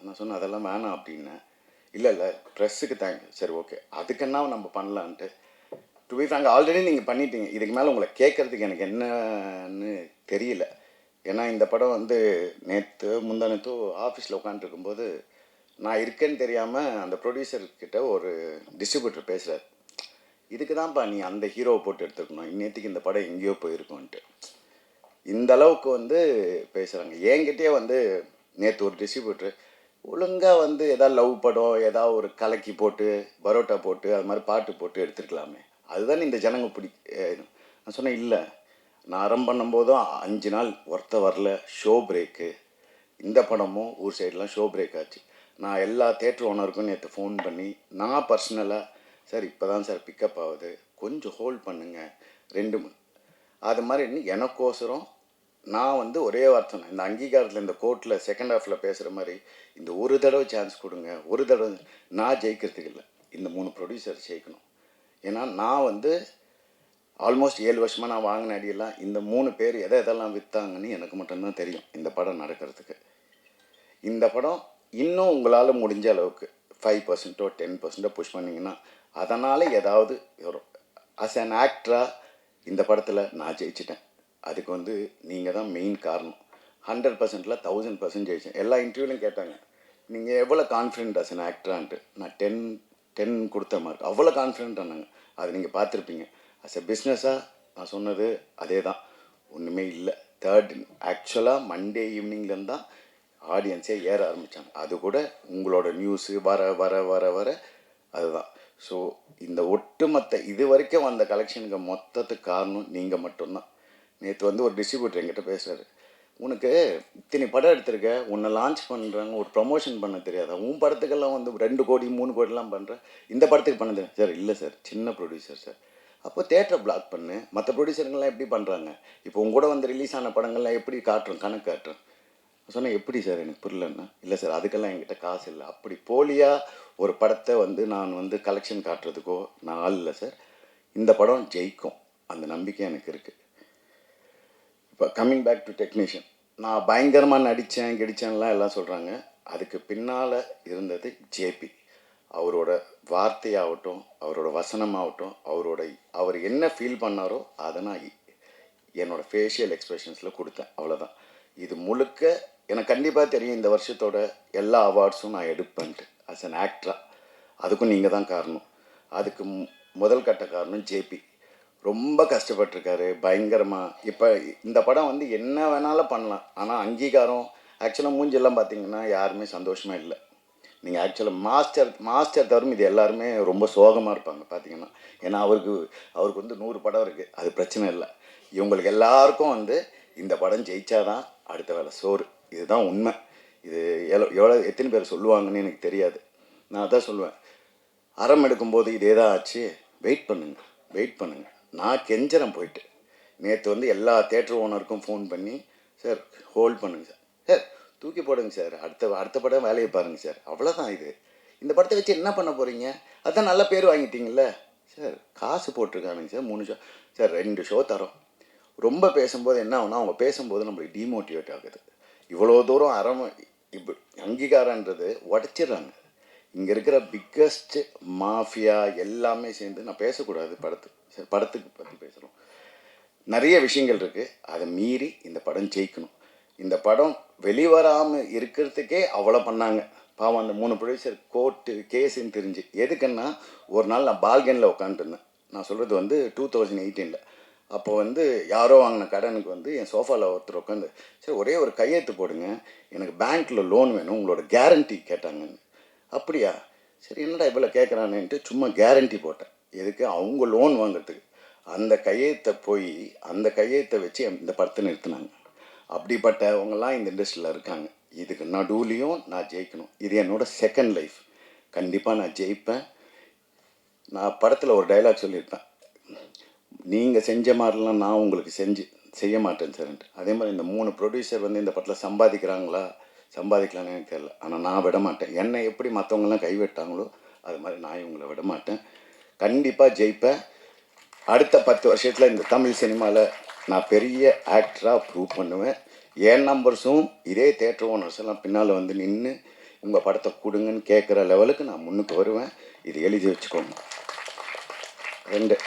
நான் சொன்னேன் அதெல்லாம் வேணாம் அப்படின்னேன். இல்லை ப்ரெஸ்ஸுக்கு தேங்க்ஸ். சரி ஓகே, அதுக்குன்னா நம்ம பண்ணலான்ட்டு. டு பி ஃப்ராங்க் ஆல்ரெடி நீங்கள் பண்ணிட்டீங்க. இதுக்கு மேலே உங்களை கேட்குறதுக்கு எனக்கு என்னன்னு தெரியல. ஏன்னா இந்த படம் வந்து முந்தானத்தோ ஆஃபீஸில் உட்காந்துருக்கும்போது நான் இருக்கேன்னு தெரியாமல் அந்த ப்ரொடியூசர்கிட்ட ஒரு டிஸ்ட்ரிபியூட்டர் பேசுகிறார், இதுக்கு தான்ப்பா நீ அந்த ஹீரோவை போட்டு எடுத்துருக்கணும், இன்னத்துக்கு இந்த படம் எங்கேயோ போயிருக்கோன்ட்டு. இந்த அளவுக்கு வந்து பேசுகிறாங்க. என்கிட்டயே வந்து நேற்று ஒரு டிஸ்ட்ரிபியூட்டர் ஒழுங்காக வந்து எதாவது லவ் படம் ஏதாவது ஒரு கலக்கி போட்டு பரோட்டா போட்டு அது மாதிரி பாட்டு போட்டு எடுத்துருக்கலாமே, அதுதான் இந்த ஜனங்க நான் சொன்னேன் இல்லை, நான் ஆரம்பம் பண்ணும்போதும் 5 நாள் ஒருத்த வரல, ஷோ பிரேக்கு. இந்த படமும் ஊர் சைடெலாம் ஷோ பிரேக் ஆச்சு. நான் எல்லா தேட்டர் ஓனருக்கும் நேற்று ஃபோன் பண்ணி நான் பர்சனலாக, சார் இப்போ தான் சார் பிக்கப் ஆகுது, கொஞ்சம் ஹோல்ட் பண்ணுங்கள் 2 அது மாதிரி எனக்கோசரம் நான் வந்து ஒரே வார்த்தை, இந்த அங்கீகாரத்தில் இந்த கோர்ட்டில் செகண்ட் ஹாஃபில் பேசுகிற மாதிரி இந்த ஒரு தடவை சான்ஸ் கொடுங்க, ஒரு தடவை. நான் ஜெயிக்கிறதுக்கு இல்லை, இந்த 3 ப்ரொடியூசர் ஜெயிக்கணும். ஏன்னா நான் வந்து ஆல்மோஸ்ட் 7 வருஷமாக நான் வாங்கின அடியெல்லாம் இந்த 3 பேர் எதெல்லாம் விற்றாங்கன்னு எனக்கு மட்டும்தான் தெரியும். இந்த படம் நடக்கிறதுக்கு இந்த படம் இன்னும் உங்களால் முடிஞ்ச அளவுக்கு 5%ஓ 10%ஓ புஷ் பண்ணிங்கன்னா அதனால் ஏதாவது வரும். அஸ் அன் ஆக்டராக இந்த படத்தில் நான் ஜெயிச்சிட்டேன். அதுக்கு வந்து நீங்கள் தான் மெயின் காரணம். 100%ல் 1000% ஜெயிச்சேன். எல்லா இன்டர்வியூலையும் கேட்டாங்க, நீங்கள் எவ்வளோ கான்ஃபிடென்ட் அஸ் அன் ஆக்டரான்ட்டு. நான் 10 கொடுத்த மார்க், அவ்வளோ கான்ஃபிடென்ட் ஆனாங்க. அது நீங்கள் பார்த்துருப்பீங்க. அஸ் எ பிஸ்னஸாக நான் சொன்னது அதே தான், ஒன்றுமே இல்லை. ஆக்சுவலாக மண்டே ஈவினிங்லேருந்து தான் ஆடியன்ஸே ஏற ஆரம்பித்தாங்க. அது கூட உங்களோட நியூஸு வர வர வர வர அதுதான். ஸோ இந்த ஒட்டுமொத்த இது வரைக்கும் வந்த கலெக்ஷனுக்கு மொத்தத்துக்கு காரணம் நீங்கள் மட்டும்தான். நேற்று வந்து ஒரு டிஸ்ட்ரிபியூட்டர் என்கிட்ட பேசுகிறாரு, உனக்கு இத்தனை படம் எடுத்திருக்க, உன்னை லான்ச் பண்ணுறாங்க, ஒரு ப்ரமோஷன் பண்ண தெரியாதா, உன் படத்துக்கெல்லாம் வந்து 2 கோடி 3 கோடிலாம் பண்ணுற, இந்த படத்துக்கு பண்ண தெரியும். சார் இல்லை சார், சின்ன ப்ரொடியூசர் சார். அப்போ தேட்டரை பிளாக் பண்ணு. மற்ற ப்ரொடியூசருங்கெல்லாம் எப்படி பண்ணுறாங்க, இப்போ உங்க கூட வந்து ரிலீஸ் ஆன படங்கள்லாம் எப்படி காட்டுறோம், கணக்கு காட்டுறோம். சொன்னேன் எப்படி சார், எனக்கு புரியலன்னா, இல்லை சார் அதுக்கெல்லாம் என்கிட்ட காசு இல்லை. அப்படி போலியாக ஒரு படத்தை வந்து நான் வந்து கலெக்ஷன் காட்டுறதுக்கோ நான் ஆள் இல்லை சார். இந்த படம் ஜெயிக்கும், அந்த நம்பிக்கை எனக்கு இருக்குது. இப்போ கம்மிங் பேக் டு டெக்னீஷியன், நான் பயங்கரமாக நடித்தேன் கிடிச்சேன்லாம் எல்லாம் சொல்கிறாங்க. அதுக்கு பின்னால் இருந்தது ஜேபி. அவரோட வார்த்தையாகட்டும், அவரோட வசனமாகட்டும், அவர் என்ன ஃபீல் பண்ணாரோ அதை நான் என்னோடய ஃபேஷியல் எக்ஸ்ப்ரெஷன்ஸில் கொடுத்தேன், அவ்வளோதான். இது முழுக்க எனக்கு கண்டிப்பாக தெரியும் இந்த வருஷத்தோட எல்லா அவார்ட்ஸும் நான் எடுப்பேன்ட்டு அஸ் அன் ஆக்டராக. அதுக்கும் நீங்கள் தான் காரணம். அதுக்கு முதல் கட்ட காரணம் ஜேபி. ரொம்ப கஷ்டப்பட்டிருக்காரு பயங்கரமாக. இப்போ இந்த படம் வந்து என்ன வேணாலும் பண்ணலாம், ஆனால் அங்கீகாரம் ஆக்சுவலாக மூஞ்செல்லாம் பார்த்தீங்கன்னா யாருமே சந்தோஷமாக இல்லை. நீங்கள் ஆக்சுவலாக மாஸ்டர் தவிர இது எல்லாருமே ரொம்ப சோகமாக இருப்பாங்க பார்த்தீங்கன்னா. ஏன்னா அவருக்கு வந்து 100 படம் இருக்குது, அது பிரச்சனை இல்லை. இவங்களுக்கு எல்லாருக்கும் வந்து இந்த படம் ஜெயிச்சாதான் அடுத்த வேலை சோறு. இதுதான் உண்மை. இது எத்தனை பேர் சொல்லுவாங்கன்னு எனக்கு தெரியாது. நான் அதான் சொல்லுவேன், அறம் எடுக்கும்போது இதே தான் ஆச்சு. வெயிட் பண்ணுங்க. நான் கெஞ்சறேன் போயிட்டு. நேற்று வந்து எல்லா தேட்டர் ஓனருக்கும் ஃபோன் பண்ணி, சார் ஹோல்ட் பண்ணுங்க சார் தூக்கி போடுங்க சார், அடுத்த படம் வேலையை பாருங்கள் சார், அவ்வளோதான். இந்த படத்தை வச்சு என்ன பண்ண போகிறீங்க? அதான் நல்ல பேர் வாங்கிட்டீங்கள சார். காசு போட்டிருக்கானுங்க சார், 3 ஷோ சார், 2 ஷோ தரோம். ரொம்ப பேசும்போது என்ன ஆகுனா, அவங்க பேசும்போது நம்மளுக்கு டிமோட்டிவேட் ஆகுது. இவ்வளோ தூரம் இப்போ அங்கீகாரன்றது உடச்சிடுறாங்க. இங்கே இருக்கிற பிக்கஸ்ட் மாஃபியா எல்லாமே சேர்ந்து, நான் பேசக்கூடாது படத்துக்கு பற்றி பேசுகிறோம், நிறைய விஷயங்கள் இருக்குது. அதை மீறி இந்த படம் ஜெயிக்கணும். இந்த படம் வெளிவராமல் இருக்கிறதுக்கே அவ்வளோ பண்ணாங்க பாவம். அந்த 3 ப்ரொடியூசர் கோர்ட்டு கேஸுன்னு தெரிஞ்சு. எதுக்குன்னா, ஒரு நாள் நான் பால்கனில் உட்காந்துருந்தேன். நான் சொல்கிறது வந்து 2018. அப்போ வந்து யாரோ வாங்கின கடனுக்கு வந்து என் சோஃபாவில் ஒருத்தர் உட்காந்து, சரி ஒரே ஒரு கையெழுத்து போடுங்க, எனக்கு பேங்க்கில் லோன் வேணும், உங்களோட கேரண்டி கேட்டாங்கன்னு. அப்படியா, சரி என்னடா இவ்வளோ கேட்குறானேன்ட்டு சும்மா கேரண்டி போட்டேன். எதுக்கு? அவங்க லோன் வாங்குறதுக்கு. அந்த கையெழுத்தை வச்சு இந்த படத்தை நிறுத்தினாங்க. அப்படிப்பட்டவங்கெல்லாம் இந்த இண்டஸ்ட்ரியில் இருக்காங்க. இதுக்கு நடுவுலையும் நான் ஜெயிக்கணும். இது என்னோடய செகண்ட் லைஃப். கண்டிப்பாக நான் ஜெயிப்பேன். நான் படத்தில் ஒரு டைலாக் சொல்லியிருப்பேன், நீங்கள் செஞ்ச மாதிரிலாம் நான் உங்களுக்கு செய்ய மாட்டேன் சார்ன்ட்டு. அதே மாதிரி இந்த 3 ப்ரொடியூசர் வந்து இந்த படத்தில் சம்பாதிக்கலான்னு எனக்கு தெரியல. ஆனால் நான் விட மாட்டேன். என்னை எப்படி மற்றவங்களாம் கைவிட்டாங்களோ அது மாதிரி நான் இவங்களை விட மாட்டேன். கண்டிப்பாக ஜெயிப்பேன். அடுத்த 10 வருஷத்தில் இந்த தமிழ் சினிமாவில் நான் பெரிய ஆக்டராக ப்ரூவ் பண்ணுவேன். என் நம்பர்ஸும் இதே தேட்டர் ஓனர்ஸ் எல்லாம் பின்னால் வந்து நின்று உங்கள் படத்தை கொடுங்கன்னு கேட்குற லெவலுக்கு நான் முன்னுக்கு வருவேன். இது எழுதி வச்சுக்கோங்க. 2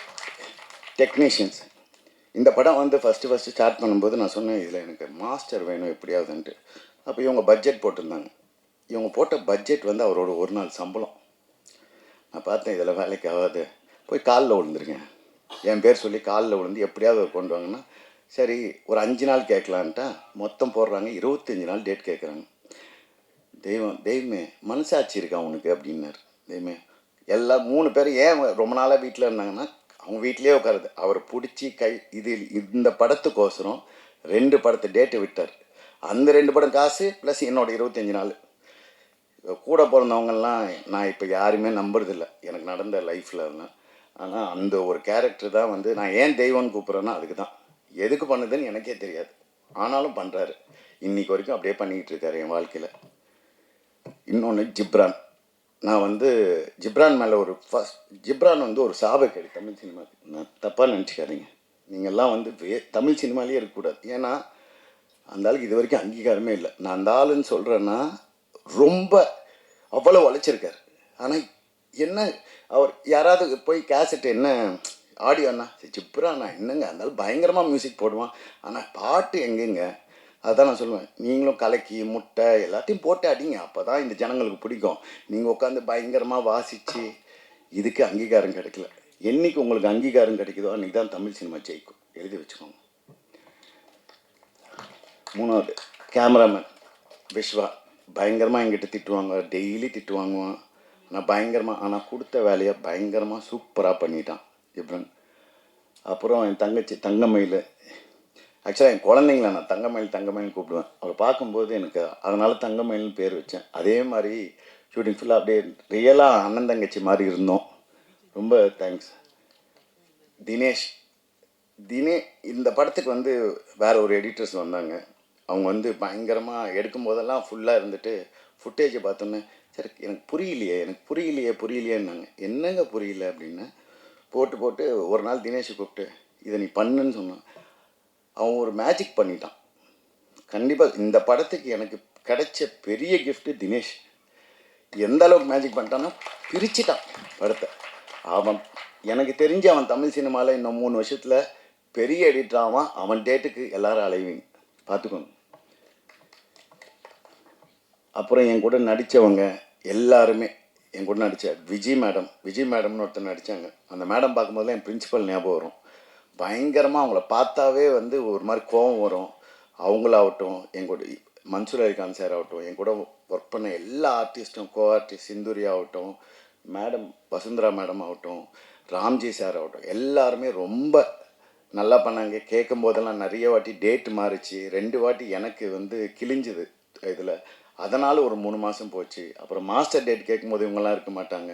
டெக்னீஷியன்ஸ். இந்த படம் வந்து ஃபஸ்ட்டு ஸ்டார்ட் பண்ணும்போது நான் சொன்னேன், இதில் எனக்கு மாஸ்டர் வேணும் எப்படியாவதுன்ட்டு. அப்போ இவங்க பட்ஜெட் போட்டிருந்தாங்க. இவங்க போட்ட பட்ஜெட் வந்து அவரோட ஒரு நாள் சம்பளம். நான் பார்த்தேன், இதில் வேலைக்கு ஆகாது, போய் காலில் விழுந்துருங்க, என் பேர் சொல்லி காலில் விழுந்து எப்படியாவது கொண்டு வாங்கன்னா, சரி ஒரு 5 நாள் கேட்கலான்ட்டா மொத்தம் போடுறாங்க. 25 நாள் டேட் கேட்குறாங்க. தெய்வமே மனசாட்சி இருக்கா உனக்கு அப்படின்னாரு. தெய்வமே எல்லாம் 3 பேர் ஏன் ரொம்ப நாளாக வீட்டில் இருந்தாங்கன்னா, அவங்க வீட்டிலே உட்காருது. அவர் பிடிச்சி இந்த படத்துக்கோசரம் 2 படத்தை டேட்டு விட்டார். அந்த 2 படம் காசு ப்ளஸ் என்னோட 25 நாள். கூட பிறந்தவங்கெல்லாம் நான் இப்போ யாருமே நம்புறதில்ல எனக்கு நடந்த லைஃப்பில் தான். ஆனால் அந்த ஒரு கேரக்டர் தான் வந்து நான் ஏன் தெய்வம்னு கூப்பிட்றேன்னா அதுக்கு தான். எதுக்கு பண்ணுதுன்னு எனக்கே தெரியாது, ஆனாலும் பண்ணுறாரு. இன்றைக்கி வரைக்கும் அப்படியே பண்ணிக்கிட்டு இருக்காரு என் வாழ்க்கையில். இன்னொன்று ஜிப்ரான். நான் வந்து ஜிப்ரான் மேலே ஜிப்ரான் வந்து ஒரு சாபக்கேடு தமிழ் சினிமாவுக்கு. நான் தப்பாக நினச்சிக்காதீங்க. நீங்கள்லாம் வந்து தமிழ் சினிமாலேயே இருக்கக்கூடாது. ஏன்னா அந்த ஆளுக்கு இது வரைக்கும் அங்கீகாரமே இல்லை. நான் அந்த ஆளுன்னு சொல்கிறேன்னா ரொம்ப அவ்வளோ உழைச்சிருக்கார். ஆனால் என்ன அவர் யாராவது போய் கேசட் என்ன ஆடியோண்ணா ஜிப்ராண்ணா என்னங்க இருந்தாலும் பயங்கரமாக மியூசிக் போடுவான், ஆனால் பாட்டு எங்கேங்க? அதுதான் நான் சொல்லுவேன், நீங்களும் கலக்கி முட்டை எல்லாத்தையும் போட்டு அடிங்க, அப்போ தான் இந்த ஜனங்களுக்கு பிடிக்கும். நீங்கள் உட்காந்து பயங்கரமாக வாசித்து இதுக்கு அங்கீகாரம் கிடைக்கல. என்றைக்கு உங்களுக்கு அங்கீகாரம் கிடைக்குதோ அன்றைக்கி தான் தமிழ் சினிமா ஜெயிக்கும். எழுதி வச்சுக்கோங்க. 3வது கேமராமேன் விஸ்வா. பயங்கரமாக எங்கிட்ட திட்டுவாங்க, டெய்லி திட்டு வாங்குவான். ஆனால் கொடுத்த வேலையை பயங்கரமாக சூப்பராக பண்ணிட்டான் ஜிப்ரன். அப்புறம் என் தங்கச்சி தங்கமயில். ஆக்சுவலாக என் குழந்தைங்கள நான் தங்கமயில் கூப்பிடுவேன். அவள் பார்க்கும்போது எனக்கு அதனால் தங்கமயில்னு பேர் வச்சேன். அதே மாதிரி ஷூட்டிங் ஃபுல்லாக அப்படியே ரியலாக அண்ணன் தங்கச்சி மாதிரி இருந்தோம். ரொம்ப தேங்க்ஸ். இந்த படத்துக்கு வந்து வேறு ஒரு எடிட்டர்ஸ் வந்தாங்க. அவங்க வந்து பயங்கரமாக எடுக்கும்போதெல்லாம் ஃபுல்லாக இருந்துட்டு ஃபுட்டேஜை பார்த்தோன்னே, சரி எனக்கு புரியலையேன்னாங்க. என்னங்க புரியல அப்படின்னு போட்டு ஒரு நாள் தினேஷை கூப்பிட்டு இதை நீ பண்ணுன்னு சொன்னான். அவன் ஒரு மேஜிக் பண்ணிட்டான். கண்டிப்பாக இந்த படத்துக்கு எனக்கு கிடைச்ச பெரிய கிஃப்ட்டு தினேஷ். எந்த அளவுக்கு மேஜிக் பண்ணிட்டான்னா பிரிச்சுட்டான் படத்தை. எனக்கு தெரிஞ்சு அவன் தமிழ் சினிமாவில் இன்னும் 3 வருஷத்தில் பெரிய எடிட்டர் ஆவான். அவன் டேட்டுக்கு எல்லாரும் அலைவீங்க, பார்த்துக்கோங்க. அப்புறம் என் கூட நடித்தவங்க எல்லாருமே என் கூட நடித்த விஜய் மேடம்னு ஒருத்தர் நடித்தாங்க. அந்த மேடம் பார்க்கும்போதுலாம் என் பிரின்சிபல் ஞாபகம் வரும். பயங்கரமாக அவங்கள பார்த்தாவே வந்து ஒரு மாதிரி கோபம் வரும். அவங்களாகட்டும், என் கூட மன்சூர் அலிகான் சார் ஆகட்டும், என் கூட ஒர்க் பண்ண எல்லா ஆர்டிஸ்ட்டும், கோ ஆர்டிஸ்ட் சிந்துரி ஆகட்டும், மேடம் வசுந்தரா மேடம் ஆகட்டும், ராம்ஜி சார் ஆகட்டும், எல்லாருமே ரொம்ப நல்லா பண்ணாங்க. கேட்கும் போதெல்லாம் நிறைய வாட்டி டேட்டு மாறிச்சு. 2 வாட்டி எனக்கு வந்து கிழிஞ்சுது இதில். அதனால் ஒரு 3 மாதம் போச்சு. அப்புறம் மாஸ்டர் டேட் கேட்கும்போது இவங்கெல்லாம் இருக்க மாட்டாங்க.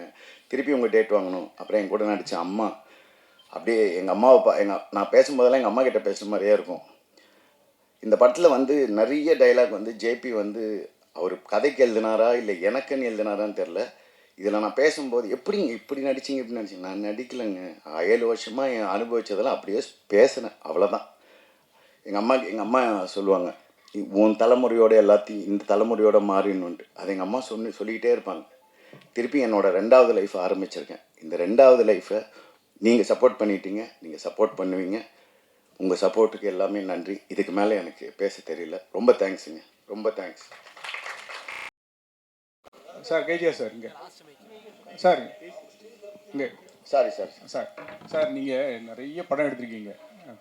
திருப்பி உங்கள் டேட் வாங்கணும். அப்புறம் என் கூட நடித்த அம்மா, அப்படியே எங்கள் அம்மாவை நான் பேசும்போதெல்லாம் எங்கள் அம்மா கிட்ட பேசுகிற மாதிரியே இருக்கும். இந்த படத்தில் வந்து நிறைய டைலாக் வந்து ஜேபி வந்து அவர் கதைக்கு எழுதினாரா இல்லை எனக்குன்னு எழுதினாரான்னு தெரில. இதில் நான் பேசும்போது எப்படிங்க இப்படி நடிச்சிங்க இப்படி நடிச்சிங்க, நான் நடிக்கலைங்க. 7 வருஷமாக என் அனுபவித்ததெல்லாம் அப்படியே பேசினேன், அவ்வளோதான். எங்கள் அம்மா சொல்லுவாங்க, உன் தலைமுறையோட எல்லாத்தையும் இந்த தலைமுறையோட மாறினுன்ட்டு. அது எங்கள் அம்மா சொல்லிக்கிட்டே இருப்பாங்க. திருப்பி என்னோட 2வது லைஃப் ஆரம்பிச்சிருக்கேன். இந்த 2வது லைஃப்பை நீங்கள் சப்போர்ட் பண்ணிட்டீங்க, நீங்கள் சப்போர்ட் பண்ணுவீங்க. உங்கள் சப்போர்ட்டுக்கு எல்லாமே நன்றி. இதுக்கு மேலே எனக்கு பேச தெரியல. ரொம்ப தேங்க்ஸுங்க, ரொம்ப தேங்க்ஸ். சார் கேஜிஆர் சார் இங்கே சார் இங்கே சாரி சார். சார் சார் நீங்கள் நிறைய படம் எடுத்திருக்கீங்க.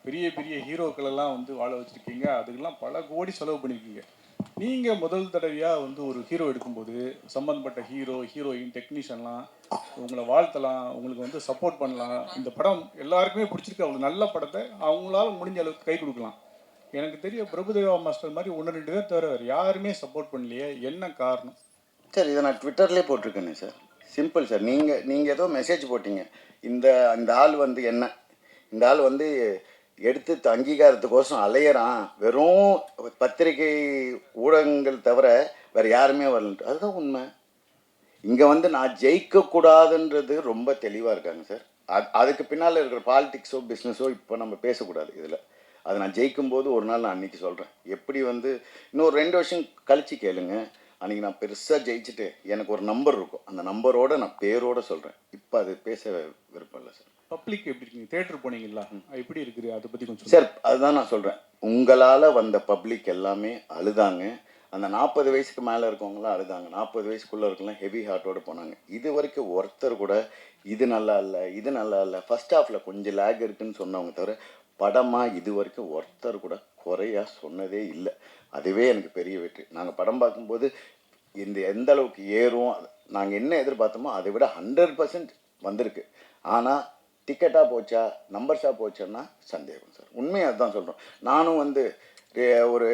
பெரிய பெரிய ஹீரோக்களெல்லாம் வந்து வாழ வச்சுருக்கீங்க. அதுக்கெல்லாம் பல கோடி செலவு பண்ணியிருக்கீங்க. நீங்கள் முதல் தடவையாக வந்து ஒரு ஹீரோ எடுக்கும்போது சம்மந்தப்பட்ட ஹீரோயின் டெக்னீஷியன்லாம் உங்களை வாழ்த்தலாம், உங்களுக்கு வந்து சப்போர்ட் பண்ணலாம். இந்த படம் எல்லாருக்குமே பிடிச்சிருக்கு. அவ்வளோ நல்ல படத்தை அவங்களால முடிஞ்ச அளவுக்கு கை கொடுக்கலாம். எனக்கு தெரிய பிரபுதேவா மாஸ்டர் மாதிரி 1-2 பேர் தவிர வேறு யாருமே சப்போர்ட் பண்ணலையே, என்ன காரணம்? சார் இதை நான் ட்விட்டர்லேயே போட்டிருக்கேனே சார். Simple sir. நீங்கள் ஏதோ மெசேஜ் போட்டிங்க. இந்த ஆள் வந்து என்ன, இந்த ஆள் வந்து எடுத்து அங்கீகாரத்துக்கோசம் அலையிறான், வெறும் பத்திரிகை ஊடகங்கள் தவிர வேறு யாருமே வரலன்ட்டு. அதுதான் உண்மை. இங்கே வந்து நான் ஜெயிக்கக்கூடாதுன்றது ரொம்ப தெளிவாக இருக்காங்க சார். அதுக்கு பின்னால் இருக்கிற பாலிடிக்ஸோ பிஸ்னஸோ இப்போ நம்ம பேசக்கூடாது இதில். அதை நான் ஜெயிக்கும்போது ஒரு நாள் நான் அன்றைக்கி சொல்கிறேன். எப்படி வந்து இன்னொரு 2 வருஷம் கழித்து கேளுங்க. அன்றைக்கி நான் பெருசாக ஜெயிச்சுட்டு எனக்கு ஒரு நம்பர் இருக்கும். அந்த நம்பரோடு நான் பேரோடு சொல்கிறேன். இப்போ அது பேச விருப்பம் இல்லை சார். பப்ளிக் எப்படி இருக்கீங்க? தேட்டர் போனீங்களா, எப்படி இருக்குது அதை பற்றி கொஞ்சம் சார்? அதுதான் நான் சொல்கிறேன். உங்களால் வந்த பப்ளிக் எல்லாமே அழுதாங்க. அந்த 40 வயசுக்கு மேலே இருக்கவங்களாம் அழுதாங்க. 40 வயசுக்குள்ளே இருக்கலாம் ஹெவி ஹார்ட்டோடு போனாங்க. இது வரைக்கும் ஒருத்தர் கூட இது நல்லா இல்லை ஃபர்ஸ்ட் ஹாஃபில் கொஞ்சம் லேக் இருக்குதுன்னு சொன்னவங்க தவிர படமாக இது வரைக்கும் ஒருத்தர் கூட குறையாக சொன்னதே இல்லை. அதுவே எனக்கு பெரிய வெற்றி. நாங்கள் படம் பார்க்கும்போது எந்த அளவுக்கு ஏறும், நாங்கள் என்ன எதிர்பார்த்தோமோ அதை விட 100% வந்திருக்கு. ஆனால் டிக்கெட்டாக போச்சா நம்பர்ஸாக போச்சோன்னா சந்தேகம் சார். உண்மையாக அதுதான் சொல்கிறோம். நானும் வந்து ஒரு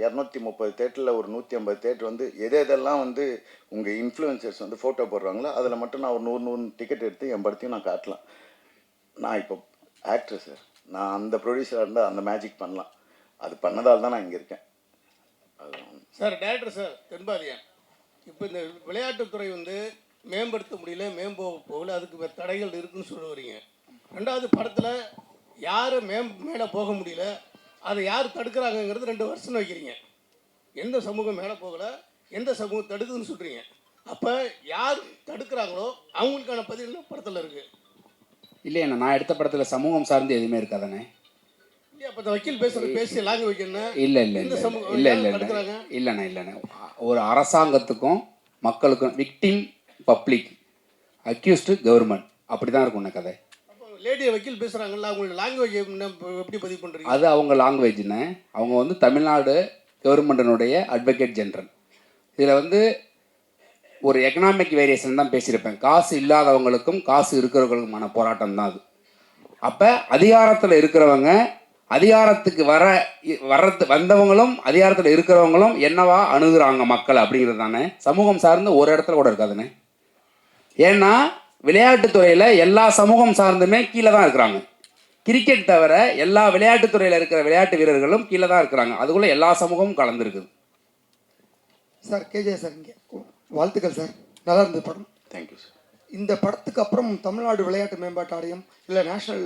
230 தேட்டரில் ஒரு 150 தேட்டர் வந்து எதெல்லாம் வந்து உங்கள் இன்ஃப்ளூயன்சர்ஸ் வந்து ஃபோட்டோ போடுறாங்களோ அதில் மட்டும் நான் ஒரு 100 டிக்கெட் எடுத்து என் படத்தையும் நான் காட்டலாம். நான் இப்போ ஆக்டர் சார். நான் அந்த ப்ரொடியூசராக இருந்தால் அந்த மேஜிக் பண்ணலாம். அது பண்ணதால் தான் நான் இங்கே இருக்கேன். அதுதான் சார். டேரக்டர் சார் தென்பாதியன், இப்போ இந்த விளையாட்டுத்துறை வந்து மேம்படுத்த முடியல, போகல, அதுக்கு தடைகள் இருக்குதுன்னு சொல்ல வரீங்க. 2வது படத்தில் யார் மேலே போக முடியல, அதை யார் தடுக்கிறாங்கங்கிறது 2 வருஷம் வைக்கிறீங்க. எந்த சமூகம் மேலே போகலை, எந்த சமூகம் தடுக்குதுன்னு சொல்கிறீங்க. அப்போ யார் தடுக்கிறாங்களோ அவங்களுக்கான பதில் படத்தில் இருக்குது. இல்லைண்ணா, நான் எடுத்த படத்தில் சமூகம் சார்ந்து எதுவுமே இருக்காதானே? அப்போ இந்த வக்கீல் பேசி லாங்குவேஜ் என்ன? இல்லைண்ணா. ஒரு அரசாங்கத்துக்கும் மக்களுக்கும் விக்டிம் பப்ளிக், அக்யூஸ்டு கவர்மெண்ட், அப்படி தான் இருக்கும்ண்ணா கதை. அப்போ லேடியை வக்கீல் பேசுகிறாங்கல்ல, அவங்களோட லாங்குவேஜ் எப்படி பதிவு பண்ணுறீங்க? அது அவங்க லாங்குவேஜ்னு. அவங்க வந்து தமிழ்நாடு கவர்மெண்ட்டினுடைய அட்வொகேட் ஜெனரல். இதில் வந்து ஒரு எக்கனாமிக் வேரியேஷன் தான் பேசியிருப்பேன். காசு இல்லாதவங்களுக்கும் காசு இருக்கிறவங்களுக்குமான போராட்டம் தான் அது. அப்போ அதிகாரத்தில் இருக்கிறவங்க, அதிகாரத்துக்கு வந்தவங்களும் அதிகாரத்தில் இருக்கிறவங்களும் என்னவா அணுகுறாங்க மக்கள் அப்படிங்கிறது தானே சமூகம் சார்ந்து ஒரு இடத்துல கூட இருக்காதுண்ணே. ஏன்னா விளையாட்டுத்துறையில் எல்லா சமூகம் சார்ந்துமே கீழே தான் இருக்கிறாங்க. கிரிக்கெட் தவிர எல்லா விளையாட்டுத்துறையில் இருக்கிற விளையாட்டு வீரர்களும் கீழே தான் இருக்கிறாங்க. அதுக்குள்ளே எல்லா சமூகமும் கலந்துருக்குது. சார் கேஜே சார், இங்கே வாழ்த்துக்கள் சார். நல்லா இருந்தது படம். Thank you sir. இந்த படத்துக்கு அப்புறம் தமிழ்நாடு விளையாட்டு மேம்பாட்டு ஆணையம் இல்லை நேஷனல்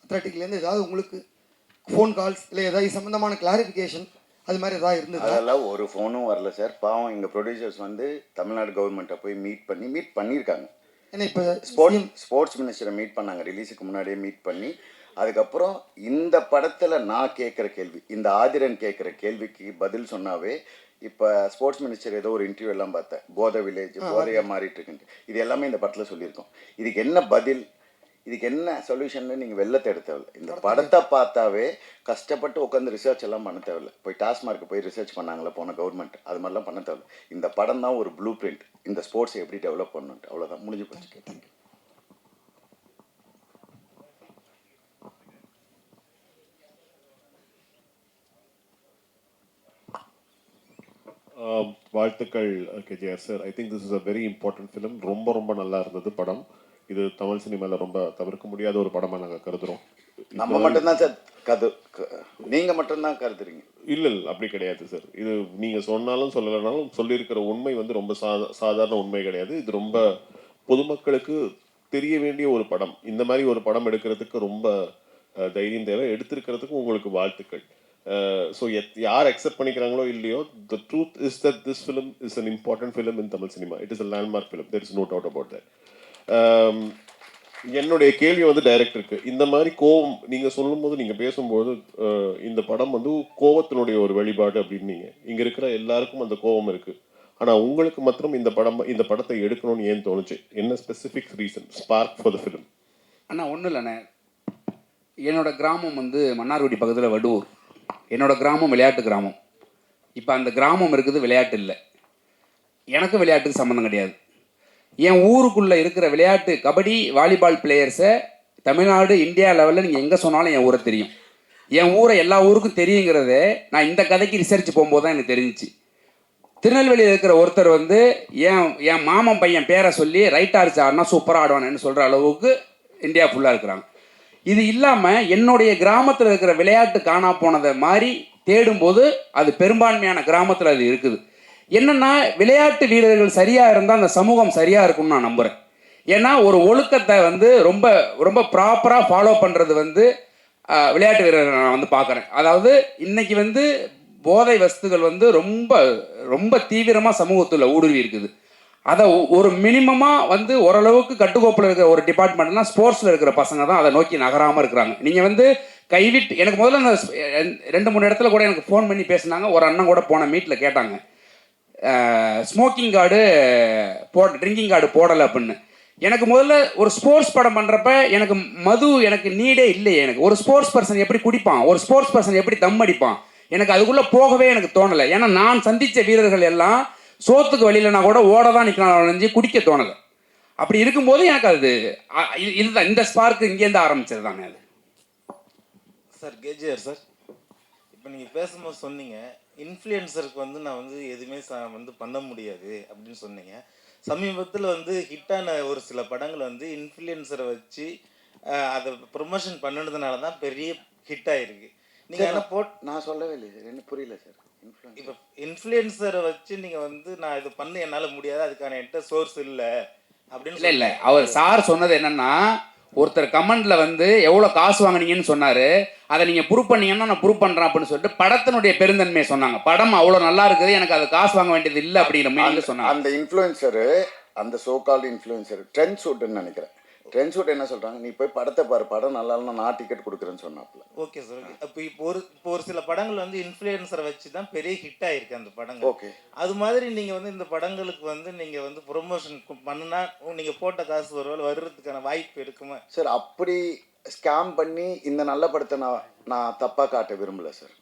அத்லெட்டிக்லேருந்து ஏதாவது உங்களுக்கு ஃபோன் கால்ஸ் இல்லை ஏதாவது சம்மந்தமான கிளாரிஃபிகேஷன் அது மாதிரி ஏதாவது இருந்தது? அதெல்லாம் ஒரு ஃபோனும் வரல சார். பாவம் எங்கள் ப்ரொடியூசர்ஸ் வந்து தமிழ்நாடு கவர்மெண்ட்டை போய் மீட் பண்ணியிருக்காங்க. ஏன்னா இப்போ ஸ்போர்ட்ஸ் மினிஸ்டரை மீட் பண்ணாங்க, ரிலீஸுக்கு முன்னாடியே மீட் பண்ணி. அதுக்கப்புறம் இந்த படத்தில் நான் கேட்குற கேள்வி, இந்த ஆதிரன் கேட்குற கேள்விக்கு பதில் சொன்னாவே இப்போ ஸ்போர்ட்ஸ் மினிஸ்டர் ஏதோ ஒரு இன்டர்வியூ எல்லாம் பார்த்தேன், போதை வில்லேஜ் போதையாக மாறிட்டு இருக்குன்ட்டு. இது எல்லாமே இந்த படத்தில் சொல்லியிருக்கோம். இதுக்கு என்ன பதில், இதுக்கு என்ன சொல்யூஷன் நீங்கள் வெளில தேட தேவையில்லை. இந்த படத்தை பார்த்தாவே கஷ்டப்பட்டு உட்காந்து ரிசர்ச் எல்லாம் பண்ண தேவையில்லை. போய் டாஸ்மார்க்கு போய் ரிசர்ச் பண்ணாங்களே போன கவர்மெண்ட், அது மாதிரிலாம் பண்ண தேவையில்லை. இந்த படம் தான் ஒரு ப்ளூ பிரிண்ட், இந்த ஸ்போர்ட்ஸை எப்படி டெவலப் பண்ணணுன்ட்டு. அவ்வளோதான், முடிஞ்சு போச்சு. தேங்க்யூ. வாழ்த்துக்கள் KGR sir. I think this is a very important film. ரொம்ப ரொம்ப நல்லா இருந்தது படம். இது தமிழ் சினிமாவில் ரொம்ப தவிர்க்க முடியாத ஒரு படமாக நாங்கள் கருதுகிறோம். நம்ம மட்டும்தான் சார் நீங்கள் மட்டும்தான் கருதுறீங்க? இல்லை அப்படி கிடையாது சார். இது நீங்கள் சொன்னாலும் சொல்லலைனாலும் சொல்லியிருக்கிற உண்மை வந்து ரொம்ப சாதாரண உண்மை கிடையாது. இது ரொம்ப பொதுமக்களுக்கு தெரிய வேண்டிய ஒரு படம். இந்த மாதிரி ஒரு படம் எடுக்கிறதுக்கு ரொம்ப தைரியம் தேவை. எடுத்திருக்கிறதுக்கு உங்களுக்கு வாழ்த்துக்கள். ஸோ யார் அக்செப்ட் பண்ணிக்கிறாங்களோ இல்லையோ, the truth is that this film is an important film in Tamil cinema. It is a landmark film. There is no doubt about that. என்னுடைய கேள்வி வந்து டைரக்டருக்கு, இந்த மாதிரி கோவம் நீங்கள் சொல்லும்போது, நீங்கள் பேசும்போது இந்த படம் வந்து கோவத்தினுடைய ஒரு வழிபாடு அப்படின்னீங்க. இங்கே இருக்கிற எல்லாருக்கும் அந்த கோவம் இருக்குது. ஆனால் உங்களுக்கு மாத்திரம் இந்த படத்தை எடுக்கணும்னு ஏன் தோணுச்சு? என்ன specific reason, spark for the film? அண்ணா ஒன்றும் இல்லைண்ணே, என்னோட கிராமம் வந்து மன்னார்குடி பக்கத்தில் வடுவூர். என்னோட கிராமம் விளையாட்டு கிராமம். இப்போ அந்த கிராமம் இருக்குது, விளையாட்டு இல்லை. எனக்கு விளையாட்டுக்கு சம்மந்தம் கிடையாது. என் ஊருக்குள்ளே இருக்கிற விளையாட்டு கபடி வாலிபால் பிளேயர்ஸை தமிழ்நாடு இந்தியா லெவலில் நீங்கள் எங்கே சொன்னாலும் என் ஊரை தெரியும். என் ஊரை எல்லா ஊருக்கும் தெரியுங்கிறதே நான் இந்த கதைக்கு ரிசர்ச் போகும்போது தான் எனக்கு தெரிஞ்சிச்சு. திருநெல்வேலியில் இருக்கிற ஒருத்தர் வந்து என் மாமன் பையன் பேரை சொல்லி ரைட் ஆர்ச் ஆடினா சூப்பராக ஆடுவானு சொல்கிற அளவுக்கு இந்தியா ஃபுல்லாக இருக்கிறாங்க. இது இல்லாமல் என்னுடைய கிராமத்தில் இருக்கிற விளையாட்டு காணா போனதை மாதிரி தேடும்போது அது பெரும்பான்மையான கிராமத்தில் அது இருக்குது. என்னென்னா விளையாட்டு வீரர்கள் சரியாக இருந்தால் அந்த சமூகம் சரியாக இருக்கும்னு நான் நம்புகிறேன். ஏன்னா ஒரு ஒழுக்கத்தை வந்து ரொம்ப ரொம்ப ப்ராப்பராக ஃபாலோ பண்ணுறது வந்து விளையாட்டு வீரர்கள் நான் வந்து பார்க்குறேன். அதாவது இன்னைக்கு வந்து போதை வஸ்துகள் வந்து ரொம்ப ரொம்ப தீவிரமாக சமூகத்தில் ஊடுருவி இருக்குது. அதை ஒரு மினிமமாக வந்து ஓரளவுக்கு கட்டுக்கோப்பில் இருக்கிற ஒரு டிபார்ட்மெண்ட்னா ஸ்போர்ட்ஸில் இருக்கிற பசங்க தான் அதை நோக்கி நகராமல் இருக்கிறாங்க. நீங்கள் வந்து கைவிட்டு எனக்கு முதல்ல அந்த 2-3 இடத்துல கூட எனக்கு ஃபோன் பண்ணி பேசினாங்க. ஒரு அண்ணன் கூட போன மீட்டில் கேட்டாங்க, ஸ்மோக்கிங் கார்டு ட்ரிங்கிங் கார்டு போடலை அப்படின்னு. எனக்கு முதல்ல ஒரு ஸ்போர்ட்ஸ் படம் பண்ணுறப்ப எனக்கு மது எனக்கு நீடே இல்லையே. எனக்கு ஒரு ஸ்போர்ட்ஸ் பர்சன் எப்படி குடிப்பான், ஒரு ஸ்போர்ட்ஸ் பர்சன் எப்படி தம் அடிப்பான், எனக்கு அதுக்குள்ளே போகவே எனக்கு தோணலை. ஏன்னா நான் சந்தித்த வீரர்கள் எல்லாம் சோத்துக்கு வழியிலனா கூட ஓட தான் நிற்கணும், குடிக்க தோணலை. அப்படி இருக்கும்போது எனக்கு அது இதுதான் இந்த ஸ்பார்க்கு இங்கேருந்து ஆரம்பிச்சது தானே அது. சார் கேஜிஆர் சார், இப்போ நீங்கள் பேசும்போது சொன்னீங்க இன்ஃப்ளூயன்சருக்கு வந்து நான் வந்து எதுவுமே வந்து பண்ண முடியாது அப்படின்னு சொன்னீங்க. சமீபத்தில் வந்து ஹிட்டான ஒரு சில படங்கள் வந்து இன்ஃப்ளூயன்சரை வச்சு அதை ப்ரொமோஷன் பண்ணினதுனால தான் பெரிய ஹிட் ஆகிருக்கு. நீங்கள் என்ன நான் சொல்லவே இல்லை சார், எனக்கு புரியல சார். இப்போ இன்ஃப்ளூயன்சரை வச்சு நீங்கள் வந்து நான் இது பண்ண என்னால் முடியாது, அதுக்கான என்கிட்ட சோர்ஸ் இல்லை அப்படின்னு இல்லை அவர் சார் சொன்னது என்னன்னா, ஒருத்தர் கமெண்ட்ல வந்து எவ்வளோ காசு வாங்கினீங்கன்னு சொன்னார், அதை நீங்கள் ப்ரூவ் பண்ணீங்கன்னா நான் ப்ரூவ் பண்ணுறேன் அப்படின்னு சொல்லிட்டு படத்தினுடைய பெருந்தன்மையை சொன்னாங்க. படம் அவ்வளோ நல்லா இருக்குது, எனக்கு அது காசு வாங்க வேண்டியது இல்லை அப்படிங்கிற மீனிங்ல சொன்னாங்க. அந்த இன்ஃப்ளூயன்சரு, அந்த சோகால்டு இன்ஃப்ளூயன்சர் ட்ரெண்ட் ஷூட்டுன்னு நினைக்கிறேன். ட்ரெண்ட் ஷூட் என்ன சொல்கிறாங்க, நீ போய் படத்தை பாரு, படம் நல்லா இல்லைனா நான் டிக்கெட் கொடுக்குறேன்னு சொன்னாப்புல. Okay sir. இப்போ ஒரு சில படங்கள் வந்து இன்ஃப்ளூயன்சரை வச்சு தான் பெரிய ஹிட் ஆகிருக்கு அந்த படங்கள். ஓகே, அது மாதிரி நீங்கள் வந்து இந்த படங்களுக்கு வந்து நீங்கள் வந்து ப்ரொமோஷன் பண்ணுனா நீங்கள் போட்ட காசு வர்றதுக்கான வாய்ப்பு இருக்குமா சார்? அப்படி ஸ்கேம் பண்ணி இந்த நல்ல படத்தை நான் தப்பாக காட்ட விரும்பலை சார்.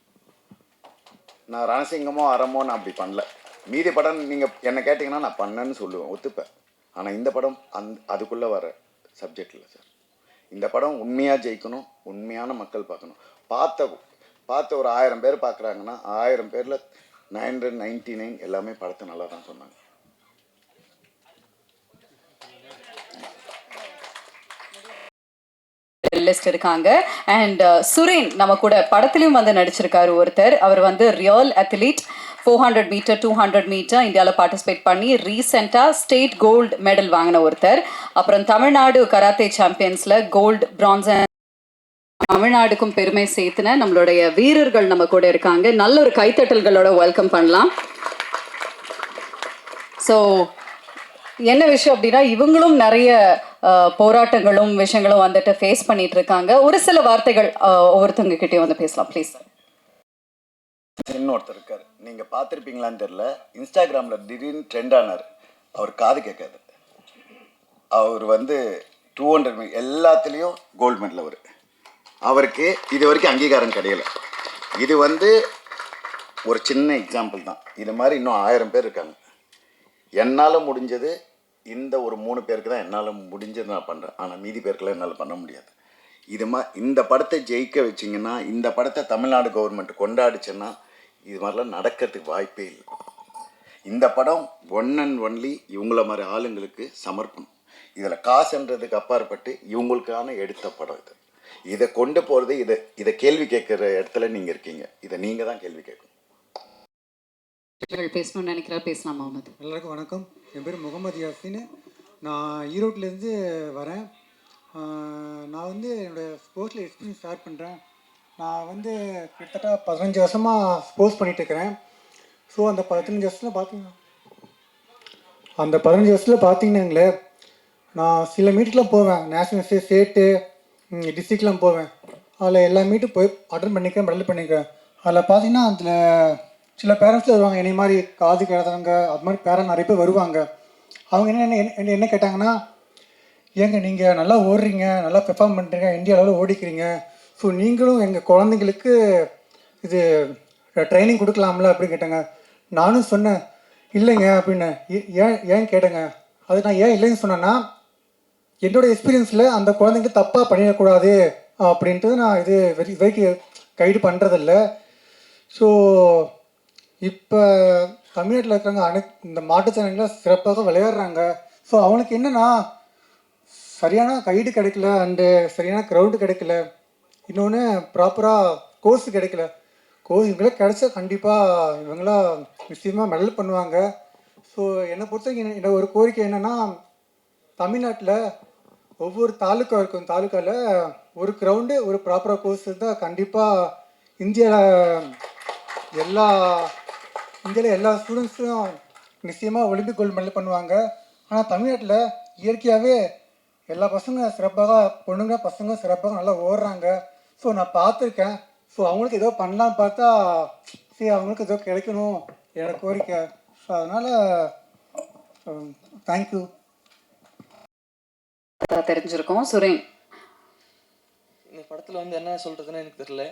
நான் ரணசிங்கமோ அறமோ நான் அப்படி பண்ணல. மீதி படம் நீங்கள் என்ன கேட்டிங்கன்னா நான் பண்ணேன்னு சொல்லுவேன், ஒத்துப்பேன். ஆனால் இந்த படம் அதுக்குள்ளே வர சப்ஜெக்ட் இல்லை சார். இந்த படம் உண்மையாக ஜெயிக்கணும், உண்மையான மக்கள் பார்க்கணும். பார்த்த ஒரு 1000 பேர் பார்க்குறாங்கன்னா 1000 பேரில் 999 எல்லாமே படத்தை நல்லா தான் சொன்னாங்க. லிஸ்ட் இருக்காங்க. அண்ட் சுரேன் நம்ம கூட படத்துலையும் வந்து நடிச்சிருக்காரு ஒருத்தர். அவர் வந்து ரியல் அத்லீட், 400 மீட்டர் 200 மீட்டர் இந்தியாவில் பார்ட்டிசிபேட் பண்ணி ரீசெண்டாக ஸ்டேட் கோல்டு மெடல் வாங்கின ஒருத்தர். அப்புறம் தமிழ்நாடு கராத்தே சாம்பியன்ஸில் கோல்டு, பிரான்ஸ், தமிழ்நாடுக்கும் பெருமை சேர்த்துன நம்மளுடைய வீரர்கள் நம்ம கூட இருக்காங்க. நல்ல ஒரு கைத்தட்டல்களோட வெல்கம் பண்ணலாம். ஸோ என்ன விஷயம் அப்படின்னா, இவங்களும் நிறைய போராட்டங்களும் விஷயங்களும் வந்துட்டு ஃபேஸ் பண்ணிட்டு இருக்காங்க. ஒரு சில வார்த்தைகள் ஒவ்வொருத்தவங்க கிட்டே வந்து பேசலாம் ப்ளீஸ். இன்னொருத்தர் இருக்கார், நீங்கள் பார்த்துருப்பீங்களான்னு தெரில, இன்ஸ்டாகிராமில் திடீர்னு ட்ரெண்ட் ஆனார். அவர் காது கேட்காது. அவர் வந்து 200 எல்லாத்துலேயும் கோல்டு மெடல். அவருக்கு இது வரைக்கும் அங்கீகாரம் கிடையல. இது வந்து ஒரு சின்ன எக்ஸாம்பிள் தான். இது மாதிரி இன்னும் 1000 பேர் இருக்காங்க. என்னால் முடிஞ்சது இந்த ஒரு 3 பேருக்கு தான் என்னால் முடிஞ்சது நான் பண்ணுறேன். ஆனால் மீதி பேருக்கெல்லாம் என்னால் பண்ண முடியாது. இந்த படத்தை ஜெயிக்க வச்சிங்கன்னா, இந்த படத்தை தமிழ்நாடு கவர்மெண்ட் கொண்டாடிச்சுன்னா இது மாதிரிலாம் நடக்கிறதுக்கு வாய்ப்பே இல்லை. இந்த படம் ஒன் அண்ட் ஒன்லி இவங்கள மாதிரி ஆளுங்களுக்கு சமர்ப்பணம். இதில் காசுன்றதுக்கு அப்பாற்பட்டு இவங்களுக்கான எடுத்த படம் இது. இதை கொண்டு போகிறது, இதை கேள்வி கேட்குற இடத்துல நீங்கள் இருக்கீங்க. இதை நீங்கள் தான் கேள்வி கேட்கணும். பேசணும்னு நினைக்கிறா பேசலாம் முகமது. எல்லாருக்கும் வணக்கம். என் பேர் முகமது யாசின். நான் ஈரோட்லேருந்து வரேன். நான் வந்து என்னோடய ஸ்போர்ட்ஸில் எக்ஸ்பீரியன்ஸ் ஷேர் பண்ணுறேன். நான் வந்து கிட்டத்தட்ட 15 வருஷமாக ஸ்போர்ட்ஸ் பண்ணிகிட்ருக்கிறேன். ஸோ அந்த 15 வருஷத்தில் பார்த்தீங்கன்னாங்களே, நான் சில மீட்டுக்கெலாம் போவேன். நேஷ்னல் ஸ்டேட்டு டிஸ்ட்ரிக்ட்லாம் போவேன். அதில் எல்லா மீட்டும் போய் அட்டன் பண்ணிக்கிறேன், மெடல் பண்ணிக்கிறேன். அதில் பார்த்தீங்கன்னா அதில் சில பேரண்ட்ஸில் வருவாங்க, என்னை மாதிரி காது கேட்காதவங்க, அது மாதிரி பேரண்ட் நிறைய பேர் வருவாங்க. அவங்க என்ன கேட்டாங்கன்னா, ஏங்க நீங்கள் நல்லா ஓடுறீங்க, நல்லா பெர்ஃபார்ம் பண்ணுறீங்க, இந்தியா அளவில் ஓடிக்கிறீங்க, ஸோ நீங்களும் எங்கள் குழந்தைங்களுக்கு இது ட்ரைனிங் கொடுக்கலாம்ல அப்படின்னு கேட்டாங்க. நானும் சொன்னேன் இல்லைங்க அப்படின்னு. ஏன் கேட்டேங்க. அது நான் ஏன் இல்லைன்னு சொன்னேன்னா, என்னோடய எக்ஸ்பீரியன்ஸில் அந்த குழந்தைங்க தப்பாக பண்ணிடக்கூடாது அப்படின்ட்டு நான் இது வரைக்கும் கைடு பண்ணுறதில்ல. ஸோ இப்போ தமிழ்நாட்டில் இருக்கிறவங்க இந்த மாட்டுத்திறனாளிகள் சிறப்பாக விளையாடுறாங்க. ஸோ அவனுக்கு என்னென்னா, சரியான கைடு கிடைக்கல, அண்டு சரியான க்ரௌண்டு கிடைக்கல, இன்னொன்று ப்ராப்பராக கோர்ஸ் கிடைக்கல. கோர்ஸ் இவங்களாம் கிடைச்சா கண்டிப்பாக இவங்களாம் நிச்சயமாக மெடல் பண்ணுவாங்க. ஸோ என்னை பொறுத்த என்னோட ஒரு கோரிக்கை என்னென்னா, தமிழ்நாட்டில் ஒவ்வொரு தாலுக்கா இருக்கும், தாலுக்காவில் ஒரு க்ரௌண்டு ஒரு ப்ராப்பராக கோர்ஸ் இருந்தால் கண்டிப்பாக இந்தியாவில் எல்லா ஸ்டூடெண்ட்ஸும் நிச்சயமாக ஒலிம்பிக் கோல்டு மெடல் பண்ணுவாங்க. ஆனால் தமிழ்நாட்டில் இயற்கையாகவே எல்லா பசங்க சிறப்பாக, பொண்ணுங்க பசங்க சிறப்பாக நல்லா ஓடுறாங்க. ஸோ நான் பார்த்துருக்கேன். ஸோ அவங்களுக்கு ஏதோ பண்ணலான்னு பார்த்தா சரி அவங்களுக்கு ஏதோ கிடைக்கணும் என்னோடய கோரிக்கை. ஸோ அதனால் தேங்க்யூ. தெரிஞ்சிருக்கோம். சுரேன், இந்த படத்தில் வந்து என்ன சொல்கிறதுன்னு எனக்கு தெரியல.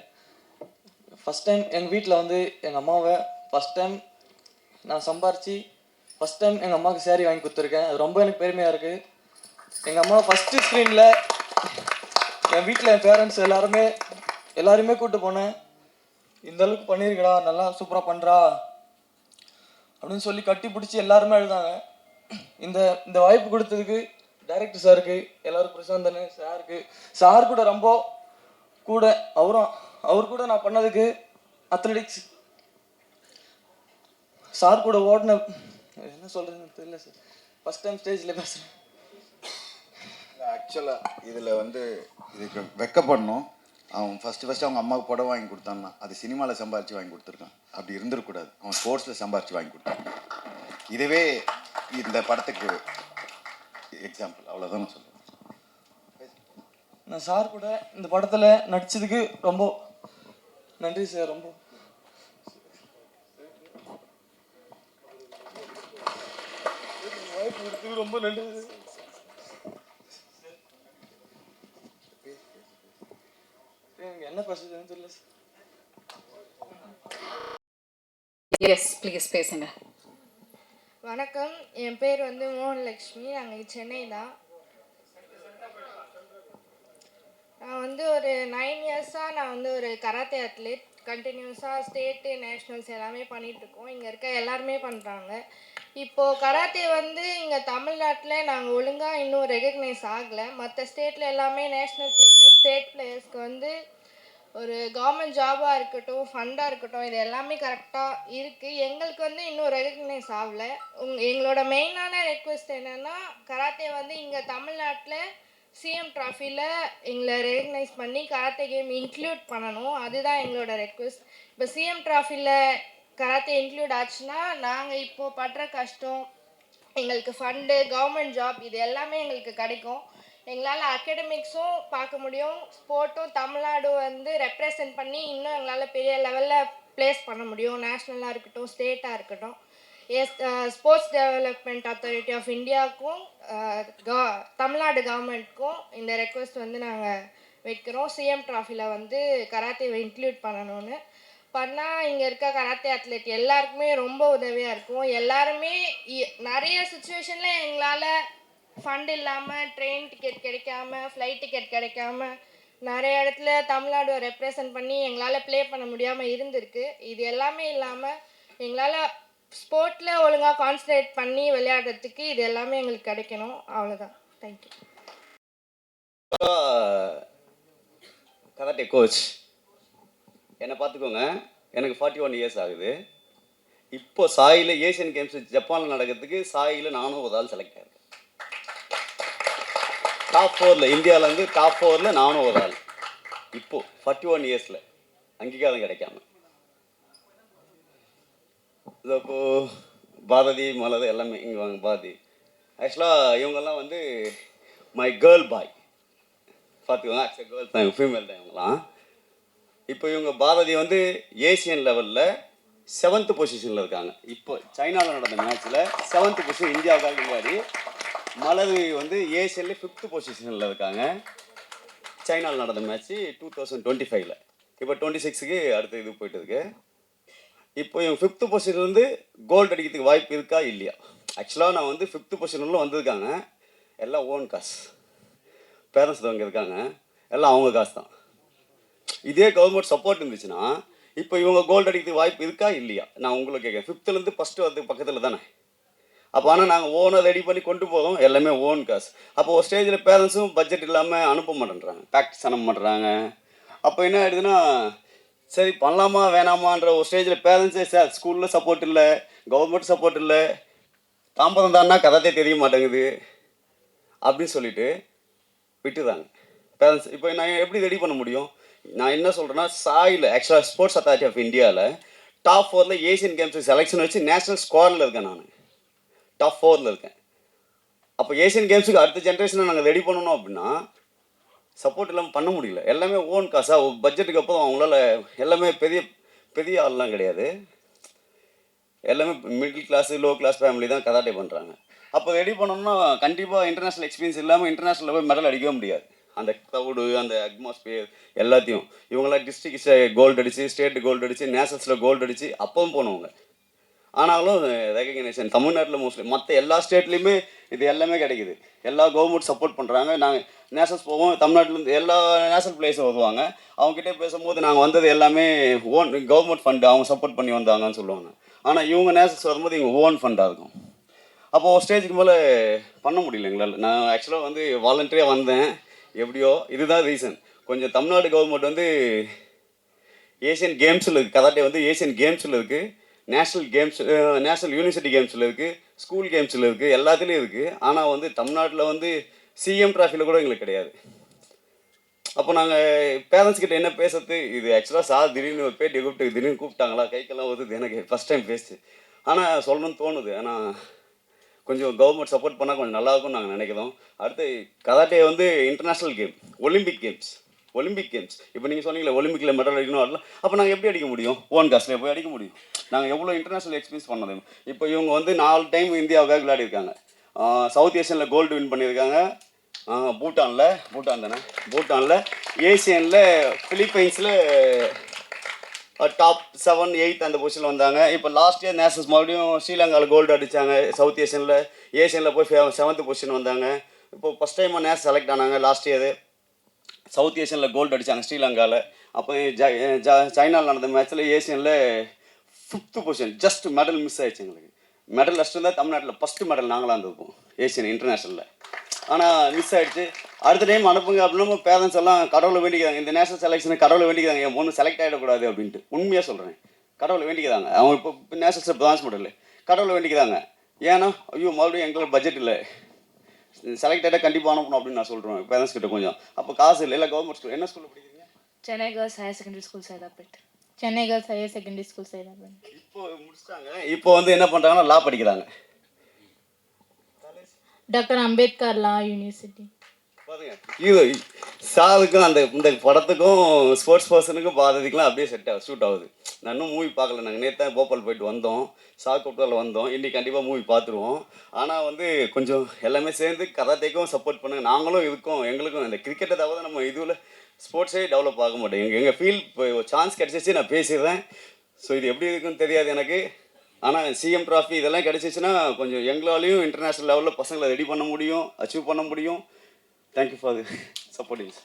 ஃபஸ்ட் டைம் எங்கள் வீட்டில் வந்து எங்கள் அம்மாவை ஃபஸ்ட் டைம் நான் சம்பாரித்து ஃபஸ்ட் டைம் எங்கள் அம்மாவுக்கு சேரீ வாங்கி கொடுத்துருக்கேன். அது ரொம்ப எனக்கு பெருமையாக இருக்குது. எங்கள் அம்மா ஃபஸ்ட்டு ஸ்க்ரீனில் என் வீட்டில் என் பேரண்ட்ஸ் எல்லாருமே கூப்பிட்டு போனேன். இந்தளவுக்கு பண்ணியிருக்கடா, நல்லா சூப்பராக பண்ணுறா அப்படின்னு சொல்லி கட்டி பிடிச்சி எல்லாருமே எழுதாங்க. இந்த வாய்ப்பு கொடுத்ததுக்கு டைரக்டர் சாருக்கு, எல்லோரும் பிரசாந்தன் சாருக்கு, சார் கூட ரொம்ப கூட அவர் கூட நான் பண்ணதுக்கு அத்லெட்டிக்ஸ் சார் கூட ஓடின என்ன சொல்கிறதுன்னு தெரியல சார். ஃபஸ்ட் டைம் ஸ்டேஜில் பேசுகிறேன். ஆக்சுவலாக இதில் வந்து இதுக்கு வெக்கப்படணும். அவன் ஃபஸ்ட்டு அவங்க அம்மாவுக்கு புடவை வாங்கி கொடுத்தான்னா அது சினிமாவில் சம்பாரித்து வாங்கி கொடுத்துருக்கான். அப்படி இருந்துருக்கூடாது. அவன் ஸ்போர்ட்ஸில் சம்பாரித்து வாங்கி கொடுத்தான். இதுவே இந்த படத்துக்கு எக்ஸாம்பிள். அவ்வளோதான் நான் சொல்லுவேன். நான் சார் கூட இந்த படத்தில் நடித்ததுக்கு ரொம்ப நன்றி சார். ரொம்ப வாய்ப்பு கொடுத்ததுக்கு ரொம்ப நன்றி சார். எனக்கு என்ன பேசுறதுன்னு தெரியல சார். எஸ் ப்ளீஸ் பேசுங்க. வணக்கம், என் பேர் வந்து மோகன்லக்ஷ்மி. நாங்கள் சென்னை தான். நான் வந்து ஒரு 9 இயர்ஸாக நான் வந்து ஒரு கராத்தே அத்லெட். கண்டினியூஸாக ஸ்டேட்டு நேஷ்னல்ஸ் எல்லாமே பண்ணிகிட்ருக்கோம். இங்கே இருக்க எல்லாருமே பண்ணுறாங்க. இப்போது கராத்தே வந்து இங்கே தமிழ்நாட்டில் நாங்கள் ஒழுங்காக இன்னும் ரெகக்னைஸ் ஆகலை. மற்ற ஸ்டேட்டில் எல்லாமே நேஷ்னல் பிளேயர்ஸ், ஸ்டேட் பிளேயர்ஸ்க்கு வந்து ஒரு கவர்மெண்ட் ஜாபாக இருக்கட்டும், ஃபண்டாக இருக்கட்டும், இது எல்லாமே கரெக்டாக இருக்குது. எங்களுக்கு வந்து இன்னும் ரெகக்னைஸ் ஆகலை. எங்களோட மெயினான ரெக்வெஸ்ட் என்னென்னா, கராத்தே வந்து இங்கே தமிழ்நாட்டில் சிஎம் ட்ராஃபியில் எங்களை ரெகக்னைஸ் பண்ணி கராத்தே கேம் இன்க்ளூட் பண்ணணும். அதுதான் எங்களோட ரெக்வெஸ்ட். இப்போ சிஎம் ட்ராஃபியில் கராத்தே இன்க்ளூட் ஆச்சுன்னா நாங்கள் இப்போது படுற கஷ்டம், எங்களுக்கு ஃபண்டு, கவர்மெண்ட் ஜாப் இது எல்லாமே எங்களுக்கு கிடைக்கும். எங்களால் அகாடமிக்ஸும் பார்க்க முடியும், ஸ்போர்ட்டும் தமிழ்நாடு வந்து ரெப்ரசன்ட் பண்ணி இன்னும் எங்களால் பெரிய லெவலில் ப்ளேஸ் பண்ண முடியும். நேஷ்னலாக இருக்கட்டும், ஸ்டேட்டாக இருக்கட்டும். ஸ்போர்ட்ஸ் டெவலப்மெண்ட் அத்தாரிட்டி ஆஃப் இந்தியாவுக்கும் தமிழ்நாடு கவர்மெண்ட்க்கும் இந்த ரெக்வெஸ்ட் வந்து நாங்கள் வைக்கிறோம். சிஎம் ட்ராஃபியில் வந்து கராத்தேவை இன்க்ளூட் பண்ணணும்னு. பண்ணால் இங்கே இருக்க கராத்தே அத்லெட் எல்லாருக்குமே ரொம்ப உதவியாக இருக்கும். எல்லாருமே நிறைய சுச்சுவேஷனில் எங்களால் ஃபண்ட் இல்லாமல் ட்ரெயின் டிக்கெட் கிடைக்காம, ஃப்ளைட் டிக்கெட் கிடைக்காம நிறைய இடத்துல தமிழ்நாடு ரெப்ரசன்ட் பண்ணி எங்களால் ப்ளே பண்ண முடியாமல் இருந்திருக்கு. இது எல்லாமே இல்லாமல் எங்களால் ஸ்போர்ட்டில் ஒழுங்காக கான்சன்ட்ரேட் பண்ணி விளையாடுறதுக்கு இது எல்லாமே எங்களுக்கு கிடைக்கணும். அவ்வளோதான். தேங்க்யூ. கராட்டே கோச் என்னை பார்த்துக்கோங்க, எனக்கு 41 இயர்ஸ் ஆகுது. இப்போ சாயில் ஏஷியன் கேம்ஸ் ஜப்பானில் நடக்கிறதுக்கு சாயில் நானும் ஒரு ஆள் செலக்ட் ஆகிருக்கேன். டாப் 4ல் இந்தியாவிலேருந்து டாப் 4ல் நானும் ஒரு ஆள். இப்போது 41 இயர்ஸில் அங்கீகாரம் கிடைக்காம இப்போ பாரதி மலர் எல்லாமே இங்கே வாங்க. பாரதி ஆக்சுவலாக இவங்கெல்லாம் வந்து மை கேர்ள் பாய் பார்த்துக்கோங்க. ஆக்சுவலாக கேர்ள் தான், ஃபீமேல் தான் இவங்கெல்லாம். இப்போ இவங்க பாரதி வந்து ஏசியன் லெவலில் 7th பொசிஷனில் இருக்காங்க. இப்போ சைனாவில் நடந்த மேட்ச்சில் 7th பொசிஷன் இந்தியாவுக்காக விளையாடி. மலர் வந்து ஏசியனில் 5th பொசிஷனில் இருக்காங்க. சைனாவில் நடந்த மேட்ச்சு 2025ல். இப்போ 26க்கு அடுத்த இது போயிட்டு இருக்கு. இப்போ இவங்க 5th பொசிஷன்லேருந்து கோல்டு அடிக்கிறதுக்கு வாய்ப்பு இருக்கா இல்லையா? ஆக்சுவலாக நான் வந்து 5th பொசிஷனில் வந்திருக்காங்க. எல்லாம் ஓன் காசு, பேரண்ட்ஸ் தான் இருக்காங்க, எல்லாம் அவங்க காசு தான். இதே கவர்மெண்ட் சப்போர்ட் இருந்துச்சுன்னா இப்போ இவங்க கோல்டு அடிக்கிறதுக்கு வாய்ப்பு இருக்கா இல்லையா? நான் உங்களை கேட்குறேன். 5th ஃபஸ்ட்டு வந்து பக்கத்தில் தானே. அப்போ ஆனால் நாங்கள் ஓனாக ரெடி பண்ணி கொண்டு போகிறோம், எல்லாமே ஓன் காசு. அப்போ ஒரு ஸ்டேஜில் பேரண்ட்ஸும் பட்ஜெட் இல்லாமல் அனுப்ப மாட்டேன்றாங்க, ப்ராக்டிஸ் அனுப்ப மாட்டேறாங்க. அப்போ என்ன ஆகிடுதுன்னா, சரி பண்ணலாமா வேணாமான்ற ஒரு ஸ்டேஜில் பேரண்ட்ஸே சார் ஸ்கூலில் சப்போர்ட் இல்லை, கவர்மெண்ட் சப்போர்ட் இல்லை, தாம்பரம் தான்னா கராத்தே தெரிய மாட்டேங்குது அப்படின்னு சொல்லிட்டு விட்டுறாங்க பேரண்ட்ஸ். இப்போ நான் எப்படி ரெடி பண்ண முடியும்? நான் என்ன சொல்கிறேன்னா, சாயில் ஆக்சுவலாக ஸ்போர்ட்ஸ் அத்தாரிட்டி ஆஃப் இந்தியாவில் டாப் 4ல் ஏஷியன் கேம்ஸ் செலெக்ஷன் வச்சு நேஷனல் ஸ்குவாடில் இருக்கேன். நான் டாப் 4ல் இருக்கேன். அப்போ ஏஷியன் கேம்ஸுக்கு அடுத்த ஜென்ரேஷனை நாங்கள் ரெடி பண்ணணும் அப்படின்னா சப்போர்ட் இல்லாமல் பண்ண முடியல. எல்லாமே ஓன் காசாக பட்ஜெட்டுக்கு அப்புறம் அவங்களால எல்லாமே பெரிய பெரிய ஆள்லாம் கிடையாது, எல்லாமே middle class low class family தான் கராட்டே பண்ணுறாங்க. அப்போ ரெடி பண்ணோம்னா கண்டிப்பாக இன்டர்நேஷ்னல் எக்ஸ்பீரியன்ஸ் இல்லாமல் இன்டர்நேஷ்னலில் போய் மெடல் அடிக்கவே முடியாது. அந்த க்ரௌடு, அந்த அட்மாஸ்பியர் எல்லாத்தையும் இவங்களாம் டிஸ்ட்ரிக்ட் கோல்டு அடித்து, ஸ்டேட் கோல்டு அடித்து, நேஷனல்ஸில் கோல்டு அடித்து அப்பவும் போனவங்க. ஆனாலும் ரெகக்னேஷன் தமிழ்நாட்டில் மோஸ்ட்லி மற்ற எல்லா ஸ்டேட்லேயுமே இது எல்லாமே கிடைக்குது. எல்லா கவர்மெண்ட் சப்போர்ட் பண்ணுறாங்க. நாங்கள் நேஷனல்ஸ் போவோம், தமிழ்நாட்டிலேருந்து எல்லா நேஷனல் பிளேயர்ஸும் வருவாங்க. அவங்ககிட்ட பேசும்போது நாங்கள் வந்தது எல்லாமே ஓன் கவர்மெண்ட் ஃபண்டு, அவங்க சப்போர்ட் பண்ணி வந்தாங்கன்னு சொல்லுவாங்க. ஆனால் இவங்க நேஷனல்ஸ் வரும்போது இவங்க ஓன் ஃபண்டாக இருக்கும். அப்போது ஒரு ஸ்டேஜுக்கு மேலே பண்ண முடியல எங்களால். நான் ஆக்சுவலாக வந்து வாலண்டரியாக வந்தேன், எப்படியோ இதுதான் ரீசன். கொஞ்சம் தமிழ்நாடு கவர்மெண்ட் வந்து ஏஷியன் கேம்ஸில் இருக்குது, கராட்டே வந்து ஏஷியன் கேம்ஸில் இருக்குது, நேஷ்னல் கேம்ஸ், நேஷ்னல் யூனிவர்சிட்டி கேம்ஸில் இருக்குது, ஸ்கூல் கேம்ஸில் இருக்குது, எல்லாத்துலேயும் இருக்குது. ஆனால் வந்து தமிழ்நாட்டில் வந்து சிஎம் ட்ராஃபியில் கூட எங்களுக்கு கிடையாது. அப்போ நாங்கள் பேரண்ட்ஸ் கிட்ட என்ன பேசுறது? இது ஆக்சுவலாக சார் திடீர்னு ஒரு பேட்டி கூப்பிட்டு திடீர்னு கூப்பிட்டாங்களா, கைக்கெல்லாம் வருது எனக்கு ஃபஸ்ட் டைம் பேசு. ஆனால் சொல்லணும்னு தோணுது. ஆனால் கொஞ்சம் கவர்மெண்ட் சப்போர்ட் பண்ணால் கொஞ்சம் நல்லாயிருக்கும்னு நாங்கள் நினைக்கிறோம். அடுத்து கராட்டே வந்து இன்டர்நேஷ்னல் கேம், ஒலிம்பிக் கேம்ஸ். இப்போ நீங்கள் சொன்னீங்களே ஒலிம்பிக்கில் மெடல் அடிக்கணும் வரலாம். அப்போ நாங்கள் எப்படி அடிக்க முடியும்? ஓன் காஸ்ட்டில் போய் அடிக்க முடியும்? நாங்கள் எவ்வளோ இன்டர்நேஷ்னல் எக்ஸ்பீரியன்ஸ் பண்ணது. இப்போ இவங்க வந்து 4 டைம் இந்தியாவுக்காக விளையாடிருக்காங்க. சவுத் ஏஷியனில் கோல்டு வின் பண்ணியிருக்காங்க. பூட்டானில் ஏசியனில் பிலிப்பைன்ஸில் டாப் 7, 8 அந்த பொசிஷனில் வந்தாங்க. இப்போ லாஸ்ட் இயர் நேஷனல்ஸ் மறுபடியும் ஸ்ரீலங்காவில் கோல்டு அடித்தாங்க. சவுத் ஏஷியனில் போய் 7th பொசிஷன் வந்தாங்க. இப்போ ஃபஸ்ட் டைமாக நேஷனல் செலக்ட் ஆனாங்க. லாஸ்ட் இயர் சவுத் ஏஷியனில் கோல்டு அடித்தாங்க ஸ்ரீலங்காவில். அப்போ சைனாவில் நடந்த மேட்ச்சில் ஏஷியனில் 5th position, just medal miss ஆகிடுச்சு எங்களுக்கு. மெடல் ஃபஸ்ட்டு இருந்தால் தமிழ்நாட்டில் ஃபஸ்ட்டு மெடல் நாங்களாக இருந்திருப்போம் ஏஷியன் இன்டர்நேஷ்னலில். ஆனால் மிஸ் ஆகிடுச்சு. அடுத்த டைம் அனுப்புங்க அப்படின்னா பேரண்ட்ஸ் எல்லாம் கடவுளை வேண்டிக்கிறாங்க. இந்த நேஷனல் செலெக்ஷனுக்கு கடவுளை வேண்டிக்கிறாங்க, என் பொண்ணு செலக்ட் ஆகிடக்கூடாது அப்படின்ட்டு. உண்மையாக சொல்கிறேன், கடவுளை வேண்டிக்கிறாங்க. அவங்க இப்போ நேஷனல்ஸில் பிரான்ஸ் மெடல் கடவுளை வேண்டிக்கிறாங்க. ஏன்னா ஐயோ மறுபடியும் எங்களுக்கு பட்ஜெட் இல்லை, செலக்ட் ஆகிட்டா கண்டிப்பாக அனுப்பணும் அப்படின்னு நான் சொல்கிறேன் பேரண்ட்ஸ் கிட்ட. கொஞ்சம் அப்போ காசு இல்லை. இல்லை கவர்மெண்ட் ஸ்கூல். என்ன ஸ்கூலில் படிக்கிறீங்க? Chennai girls higher secondary school Saidapet. Chennai girls higher secondary school Saidapet. இப்போ முடிச்சிட்டாங்க. இப்போ வந்து என்ன பண்ணுறாங்கன்னா லா படிக்கிறாங்க. டாக்டர் அம்பேத்கர் லா யூனிவர்சிட்டி. பாருங்க, இது சாருக்கும் அந்த இந்த படத்துக்கும் ஸ்போர்ட்ஸ் பர்சனுக்கும் பாரதிக்கெலாம் அப்படியே சூட் ஆகுது. நான் இன்னும் மூவி பார்க்கல. நாங்கள் நேற்று தான் போபால் போயிட்டு வந்தோம், சாக்கோட்டாவில் வந்தோம். இன்றைக்கி கண்டிப்பாக மூவி பார்த்துருவோம். ஆனால் வந்து கொஞ்சம் எல்லாமே சேர்ந்து கராத்தேக்கும் சப்போர்ட் பண்ணுங்கள். நாங்களும் இதுக்கும் எங்களுக்கும் இந்த கிரிக்கெட்டை தவிர நம்ம இதில் ஸ்போர்ட்ஸே டெவலப் ஆக மாட்டோம். எங்கள் ஃபீல் இப்போ சான்ஸ் கிடச்சிச்சு, நான் பேசிடுறேன். ஸோ இது எப்படி இருக்குன்னு தெரியாது எனக்கு. ஆனால் சிஎம் ட்ராஃபி இதெல்லாம் கிடச்சிச்சின்னா கொஞ்சம் எங்களாலையும் இன்டர்நேஷ்னல் லெவலில் பசங்களை ரெடி பண்ண முடியும், அச்சீவ் பண்ண முடியும். Thank you for the supporting.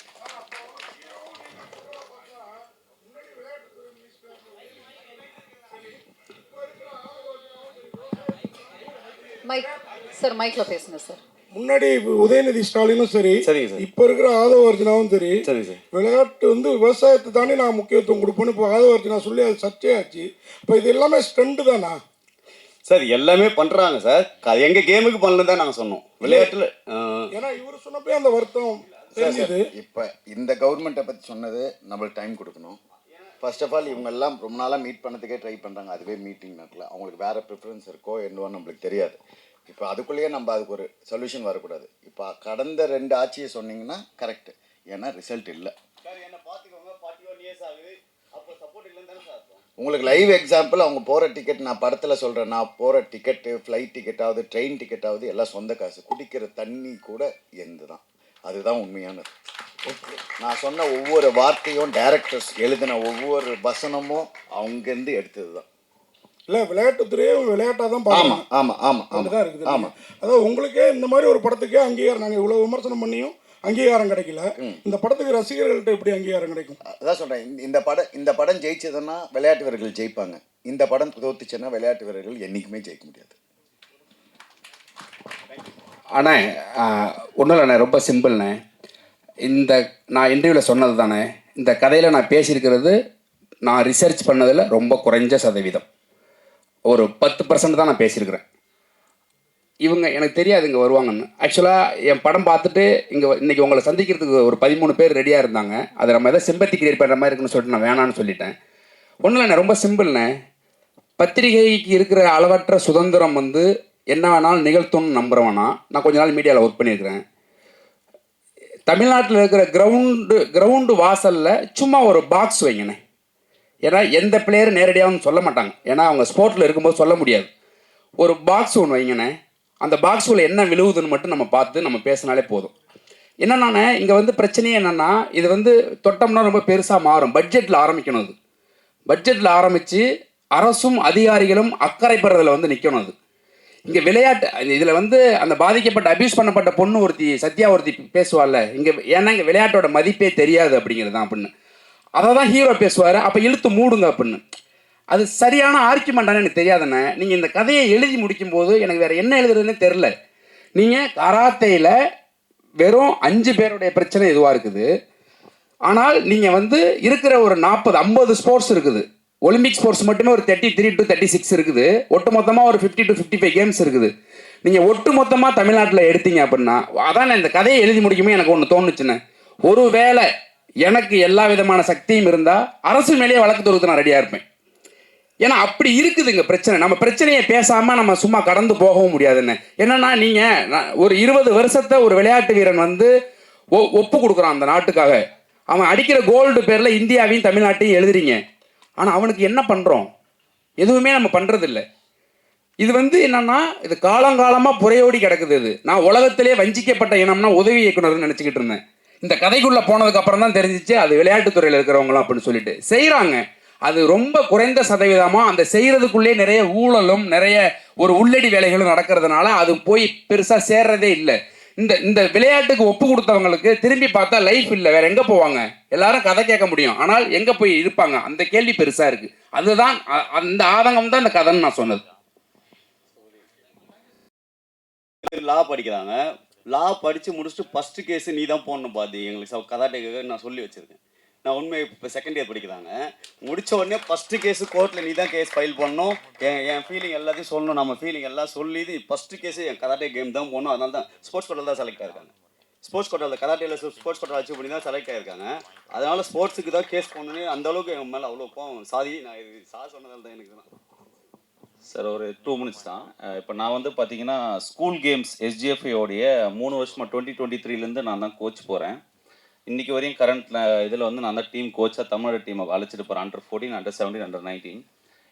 Mike sir, மைக்கில் பேசுங்க சார். முன்னாடி உதயநிதி ஸ்டாலினும் சரி, சரிங்க சார், இப்போ இருக்கிற ஆதவ அர்ஜுனாவும் சரி, சரிங்க சார், விளையாட்டு வந்து விவசாயத்தை தானே நான் முக்கியத்துவம் கொடுப்பேன்னு இப்போ ஆதவ அர்ஜுனா சொல்லி அது சர்ச்சையாச்சு. இப்போ இது எல்லாமே ஸ்ட்ரெண்டு தானா சார்? எல்லாமே பண்ணுறாங்க சார். எங்கள் கேமுக்கு பண்ணல தான் நாங்கள் சொன்னோம் விளையாட்டில். ஏன்னா இவர் சொன்னப்பே அந்த வருத்தம் தெரியுது. இப்போ இந்த கவர்மெண்ட்டை பற்றி சொன்னது நம்மளுக்கு டைம் கொடுக்கணும். ஃபர்ஸ்ட் ஆஃப் ஆல் இவங்கெல்லாம் ரொம்ப நாளாக மீட் பண்ணதுக்கே ட்ரை பண்ணுறாங்க, அதுவே மீட்டிங் நடக்கல. அவங்களுக்கு வேறு ப்ரிஃபரன்ஸ் இருக்கோ என்னவோ நம்மளுக்கு தெரியாது. இப்போ அதுக்குள்ளேயே நம்ம அதுக்கு ஒரு சொல்யூஷன் வரக்கூடாது. இப்போ கடந்த 2 ஆட்சியை சொன்னீங்கன்னா கரெக்டு, ஏன்னா ரிசல்ட் இல்லை. உங்களுக்கு லைவ் எக்ஸாம்பிள் அவங்க போகிற டிக்கெட், நான் படத்தில் சொல்கிறேன், நான் போகிற டிக்கெட்டு, ஃப்ளைட் டிக்கெட்டாவது ட்ரெயின் டிக்கெட்டாவது எல்லாம் சொந்த காசு. குடிக்கிற தண்ணி கூட எந்த தான், அதுதான் உண்மையானது. நான் சொன்ன ஒவ்வொரு வார்த்தையும் டைரக்டர்ஸ் எழுதின ஒவ்வொரு வசனமும் அவங்கேருந்து எடுத்தது தான். இல்லை, விளையாட்டுத்துறையே விளையாட்டாக தான் பார்க்கணும். ஆமாம் ஆமாம் அப்படிதான் இருக்குது. ஆமாம். அதாவது உங்களுக்கே இந்த மாதிரி ஒரு படத்துக்கே அங்கீகாரம், நாங்கள் இவ்வளோ விமர்சனம் பண்ணியும் அங்கீகாரம் கிடைக்கல. இந்த படத்துக்கு ரசிகர்கள்ட்ட எப்படி அங்கீகாரம் கிடைக்கும்? அதான் சொல்கிறேன், இந்த படம் ஜெயிச்சதுன்னா விளையாட்டு வீரர்கள் ஜெயிப்பாங்க. இந்த படம் தோத்துச்சுன்னா விளையாட்டு வீரர்கள் என்றைக்குமே ஜெயிக்க முடியாது. அண்ணே ஒன்றும் இல்லைண்ணே, ரொம்ப சிம்பிள்ண்ணே. இந்த நான் இன்டர்வியூவில் சொன்னது தானே, இந்த கதையில் நான் பேசியிருக்கிறது நான் ரிசர்ச் பண்ணதில் ரொம்ப குறைஞ்ச சதவீதம், ஒரு 10% தான் நான் பேசியிருக்கிறேன். இவங்க எனக்கு தெரியாது இங்கே வருவாங்கன்னு. ஆக்சுவலாக என் படம் பார்த்துட்டு இன்றைக்கி உங்களை சந்திக்கிறதுக்கு ஒரு 13 பேர் ரெடியாக இருந்தாங்க. அதை நம்ம எதாவது சிம்பத்தி கிரியேட் பண்ணுற மாதிரி இருக்குன்னு சொல்லிட்டு நான் வேணான்னு சொல்லிட்டேன். ஒன்றும் இல்லைண்ணே, ரொம்ப சிம்பிள்ண்ணே. பத்திரிகைக்கு இருக்கிற அளவற்ற சுதந்திரம் வந்து என்ன வேணாலும் நிகழ்த்தும்னு நம்புகிறவனா. நான் கொஞ்ச நாள் மீடியாவில் ஒர்க் பண்ணியிருக்கிறேன். தமிழ்நாட்டில் இருக்கிற கிரவுண்டு வாசலில் சும்மா ஒரு பாக்ஸ் வைங்கண்ணே. ஏன்னா எந்த பிளேயரும் நேரடியாகவும் சொல்ல மாட்டாங்க, ஏன்னா அவங்க ஸ்போர்ட்டில் இருக்கும்போது சொல்ல முடியாது. ஒரு பாக்ஸ் ஒன்று வைங்கண்ணே. அந்த பாக்ஸுக்குள்ளே என்ன விழுவுதுன்னு மட்டும் நம்ம பார்த்து நம்ம பேசினாலே போதும். என்னென்னா இங்கே வந்து பிரச்சனையே என்னென்னா, இது வந்து தொட்டோம்னா ரொம்ப பெருசாக மாறும். பட்ஜெட்டில் ஆரம்பிக்கணும். அது பட்ஜெட்டில் ஆரம்பித்து அரசும் அதிகாரிகளும் அக்கறைப்படுறதில் வந்து நிற்கணும். அது இங்கே விளையாட்டு இதில் வந்து அந்த பாதிக்கப்பட்ட அபியூஸ் பண்ணப்பட்ட பொண்ணு ஒருத்தி, சத்யா ஒருத்தி பேசுவாள்ல இங்கே, ஏன்னா இங்கே விளையாட்டோட மதிப்பே தெரியாது அப்படிங்கிறது தான் அப்படின்னு. அதை தான் ஹீரோ பேசுவார். அப்போ இழுத்து மூடுங்க அப்படின்னு. அது சரியான ஆர்கியூமெண்ட்டானு எனக்கு தெரியாதுண்ணே. நீங்கள் இந்த கதையை எழுதி முடிக்கும்போது எனக்கு வேறு என்ன எழுதுறதுன்னு தெரில. நீங்கள் கராத்தேயில் வெறும் 5 பேருடைய பிரச்சனை இதுவாக இருக்குது. ஆனால் நீங்கள் வந்து இருக்கிற ஒரு 40-50 ஸ்போர்ட்ஸ் இருக்குது. ஒலிம்பிக் ஸ்போர்ட்ஸ் மட்டுமே ஒரு 33 to 36 இருக்குது. ஒட்டு மொத்தமாக ஒரு 50 to 55 கேம்ஸ் இருக்குது. நீங்கள் ஒட்டு மொத்தமாக தமிழ்நாட்டில் எடுத்தீங்க அப்படின்னா, அதான் இந்த கதையை எழுதி முடிக்குமே எனக்கு ஒன்று தோணுச்சுண்ணே. ஒரு வேளை எனக்கு எல்லா விதமான சக்தியும் இருந்தால் அரசு மேலேயே வழக்கு தொடுத்து நான் ரெடியாக இருப்பேன். ஏன்னா அப்படி இருக்குதுங்க பிரச்சனை. நம்ம பிரச்சனையை பேசாமல் நம்ம சும்மா கடந்து போகவும் முடியாதுன்னு. என்னன்னா நீங்கள் ஒரு 20 வருஷத்தை ஒரு விளையாட்டு வீரன் வந்து ஒப்பு கொடுக்குறான் அந்த நாட்டுக்காக. அவன் அடிக்கிற கோல்டு பேரில் இந்தியாவையும் தமிழ்நாட்டையும் எழுதுறீங்க. ஆனால் அவனுக்கு என்ன பண்ணுறோம்? எதுவுமே நம்ம பண்ணுறதில்ல. இது வந்து என்னன்னா, இது காலங்காலமாக புறையோடி கிடக்குது. இது நான் உலகத்திலே வஞ்சிக்கப்பட்ட இனம்னா உதவி இயக்குனர்னு நினச்சிக்கிட்டு இருந்தேன். இந்த கதைக்குள்ளே போனதுக்கு அப்புறம் தான் தெரிஞ்சிச்சு அது விளையாட்டுத்துறையில் இருக்கிறவங்களாம் அப்படின்னு சொல்லிட்டு செய்கிறாங்க. அது ரொம்ப குறைந்த சதவீதமாக அந்த செய்கிறதுக்குள்ளே நிறைய ஊழலும் நிறைய ஒரு உள்ளடி வேலைகளும் நடக்கிறதுனால அது போய் பெருசாக சேர்றதே இல்லை. இந்த விளையாட்டுக்கு ஒப்பு கொடுத்தவங்களுக்கு திரும்பி பார்த்தா லைஃப் இல்லை, வேற எங்கே போவாங்க? எல்லாரும் கதை கேட்க முடியும், ஆனால் எங்கே போய் இருப்பாங்க? அந்த கேள்வி பெருசாக இருக்குது. அதுதான் அந்த ஆதங்கம் தான் இந்த கதைன்னு நான் சொன்னது. லா படிக்கிறாங்க. லா படித்து முடிச்சுட்டு ஃபஸ்ட்டு கேஸு நீ தான் போடணும் பாதி எங்களுக்கு கதாட்டேக்கு நான் சொல்லி வச்சுருக்கேன். நான் உண்மை இப்போ செகண்ட் இயர் படிக்கிறாங்க. முடித்த உடனே ஃபஸ்ட்டு கேஸு கோர்ட்டில் நீ தான் கேஸ் ஃபைல் பண்ணணும். என் ஃபீலிங் எல்லாத்தையும் சொல்லணும். நம்ம ஃபீலிங் எல்லாம் சொல்லி ஃபஸ்ட்டு கேஸு என் கராட்டே கேம் தான் போகணும். அதனால தான் ஸ்போர்ட்ஸ் கோட்டாவில் தான் செலக்ட் ஆகிருக்காங்க. ஸ்போர்ட்ஸ் கோட்டாவில் கராட்டேயில் ஸ்போர்ட்ஸ் கோட்டா அச்சீவ் பண்ணி தான் செலக்ட் ஆகிருக்காங்க. அதனால் ஸ்போர்ட்ஸுக்கு தான் கேஸ் போகணுன்னு அந்தளவுக்கு என் மேலே அவ்வளோ கோவம். சாரி, நான் இது சார் சொன்னதால் தான் எனக்கு தான். சார் ஒரு 2 minutes தான். இப்போ நான் வந்து பார்த்தீங்கன்னா ஸ்கூல் கேம்ஸ் SGFஐயோடைய 3 வருஷமாக 2023லேருந்து நான் தான் கோச் போகிறேன். இன்றைக்கி வரையும் கரண்ட் இதில் வந்து நான் தான் டீம் கோச்சாக தமிழோட டீமை அழைச்சிட்டு போகிறேன் Under 14, Under 17, Under 19.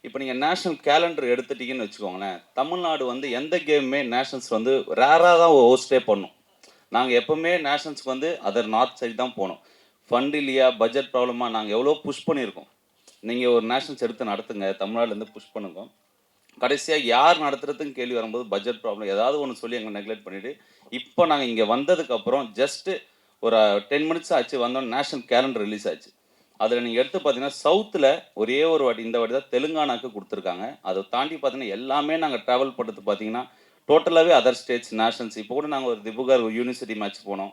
இப்போ நீங்கள் நேஷ்னல் கேலண்டர் எடுத்துட்டீங்கன்னு வச்சுக்கோங்களேன், தமிழ்நாடு வந்து எந்த கேமுமே நேஷனல்ஸ் வந்து ரேராக தான் ஹோஸ்டே பண்ணும். நாங்கள் எப்போவுமே நேஷனல்ஸ்க்கு வந்து அதர் நார்த் சைடு தான் போனோம். ஃபண்ட் இல்லையா, பட்ஜெட் ப்ராப்ளமாக நாங்கள் எவ்வளோ புஷ் பண்ணியிருக்கோம். நீங்கள் ஒரு நேஷனல்ஸ் எடுத்து நடத்துங்க, தமிழ்நாடுலேருந்து புஷ் பண்ணுங்க. கடைசியாக யார் நடத்துறதுன்னு கேள்வி வரும்போது பட்ஜெட் ப்ராப்ளம் ஏதாவது ஒன்று சொல்லி எங்களை நெக்லெக்ட் பண்ணிவிட்டு இப்போ நாங்கள் இங்கே வந்ததுக்கப்புறம் ஜஸ்ட்டு ஒரு 10 minutes ஆச்சு வந்தோம், நேஷனல் கேலண்டர் ரிலீஸ் ஆச்சு. அதில் நீங்கள் எடுத்து பார்த்தீங்கன்னா சவுத்தில் ஒரே ஒரு வாட்டி இந்த வாட்டி தான் தெலுங்கானாக்கு கொடுத்துருக்காங்க. அதை தாண்டி பார்த்தீங்கன்னா எல்லாமே நாங்கள் ட்ராவல் பண்ணுறது பார்த்தீங்கன்னா டோட்டலாகவே அதர் ஸ்டேட்ஸ் நேஷனல்ஸ். இப்போ கூட நாங்கள் ஒரு திபுகர் யூனிவர்சிட்டி மேட்ச் போனோம்.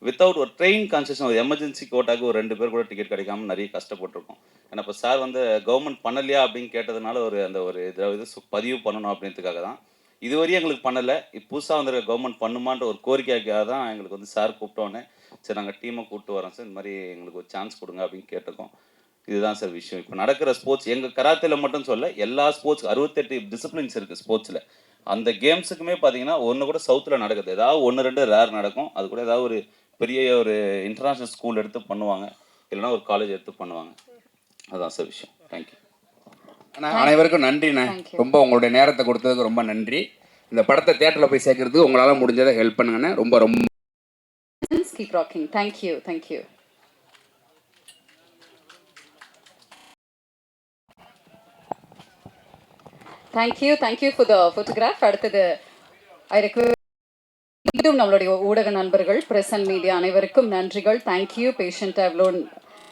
வித்தவுட் ஒரு ட்ரெயின் கன்செஷன், ஒரு எமர்ஜென்சி கோட்டாக்கு ஒரு 2 பேர் கூட டிக்கெட் கிடைக்காம நிறைய கஷ்டப்பட்டிருக்கோம். ஏன்னா இப்போ சார் வந்து கவர்மெண்ட் பண்ணலையா அப்படின்னு கேட்டதுனால ஒரு இது பதிவு பண்ணணும் அப்படின்றதுக்காக தான். இதுவரையும் எங்களுக்கு பண்ணலை. இப்போ புதுசாக வந்துருக்க கவர்மெண்ட் பண்ணுமான்ற ஒரு கோரிக்கைக்காக தான் எங்களுக்கு வந்து சார் கூப்பிட்டோன்னே சரி நாங்கள் டீமை கூப்பிட்டு வரோம் சார், இந்த மாதிரி எங்களுக்கு ஒரு சான்ஸ் கொடுங்க அப்படின்னு கேட்டிருக்கோம். இதுதான் சார் விஷயம். இப்போ நடக்கிற ஸ்போர்ட்ஸ் எங்கள் கராத்தேல மட்டும் சொல்ல, எல்லா ஸ்போர்ட்ஸ் 68 டிசிப்ளின்ஸ் இருக்குது ஸ்போர்ட்ஸில். அந்த கேம்ஸுக்குமே பார்த்தீங்கன்னா ஒன்று கூட சவுத்தில் நடக்குது, ஏதாவது 1-2 ரேர் நடக்கும். அது கூட ஏதாவது ஒரு பெரிய ஒரு இன்டர்நேஷ்னல் ஸ்கூல் எடுத்து பண்ணுவாங்க, இல்லைனா ஒரு காலேஜ் எடுத்து பண்ணுவாங்க. அதுதான் சார் விஷயம். தேங்க்யூ. அனைவருக்கும் நன்றிண்ணே. ரொம்ப உங்களுடைய நேரத்தை கொடுத்ததுக்கு ரொம்ப நன்றி. இந்த படத்தை தியேட்டரில் போய் சேர்க்கறதுக்கு உங்களால் முடிஞ்சதை ஹெல்ப் பண்ணுங்கண்ணே. ரொம்ப ரொம்ப Keep rocking. Thank you. Thank you. Thank you for the photograph. அடுத்தது I request மீண்டும் நம்மளுடைய ஊடக நண்பர்கள், பிரஸ் அண்ட் மீடியா அனைவருக்கும் நன்றிகள். தேங்க்யூ பேஷண்ட்டாக எவ்வளோ